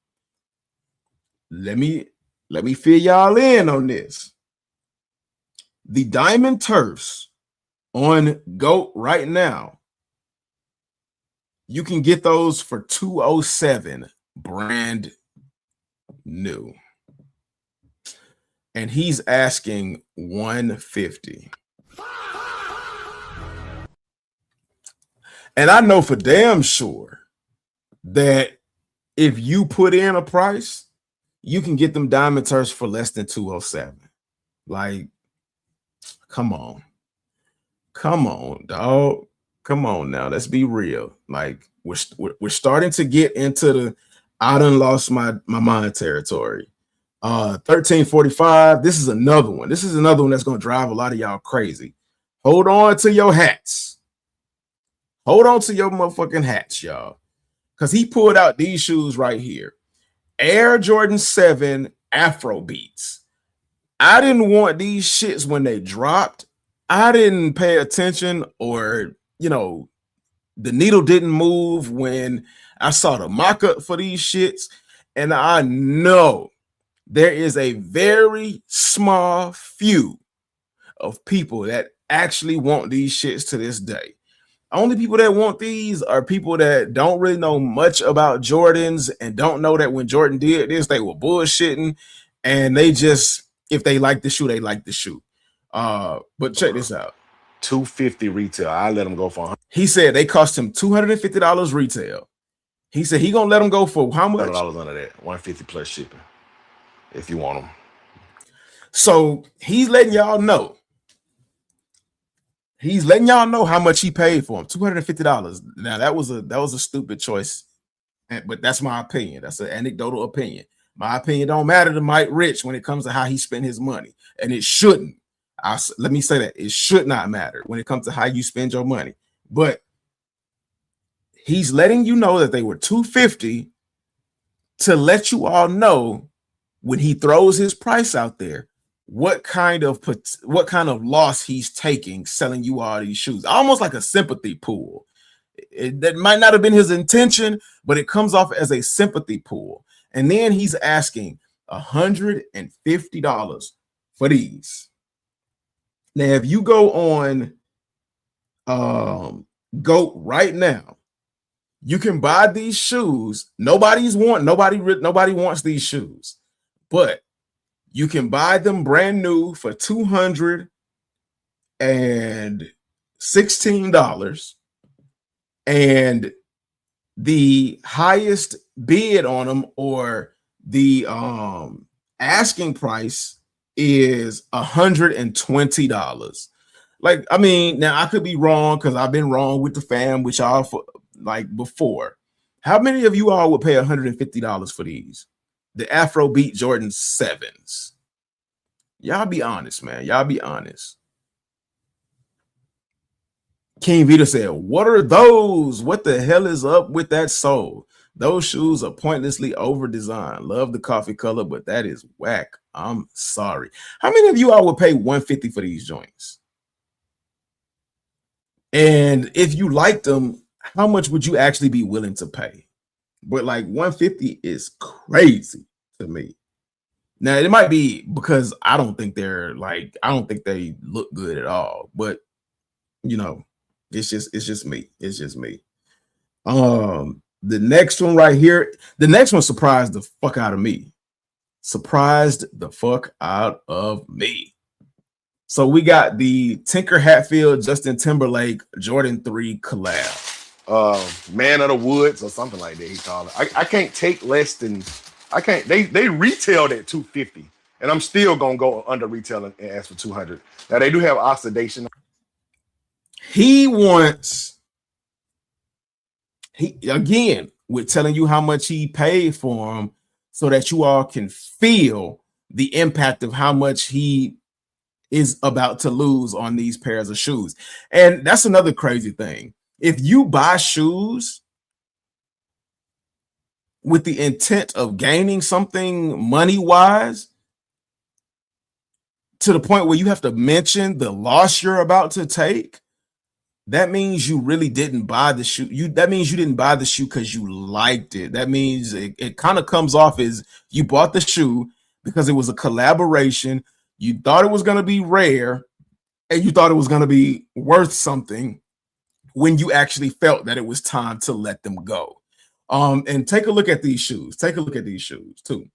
Let me fill y'all in on this. The Diamond Turfs on GOAT right now, you can get those for $207 brand new. And he's asking $150. And I know for damn sure that if you put in a price, you can get them Diamond Turfs for less than $207. Like, come on, dog. Come on now. Let's be real. Like, we're starting to get into the I done lost my mind territory. 1345. This is another one. This is another one that's gonna drive a lot of y'all crazy. Hold on to your hats. Hold on to your motherfucking hats, y'all. Because he pulled out these shoes right here. Air Jordan 7 Afro Beats. I didn't want these shits when they dropped. I didn't pay attention, or the needle didn't move when I saw the mock-up for these shits, and I know there is a very small few of people that actually want these shits to this day. Only people that want these are people that don't really know much about Jordans and don't know that when Jordan did this, they were bullshitting, and they just, if they like the shoe, they like the shoe. But check this out. $250 retail. I let them go for $100. He said they cost him $250 retail. He said he gonna let them go for how much? $100 under that. $150 plus shipping if you want them. So he's letting y'all know. He's letting y'all know how much he paid for him. $250. Now that was a stupid choice, but that's my opinion. That's an anecdotal opinion. My opinion don't matter to Mike Rich when it comes to how he spent his money, and it shouldn't. Let me say that it should not matter when it comes to how you spend your money. But he's letting you know that they were $250 to let you all know when he throws his price out there, what kind of loss he's taking selling you all these shoes. Almost like a sympathy pool. That might not have been his intention, but it comes off as a sympathy pool. And then he's asking $150 for these. Now, if you go on GOAT right now, you can buy these shoes. Nobody wants these shoes, but you can buy them brand new for $216, and the highest bid on them, or the asking price, is $120. Like, I mean, now I could be wrong because I've been wrong with the fam, which y'all like before. How many of you all would pay $150 for these? The Afrobeat Jordan 7s. Y'all be honest, man. Y'all be honest. King Vita said, "What are those? What the hell is up with that sole? Those shoes are pointlessly over-designed. Love the coffee color, but that is whack. I'm sorry." How many of you all would pay $150 for these joints? And if you liked them, how much would you actually be willing to pay? But like $150 is crazy to me. Now it might be because I don't think they look good at all. But it's just me. It's just me. The next one right here, the next one surprised the fuck out of me. Surprised the fuck out of me. So we got the Tinker Hatfield Justin Timberlake Jordan 3 collab. Man of the Woods or something like that he called it. I can't take less than, I can't, they retailed at $250, and I'm still gonna go under retail and ask for $200. Now they do have oxidation. He again, with telling you how much he paid for them so that you all can feel the impact of how much he is about to lose on these pairs of shoes. And that's another crazy thing. If you buy shoes with the intent of gaining something money-wise, to the point where you have to mention the loss you're about to take, that means you really didn't buy the shoe. That means you didn't buy the shoe because you liked it. That means it kind of comes off as you bought the shoe because it was a collaboration. You thought it was going to be rare, and you thought it was going to be worth something when you actually felt that it was time to let them go. And take a look at these shoes. Take a look at these shoes too.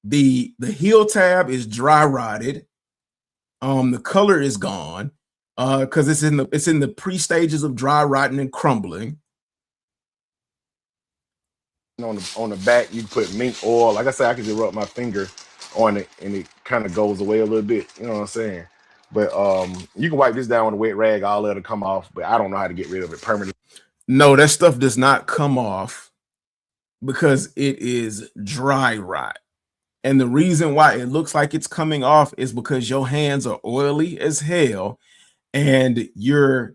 The heel tab is dry rotted. The color is gone because it's in the pre-stages of dry rotting and crumbling. On the back, you put mink oil. Like I said, I could just rub my finger on it and it kind of goes away a little bit. You know what I'm saying? But you can wipe this down with a wet rag, all let it come off. But I don't know how to get rid of it permanently. No, that stuff does not come off because it is dry rot. And the reason why it looks like it's coming off is because your hands are oily as hell and you're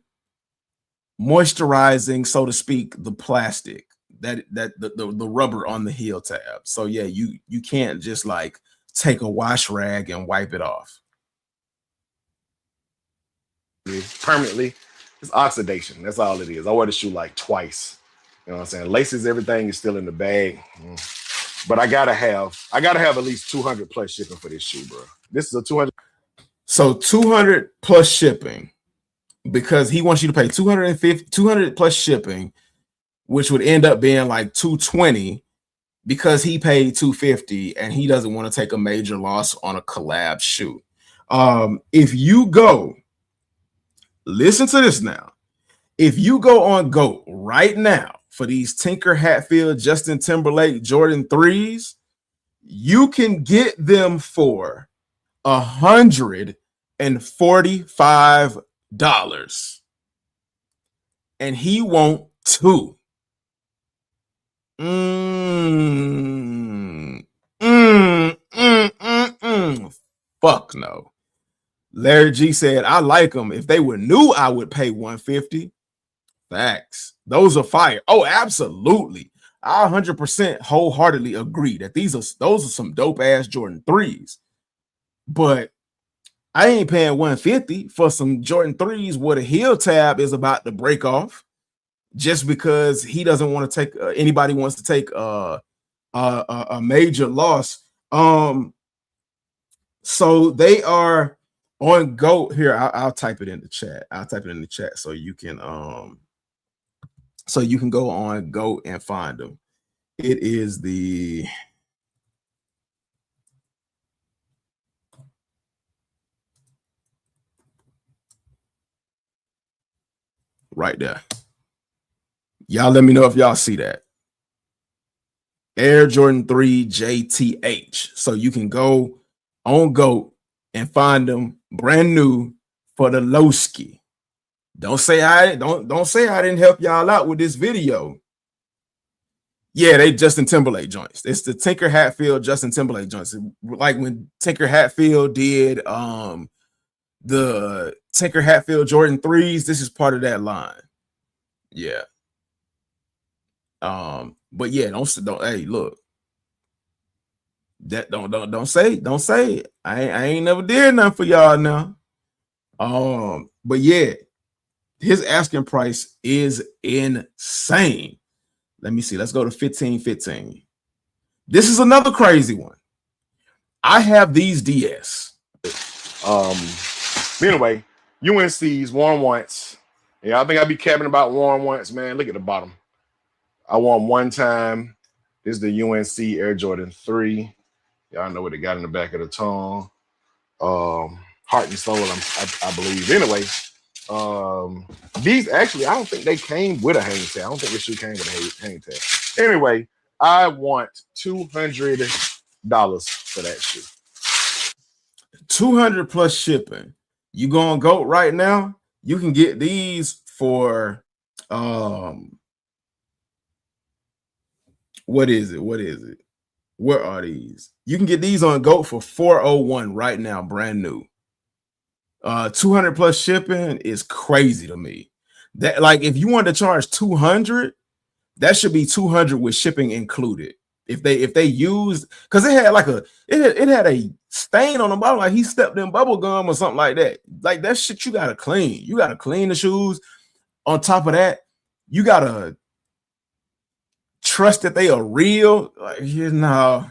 moisturizing, so to speak, the plastic, the rubber on the heel tab. So yeah, you can't just like take a wash rag and wipe it off. permanently. It's oxidation. That's all it is. I wear the shoe like twice. You know what I'm saying? Laces, everything is still in the bag. But I gotta have at least 200 plus shipping for this shoe, bro. This is a 200. So 200 plus shipping, because he wants you to pay 200 plus shipping, which would end up being like 220, because he paid 250 and he doesn't want to take a major loss on a collab shoe. If you go, listen to this now. If you go on GOAT right now for these Tinker Hatfield Justin Timberlake Jordan 3s, you can get them for $145, and he won't two. Fuck no. Larry G said, I like them. If they were new, I would pay $150. Facts. Those are fire. Oh, absolutely. I 100% wholeheartedly agree that those are some dope ass Jordan 3s. But I ain't paying $150 for some Jordan 3s where the heel tab is about to break off, just because he doesn't want to take anybody wants to take a major loss. So they are on GOAT here. I'll type it in the chat. I'll type it in the chat so you can go on GOAT and find them. It is the right there. Y'all let me know if y'all see that. Air Jordan 3 JTH. So you can go on GOAT and find them brand new for the Lowski. Don't say I didn't help y'all out with this video. Yeah, they Justin Timberlake joints. It's the Tinker Hatfield Justin Timberlake joints. Like when Tinker Hatfield did the Tinker Hatfield Jordan 3s, this is part of that line. Yeah. But yeah, don't hey, look. That don't say it. I ain't never did nothing for y'all now. But yeah, his asking price is insane. Let me see. Let's go to 1515. This is another crazy one. I have these DS. Anyway, UNC's worn once. Yeah, I think I'd be capping about worn once, man. Look at the bottom. I won one time. This is the UNC Air Jordan 3. Y'all know what they got in the back of the tongue. Heart and soul, I believe. Anyway, these actually, I don't think they came with a hang tag. I don't think this shoe came with a hang tag. Anyway, I want $200 for that shoe. 200 plus shipping. You go on GOAT right now, you can get these for what is it? Where are these? You can get these on GOAT for $401 right now, brand new. 200 plus shipping is crazy to me. That, like, if you want to charge 200, that should be 200 with shipping included. If they used, because it had like it had a stain on the bottom, like he stepped in bubble gum or something like that. Like that shit you gotta clean. You gotta clean the shoes. On top of that, you gotta trust that they are real. Like, nah.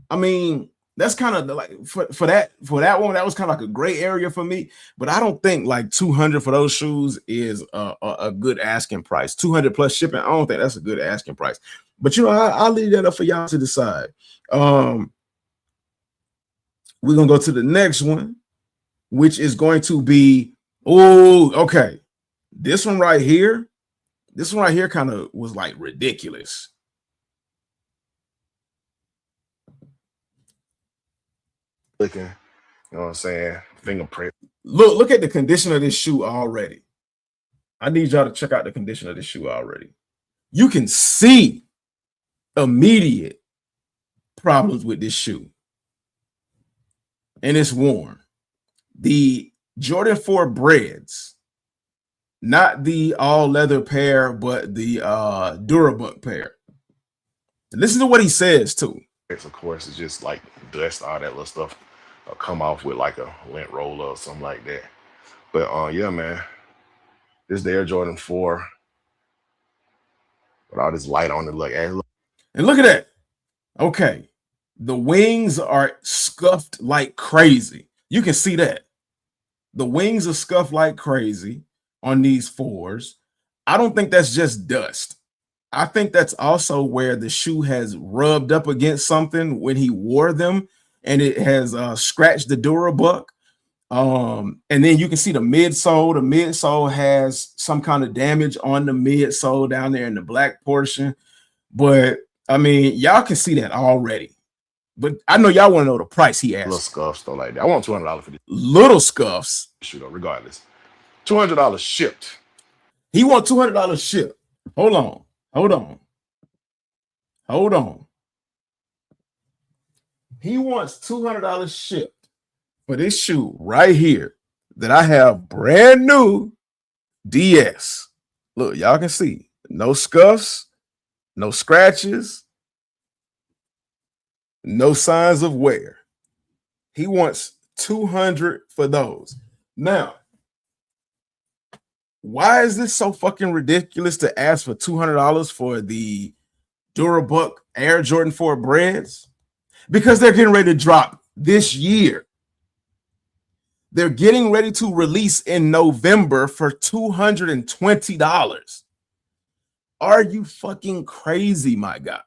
I mean, that's kind of like for that one, that was kind of like a gray area for me. But I don't think like 200 for those shoes is a good asking price. 200 plus shipping, I don't think that's a good asking price. But you know, I'll leave that up for y'all to decide. We're gonna go to the next one, which is going to be okay. This one right here kind of was like ridiculous. Looking, you know what I'm saying? Fingerprint. Look at the condition of this shoe already. I need y'all to check out the condition of this shoe already. You can see immediate problems with this shoe. And it's worn. The Jordan 4 Breads, not the all leather pair, but the Durabuck pair. Listen to what he says too. Of course, it's just like dust, all that little stuff will come off with like a lint roller or something like that. But yeah, man. This is the Air Jordan 4. With all this light on it. Look. And look at that. Okay. The wings are scuffed like crazy. You can see that. The wings are scuffed like crazy on these 4s. I don't think that's just dust. I think that's also where the shoe has rubbed up against something when he wore them, and it has scratched the Durabuck. And then you can see the midsole. The midsole has some kind of damage on the midsole down there in the black portion. But I mean, y'all can see that already. But I know y'all want to know the price he asked. Little scuffs, stuff like that. I want $200 for this. Little scuffs. Shoot, regardless. $200 shipped. He want $200 shipped. Hold on. He wants $200 shipped for this shoe right here that I have brand new DS. Look, y'all can see no scuffs, no scratches, no signs of wear. He wants $200 for those. Now, why is this so fucking ridiculous to ask for $200 for the Durabuck Air Jordan 4 breads? Because they're getting ready to drop this year. They're getting ready to release in November for $220. Are you fucking crazy, my guy?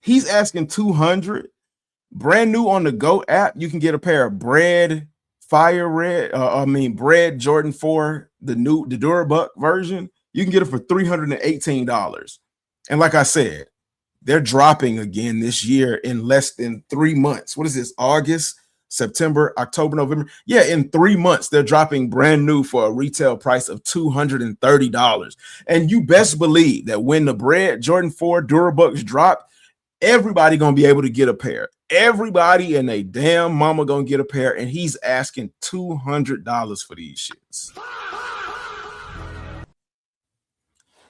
He's asking $200. Brand new on the Go app, you can get a pair of bread Jordan 4, the Durabuck version. You can get it for $318. And like I said, they're dropping again this year in less than 3 months. What is this? August, September, October, November. Yeah, in 3 months, they're dropping brand new for a retail price of $230. And you best believe that when the bread Jordan 4 Durabucks drop, everybody gonna be able to get a pair. Everybody and they damn mama gonna get a pair, and he's asking $200 for these shits.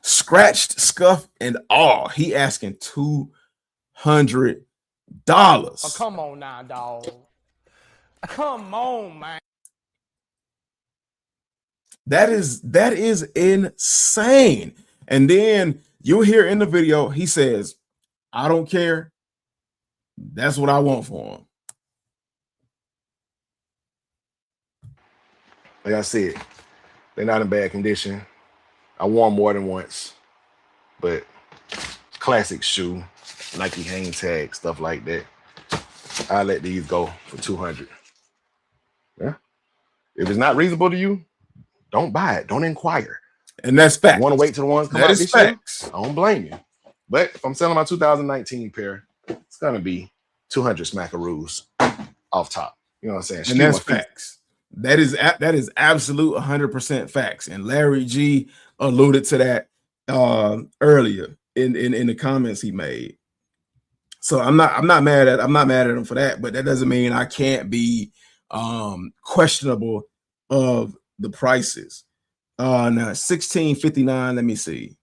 Scratched, scuffed, and all. He asking $200. Oh, come on now, dog. Come on, man. That is insane. And then you'll hear in the video, he says, I don't care. That's what I want for him. Like I said, they're not in bad condition. I wore them more than once, but classic shoe, Nike hang tag, stuff like that. I let these go for $200. Yeah. If it's not reasonable to you, don't buy it. Don't inquire. And that's fact. You want to wait till the ones come out this year? I don't blame you. But if I'm selling my 2019 pair, it's gonna be 200 smackaroos off top. You know what I'm saying? And that's facts. That is absolute 100% facts. And Larry G alluded to that earlier in the comments he made. So I'm not mad at him for that, but that doesn't mean I can't be questionable of the prices. Now $16.59. Let me see.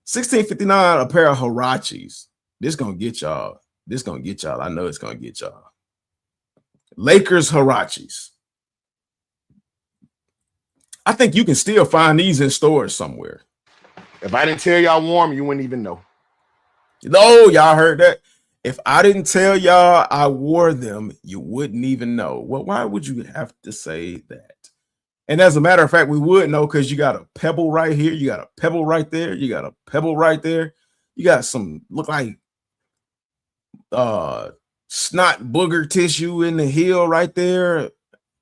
$16.59 a pair of Huaraches. This gonna get y'all. I know it's gonna get y'all. Lakers Huaraches. I think you can still find these in stores somewhere. If I didn't tell y'all warm, you wouldn't even know. No, y'all heard that. If I didn't tell y'all I wore them, you wouldn't even know. Well, why would you have to say that? And as a matter of fact, we would know because you got a pebble right here. You got a pebble right there. You got a pebble right there. You got some look like snot booger tissue in the heel right there.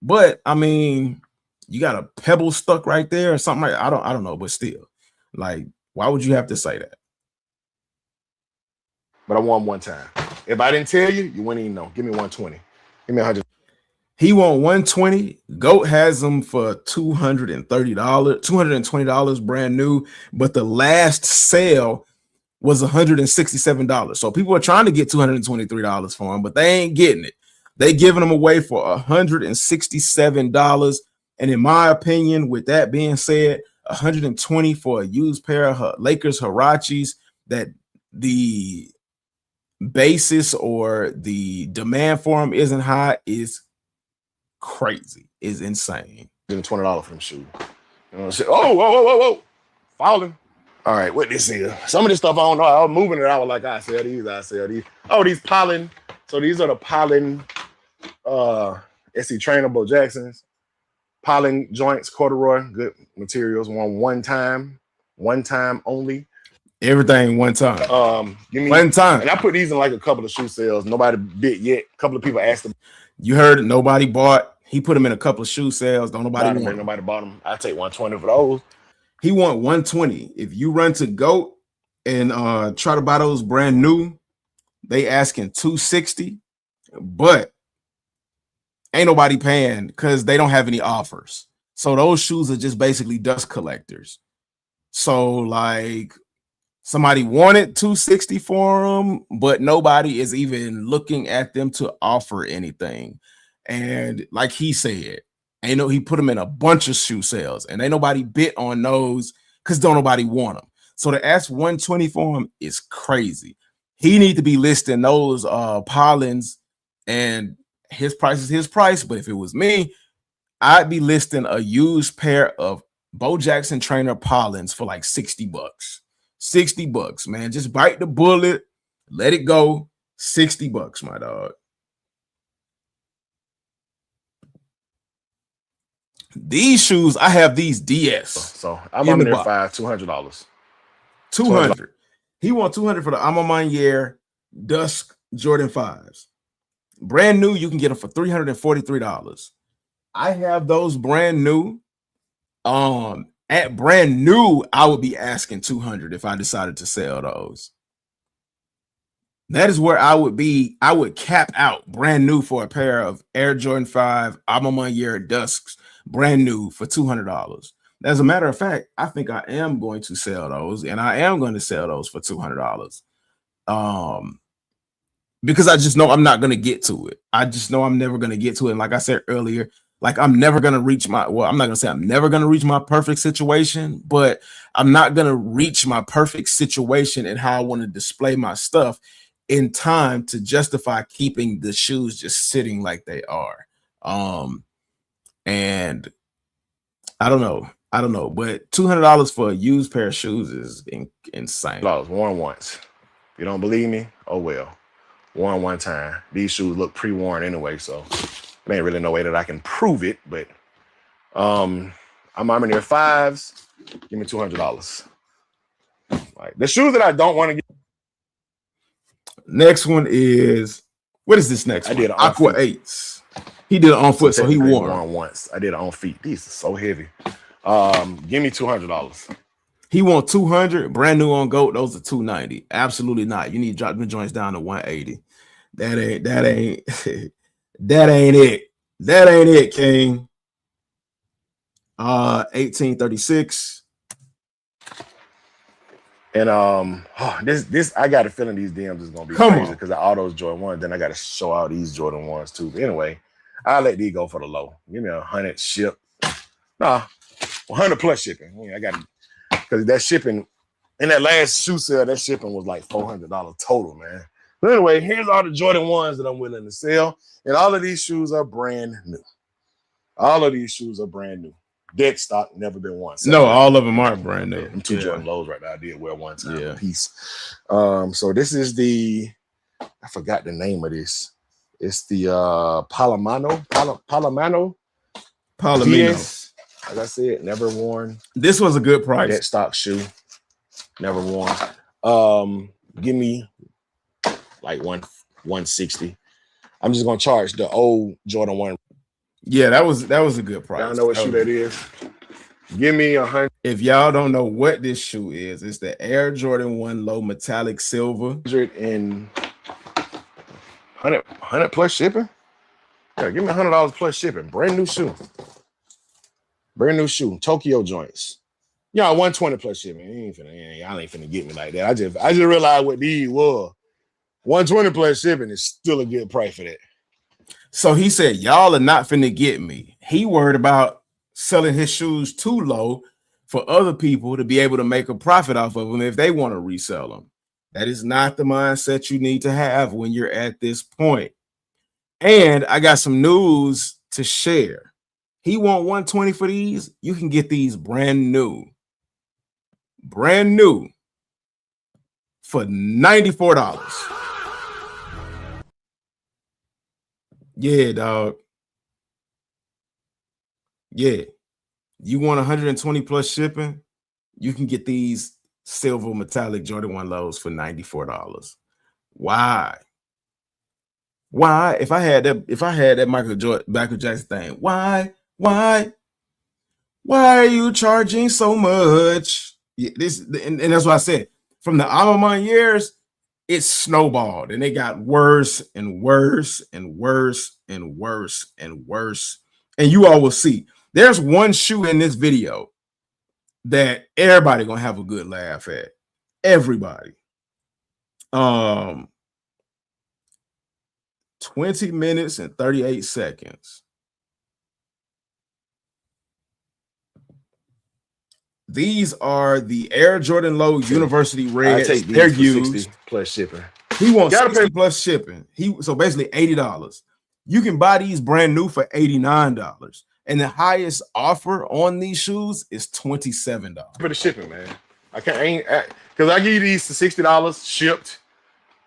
But I mean, you got a pebble stuck right there or something like that. I don't know, but still, like, why would you have to say that? But I won one time. If I didn't tell you, you wouldn't even know. Give me 120. Give me 100. He won 120. GOAT has them for $230, $220 brand new. But the last sale was $167. So people are trying to get $223 for them, but they ain't getting it. They giving them away for $167. And in my opinion, with that being said, $120 for a used pair of Lakers Huaraches that the basis or the demand for them isn't high is crazy. It's insane. Getting $20 for them shoes. You know what I'm saying? Oh, whoa. Falling. All right, what this is? Some of this stuff I don't know. I was moving it. I was like, I sell these. Oh, these pollen. So these are the pollen SC trainable Jacksons. Pollen joints, corduroy, good materials. One time only. Everything one time. Give me one time. And I put these in like a couple of shoe sales. Nobody bid yet. A couple of people asked them. You heard it. Nobody bought. He put them in a couple of shoe sales. Don't nobody want them. Nobody bought them. I take 120 for those. He want 120. If you run to GOAT and try to buy those brand new, they asking 260, but ain't nobody paying because they don't have any offers. So those shoes are just basically dust collectors. So like somebody wanted 260 for them, but nobody is even looking at them to offer anything. And like he said, he put them in a bunch of shoe sales, and ain't nobody bit on those because don't nobody want them. So to ask 120 for them is crazy. He need to be listing those pollens, and his price is his price. But if it was me, I'd be listing a used pair of Bo Jackson trainer pollens for like $60. $60, man. Just bite the bullet, let it go. $60, my dog. These shoes, I have these DS. So I'm on there $200. 200. He want 200 for the Amamanier Dusk Jordan 5s. Brand new, you can get them for $343. I have those brand new. At brand new, I would be asking 200 if I decided to sell those. That is where I would be. I would cap out brand new for a pair of Air Jordan 5 Amamanier Dusks, brand new for $200. As a matter of fact, I think I am going to sell those, and I am going to sell those for $200. Because I just know I'm not going to get to it. I just know I'm never going to get to it. And like I said earlier, like I'm never going to reach my, well, I'm not going to say I'm never going to reach my perfect situation, but I'm not going to reach my perfect situation and how I want to display my stuff in time to justify keeping the shoes just sitting like they are. And I don't know, but $200 for a used pair of shoes is insane. Worn once. If you don't believe me, oh well. Worn one time. These shoes look pre-worn anyway, so there ain't really no way that I can prove it. But I'm in their 5s. Give me $200. Like the shoes that I don't want to get. Next one is, what is this next one? I did Aqua 8s. He did it on foot, so he wore once. I did it on feet. These are so heavy. Give me $200. He want 200, brand new on GOAT. Those are $290. Absolutely not. You need to drop the joints down to 180. That ain't it. That ain't it, King. 1836. And this I got a feeling these DMs is gonna be crazy because all those Jordan 1s. Then I got to show all these Jordan 1s too. But anyway, I'll let these go for the low. Give me 100 ship. Nah, 100 plus shipping. Yeah, I got it because that shipping in that last shoe sale, that shipping was like $400 total, man. But anyway, here's all the Jordan 1s that I'm willing to sell, and all of these shoes are brand new. All of these shoes are brand new. Dead stock, never been worn. No, all of them are brand new. Them two Jordan lows right now. I did wear one time a piece. So this is the, I forgot the name of this. It's the Palomino. DS. Like I said, never worn. This was a good price. Dead stock shoe, never worn. Give me like 160. I'm just gonna charge the old Jordan 1. Yeah, that was a good price. Y'all know what shoe that is? Give me 100. If y'all don't know what this shoe is, it's the Air Jordan 1 Low Metallic Silver. 100 plus shipping. Yeah, give me $100 plus shipping. Brand new shoe. Brand new shoe. Tokyo joints. Y'all 120 plus shipping. Y'all ain't finna get me like that. I just realized what these were. 120 plus shipping is still a good price for that. So he said, y'all are not finna get me. He worried about selling his shoes too low for other people to be able to make a profit off of them if they want to resell them. That is not the mindset you need to have when you're at this point. And I got some news to share. He want 120 for these. You can get these brand new for $94. Yeah, dog. Yeah. You want 120 plus shipping? You can get these silver metallic Jordan 1 lows for $94. Why? If I had that Michael Jackson thing, why are you charging so much? Yeah, and that's what I said. From the Alma years, it snowballed and it got worse and worse and worse and worse and worse. And you all will see. There's one shoe in this video that everybody gonna have a good laugh at. Everybody. 20 minutes and 38 seconds. These are the Air Jordan Low University Reds. They're used 60 plus shipping. He wants 60 plus shipping. So basically $80. You can buy these brand new for $89. And the highest offer on these shoes is $27. For the shipping, man. Because I give you these for $60 shipped.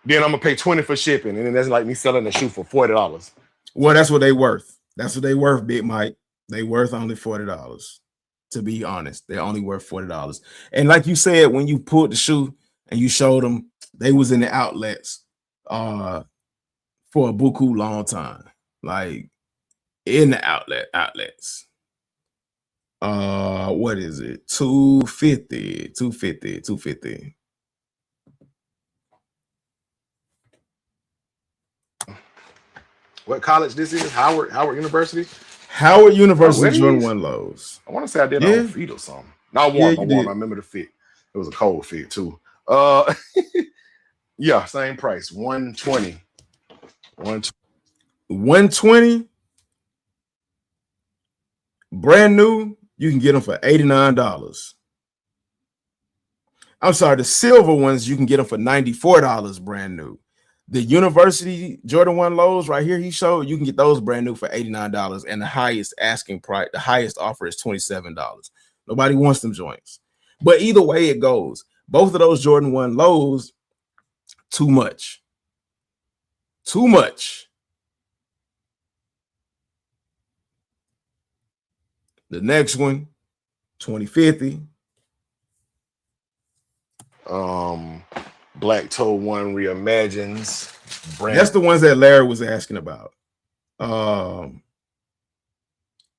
Then I'm gonna pay $20 for shipping, and then that's like me selling the shoe for $40. Well, that's what they worth. That's what they worth, Big Mike. They worth only $40. To be honest, they're only worth $40. And like you said, when you pulled the shoe and you showed them, they was in the outlets for a buku long time, like in the outlets. What is it? 250. What college this is? Howard University. Howard University Jordan 1 lows. I want to say I did on feet or something. Not warm. I remember the fit. It was a cold fit too. Yeah, same price. 120. 120. Brand new. You can get them for $89. I'm sorry, the silver ones you can get them for $94 brand new. The University Jordan 1 lows right here, he showed you can get those brand new for $89, and the highest asking price, the highest offer is $27. Nobody wants them joints. But either way it goes, both of those Jordan 1 lows, too much. Too much. The next one, 2050. Black Toe 1 reimagines. That's the ones that Larry was asking about.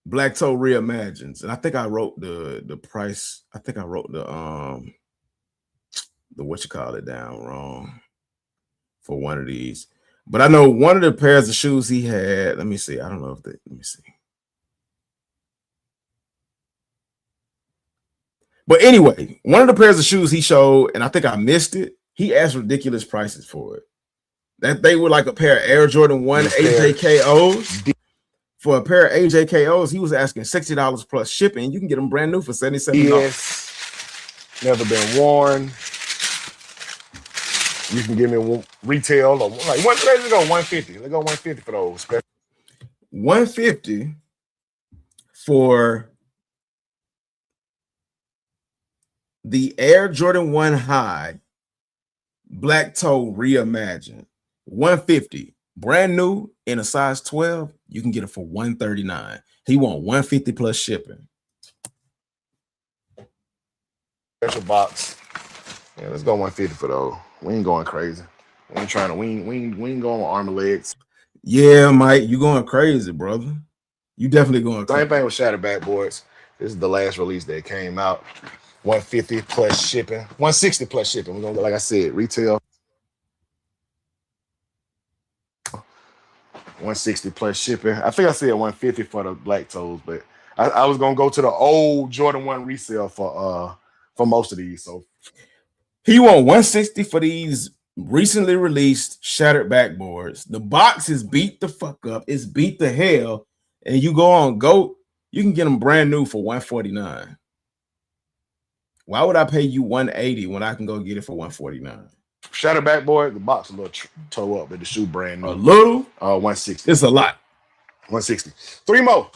Black Toe reimagines, and I think I wrote the price. I think I wrote the what you call it down wrong for one of these. But I know one of the pairs of shoes he had. Let me see. I don't know if they. Let me see. But anyway, one of the pairs of shoes he showed, and I think I missed it. He asked ridiculous prices for it. That they were like a pair of Air Jordan 1 AJKOs. For a pair of AJKOs, he was asking $60 plus shipping. You can get them brand new for $77. Yes. Never been worn. You can give me retail or like let's go 150. Let's go 150 for those. 150 for the Air Jordan 1 High Black Toe Reimagined. 150 brand new in a size 12. You can get it for $139. He want 150 plus shipping. Special box. Yeah, let's go 150 for those. We ain't going crazy. We ain't trying to we ain't going with arm and legs. Yeah, Mike, you going crazy, brother. You definitely going crazy. Same thing with Shattered Backboards. This is the last release that came out. 150 plus shipping. 160 plus shipping. We're gonna go, like I said, retail. 160 plus shipping. I think I said 150 for the Black Toes, but I was gonna go to the old Jordan 1 resale for most of these. So he want 160 for these recently released Shattered Backboards. The box is beat the fuck up. It's beat the hell. And you go on GOAT, you can get them brand new for $149. Why would I pay you $180 when I can go get it for $149? Shattered Backboard, the box a little toe up, but the shoe brand new. A little? 160. It's a lot. 160. 3 more.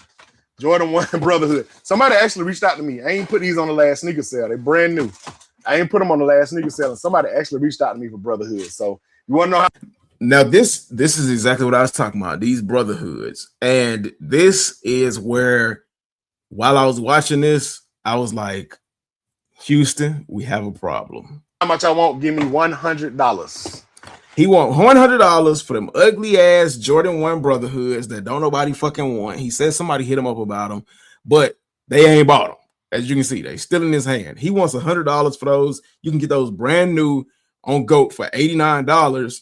Jordan 1 Brotherhood. Somebody actually reached out to me. I ain't put these on the last sneaker sale. They're brand new. I ain't put them on the last sneaker sale. And somebody actually reached out to me for Brotherhood. So you want to know how? Now this is exactly what I was talking about. These Brotherhoods, and this is where, while I was watching this, I was like, Houston, we have a problem. How much I want? Give me $100. He want $100 for them ugly ass Jordan 1 Brotherhoods that don't nobody fucking want. He said somebody hit him up about them, but they ain't bought them. As you can see, they still in his hand. He wants $100 for those. You can get those brand new on GOAT for $89.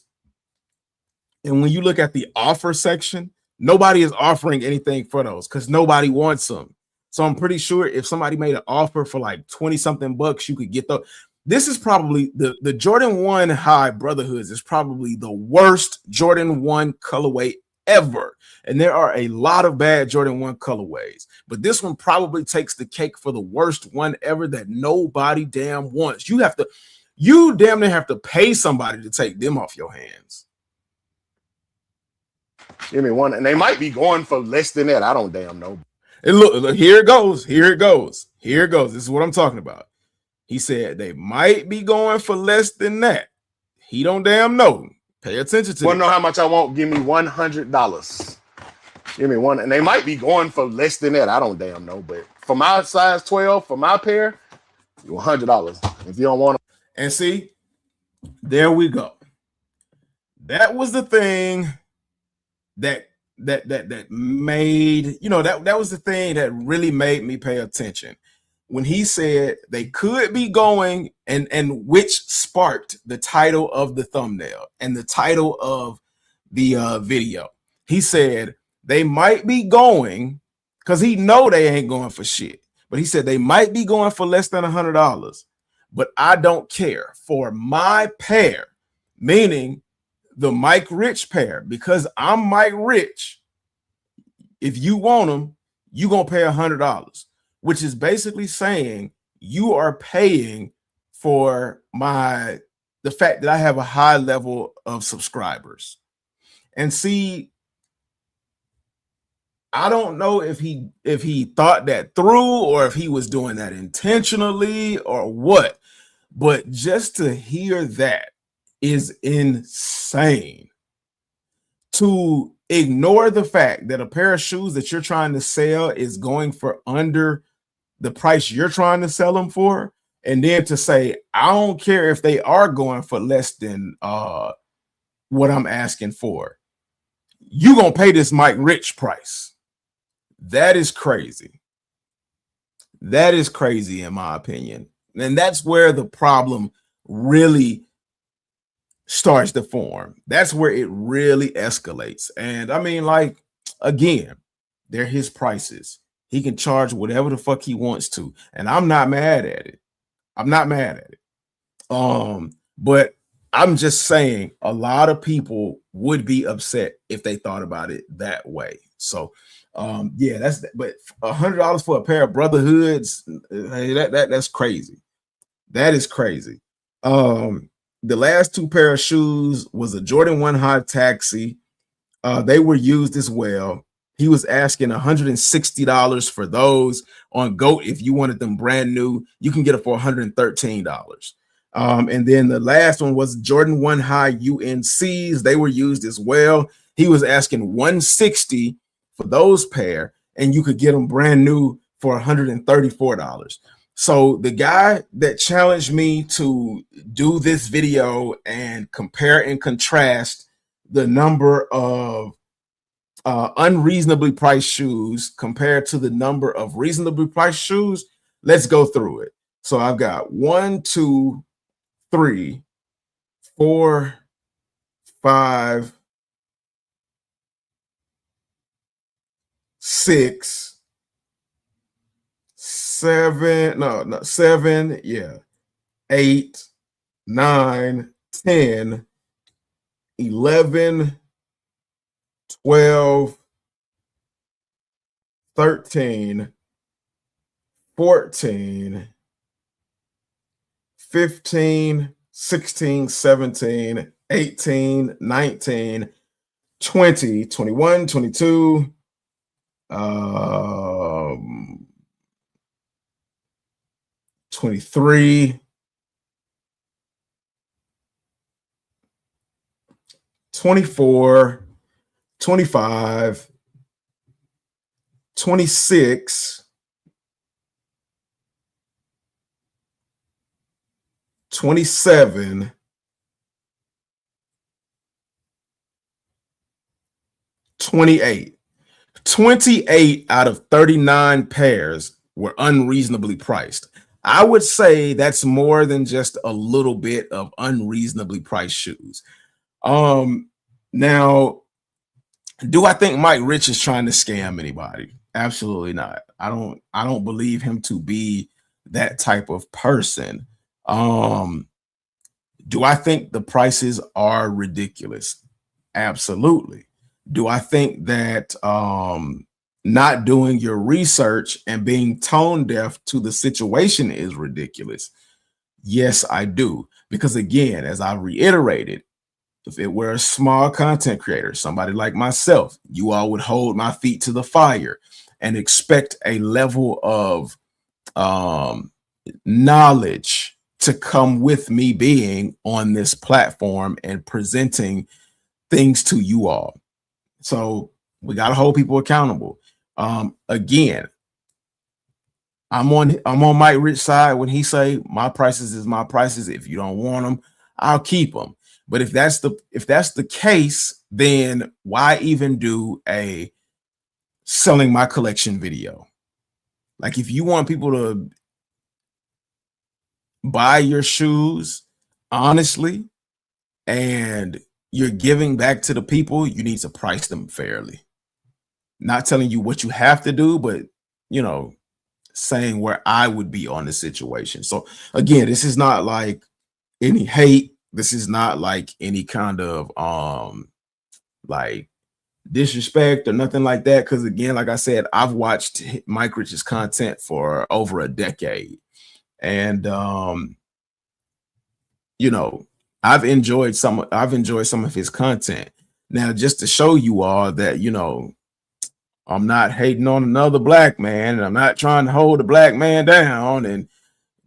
And when you look at the offer section, nobody is offering anything for those because nobody wants them. So I'm pretty sure if somebody made an offer for like 20 something bucks, you could get those. This is probably the Jordan 1 High Brotherhoods is probably the worst Jordan 1 colorway ever. And there are a lot of bad Jordan 1 colorways, but this one probably takes the cake for the worst one ever that nobody damn wants. You damn near have to pay somebody to take them off your hands. Give me one, and they might be going for less than that. I don't damn know. And look, here it goes. Here it goes. Here it goes. This is what I'm talking about. He said they might be going for less than that. He don't damn know. Pay attention to. Want to know how much I want? Give me $100. Give me one, and they might be going for less than that. I don't damn know, but for my size 12, for my pair, $100. If you don't want them. And see, there we go. That was the thing that made, that was the thing that really made me pay attention. When he said they could be going, and which sparked the title of the thumbnail and the title of the video. He said they might be going, because he know they ain't going for shit, but he said they might be going for less than $100, but I don't care. For my pair, meaning the Mike Rich pair, because I'm Mike Rich, if you want them, you're going to pay $100. Which is basically saying you are paying for the fact that I have a high level of subscribers. And see, I don't know if he thought that through or if he was doing that intentionally or what, but just to hear that is insane. To ignore the fact that a pair of shoes that you're trying to sell is going for under the price you're trying to sell them for, and then to say, I don't care if they are going for less than what I'm asking for. You're going to pay this Mike Rich price. That is crazy. That is crazy in my opinion. And that's where the problem really starts to form. That's where it really escalates. And I mean, like, again, they're his prices. He can charge whatever the fuck he wants to, and I'm not mad at it. I'm not mad at it. But I'm just saying a lot of people would be upset if they thought about it that way. So yeah, but $100 for a pair of Brotherhoods, that's crazy. That is crazy. The last two pair of shoes was a Jordan 1 High Taxi. They were used as well. He was asking $160 for those on GOAT. If you wanted them brand new, you can get it for $113. And then the last one was Jordan 1 High UNCs. They were used as well. He was asking $160 for those pair, and you could get them brand new for $134. So the guy that challenged me to do this video and compare and contrast the number of unreasonably priced shoes compared to the number of reasonably priced shoes, let's go through it. So I've got 1, 2, 3, 4, 5, 6, 7, 7, yeah, 8, 9, 10, 11, 12, 13, 14, 15, 16, 17, 18, 19, 20, 21, 22, $23, $24, $25, $26, $27, $28. 28 out of 39 pairs were unreasonably priced. I would say that's more than just a little bit of unreasonably priced shoes. Now, do I think Mike Rich is trying to scam anybody? Absolutely not. I don't believe him to be that type of person. Do I think the prices are ridiculous? Absolutely. Do I think that not doing your research and being tone deaf to the situation is ridiculous? Yes, I do. Because again, as I reiterated, if it were a small content creator, somebody like myself, you all would hold my feet to the fire and expect a level of knowledge to come with me being on this platform and presenting things to you all. So we got to hold people accountable. Again, I'm on Mike Rich side when he say my prices is my prices. If you don't want them, I'll keep them. But if that's the case, then why even do a selling my collection video? Like, if you want people to buy your shoes honestly and you're giving back to the people, you need to price them fairly. Not telling you what you have to do, but saying where I would be on the situation. So again, this is not like any hate. This is not like any kind of like disrespect or nothing like that. Because again, like I said, I've watched Mike Rich's content for over a decade, and I've enjoyed some of his content. Now, just to show you all that I'm not hating on another black man, and I'm not trying to hold a black man down and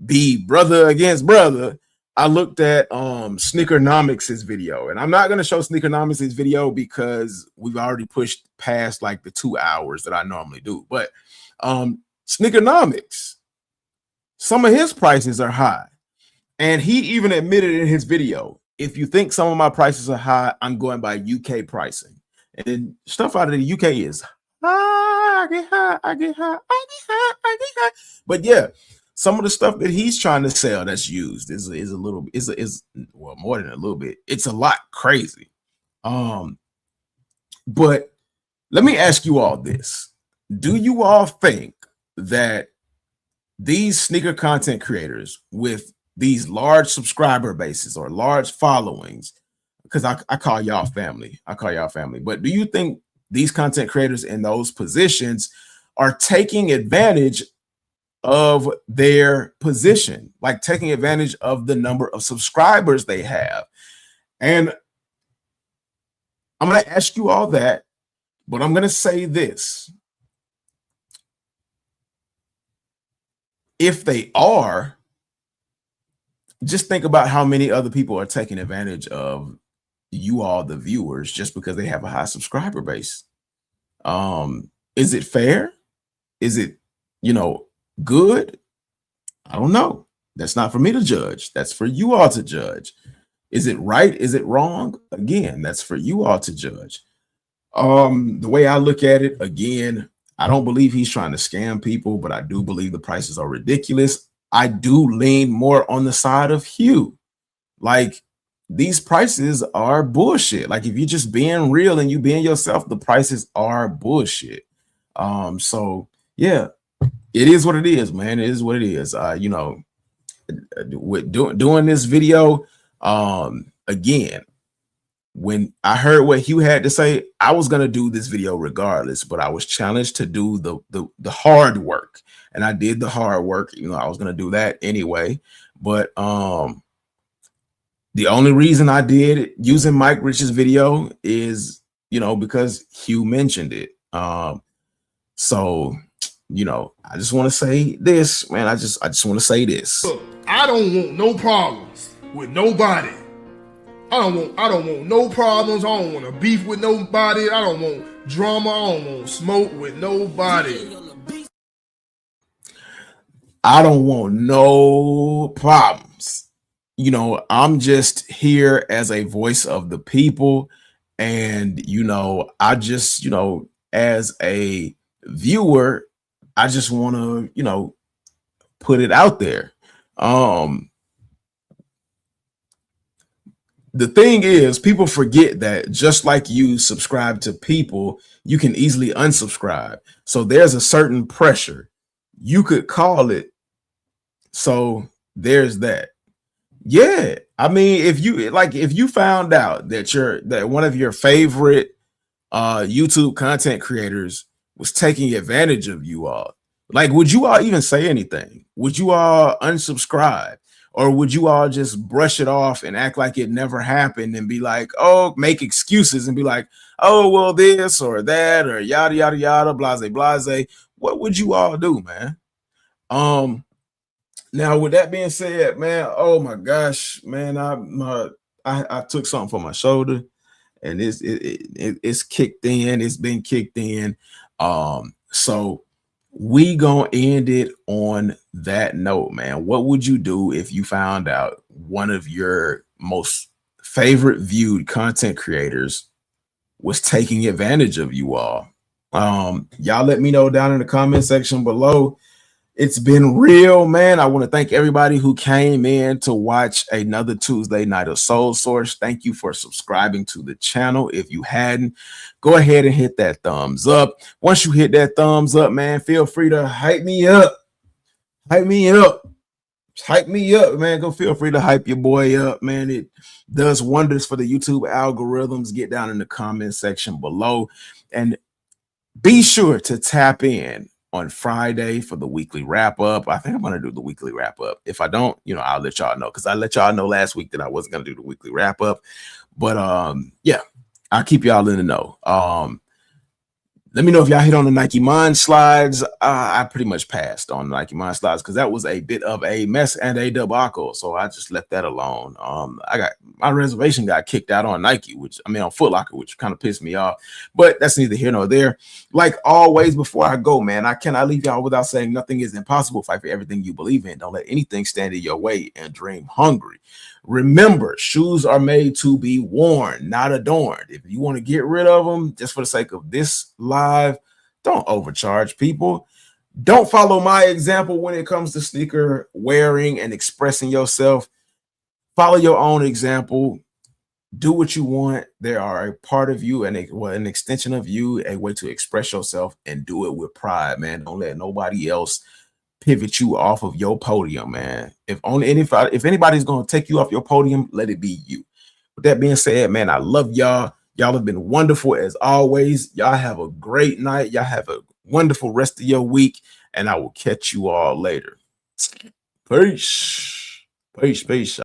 be brother against brother. I looked at Sneakernomics' video, and I'm not going to show Sneakernomics' video because we've already pushed past like the 2 hours that I normally do. But Sneakernomics, some of his prices are high. And he even admitted in his video, if you think some of my prices are high, I'm going by UK pricing. And then stuff out of the UK is I get high. But yeah, some of the stuff that he's trying to sell that's used is a little, is more than a little bit. It's a lot crazy. But let me ask you all this. Do you all think that these sneaker content creators with these large subscriber bases or large followings, because I call y'all family, but do you think these content creators in those positions are taking advantage of their position, like taking advantage of the number of subscribers they have? And I'm going to ask you all that, but I'm going to say this. If they are, just think about how many other people are taking advantage of you all, the viewers, just because they have a high subscriber base. Is it fair? Is it, good? I don't know. That's not for me to judge. That's for you all to judge. Is it right? Is it wrong? Again, that's for you all to judge. The way I look at it, again, I don't believe he's trying to scam people, but I do believe the prices are ridiculous. I do lean more on the side of Hugh. Like, these prices are bullshit. Like, if you're just being real and you being yourself, the prices are bullshit. So yeah, it is what it is, man. It is what it is. With doing this video, again, when I heard what Hugh had to say, I was going to do this video regardless, but I was challenged to do the hard work, and I did the hard work. I was going to do that anyway, but the only reason I did it using Mike Rich's video is, because Hugh mentioned it. So, I just want to say this, man. I just want to say this. Look, I don't want no problems with nobody. I don't want no problems. I don't want to beef with nobody. I don't want drama. I don't want smoke with nobody. I don't want no problems. I'm just here as a voice of the people. And, I just, as a viewer, I just want to, put it out there. The thing is, people forget that just like you subscribe to people, you can easily unsubscribe. So there's a certain pressure. You could call it. So there's that. Yeah. I mean, if you found out that one of your favorite YouTube content creators was taking advantage of you all, like, would you all even say anything? Would you all unsubscribe? Or would you all just brush it off and act like it never happened and be like, oh, make excuses and be like, oh, well, this or that or yada, yada, yada, blase, blase. What would you all do, man? Now, with that being said, man, oh my gosh, man, I took something for my shoulder and it's kicked in. It's been kicked in. So we gonna end it on that note, man. What would you do if you found out one of your most favorite viewed content creators was taking advantage of you all? Y'all let me know down in the comment section below. It's been real, man. I want to thank everybody who came in to watch another Tuesday night of Soul Source. Thank you for subscribing to the channel. If you hadn't, go ahead and hit that thumbs up. Once you hit that thumbs up, man, feel free to hype me up. Hype me up. Hype me up, man. Go feel free to hype your boy up, man. It does wonders for the YouTube algorithms. Get down in the comment section below. And be sure to tap in on Friday for the weekly wrap up. I think I'm going to do the weekly wrap up. If I don't, I'll let y'all know, because I let y'all know last week that I wasn't going to do the weekly wrap up. But yeah, I'll keep y'all in the know. Let me know if y'all hit on the Nike Mind slides. I pretty much passed on Nike Mind slides because that was a bit of a mess and a debacle. So I just left that alone. My reservation got kicked out on Nike, on Foot Locker, which kind of pissed me off. But that's neither here nor there. Like always, before I go, man, I cannot leave y'all without saying nothing is impossible. Fight for everything you believe in. Don't let anything stand in your way, and dream hungry. Remember, shoes are made to be worn, not adorned. If you want to get rid of them just for the sake of this live, don't overcharge people. Don't follow my example when it comes to sneaker wearing and expressing yourself. Follow your own example. Do what you want. They are a part of you and an extension of you, a way to express yourself, and do it with pride, man. Don't let nobody else pivot you off of your podium, man. If anybody's going to take you off your podium, let it be you. With that being said, man, I love y'all. Y'all have been wonderful as always. Y'all have a great night. Y'all have a wonderful rest of your week, and I will catch you all later. Peace. Peace.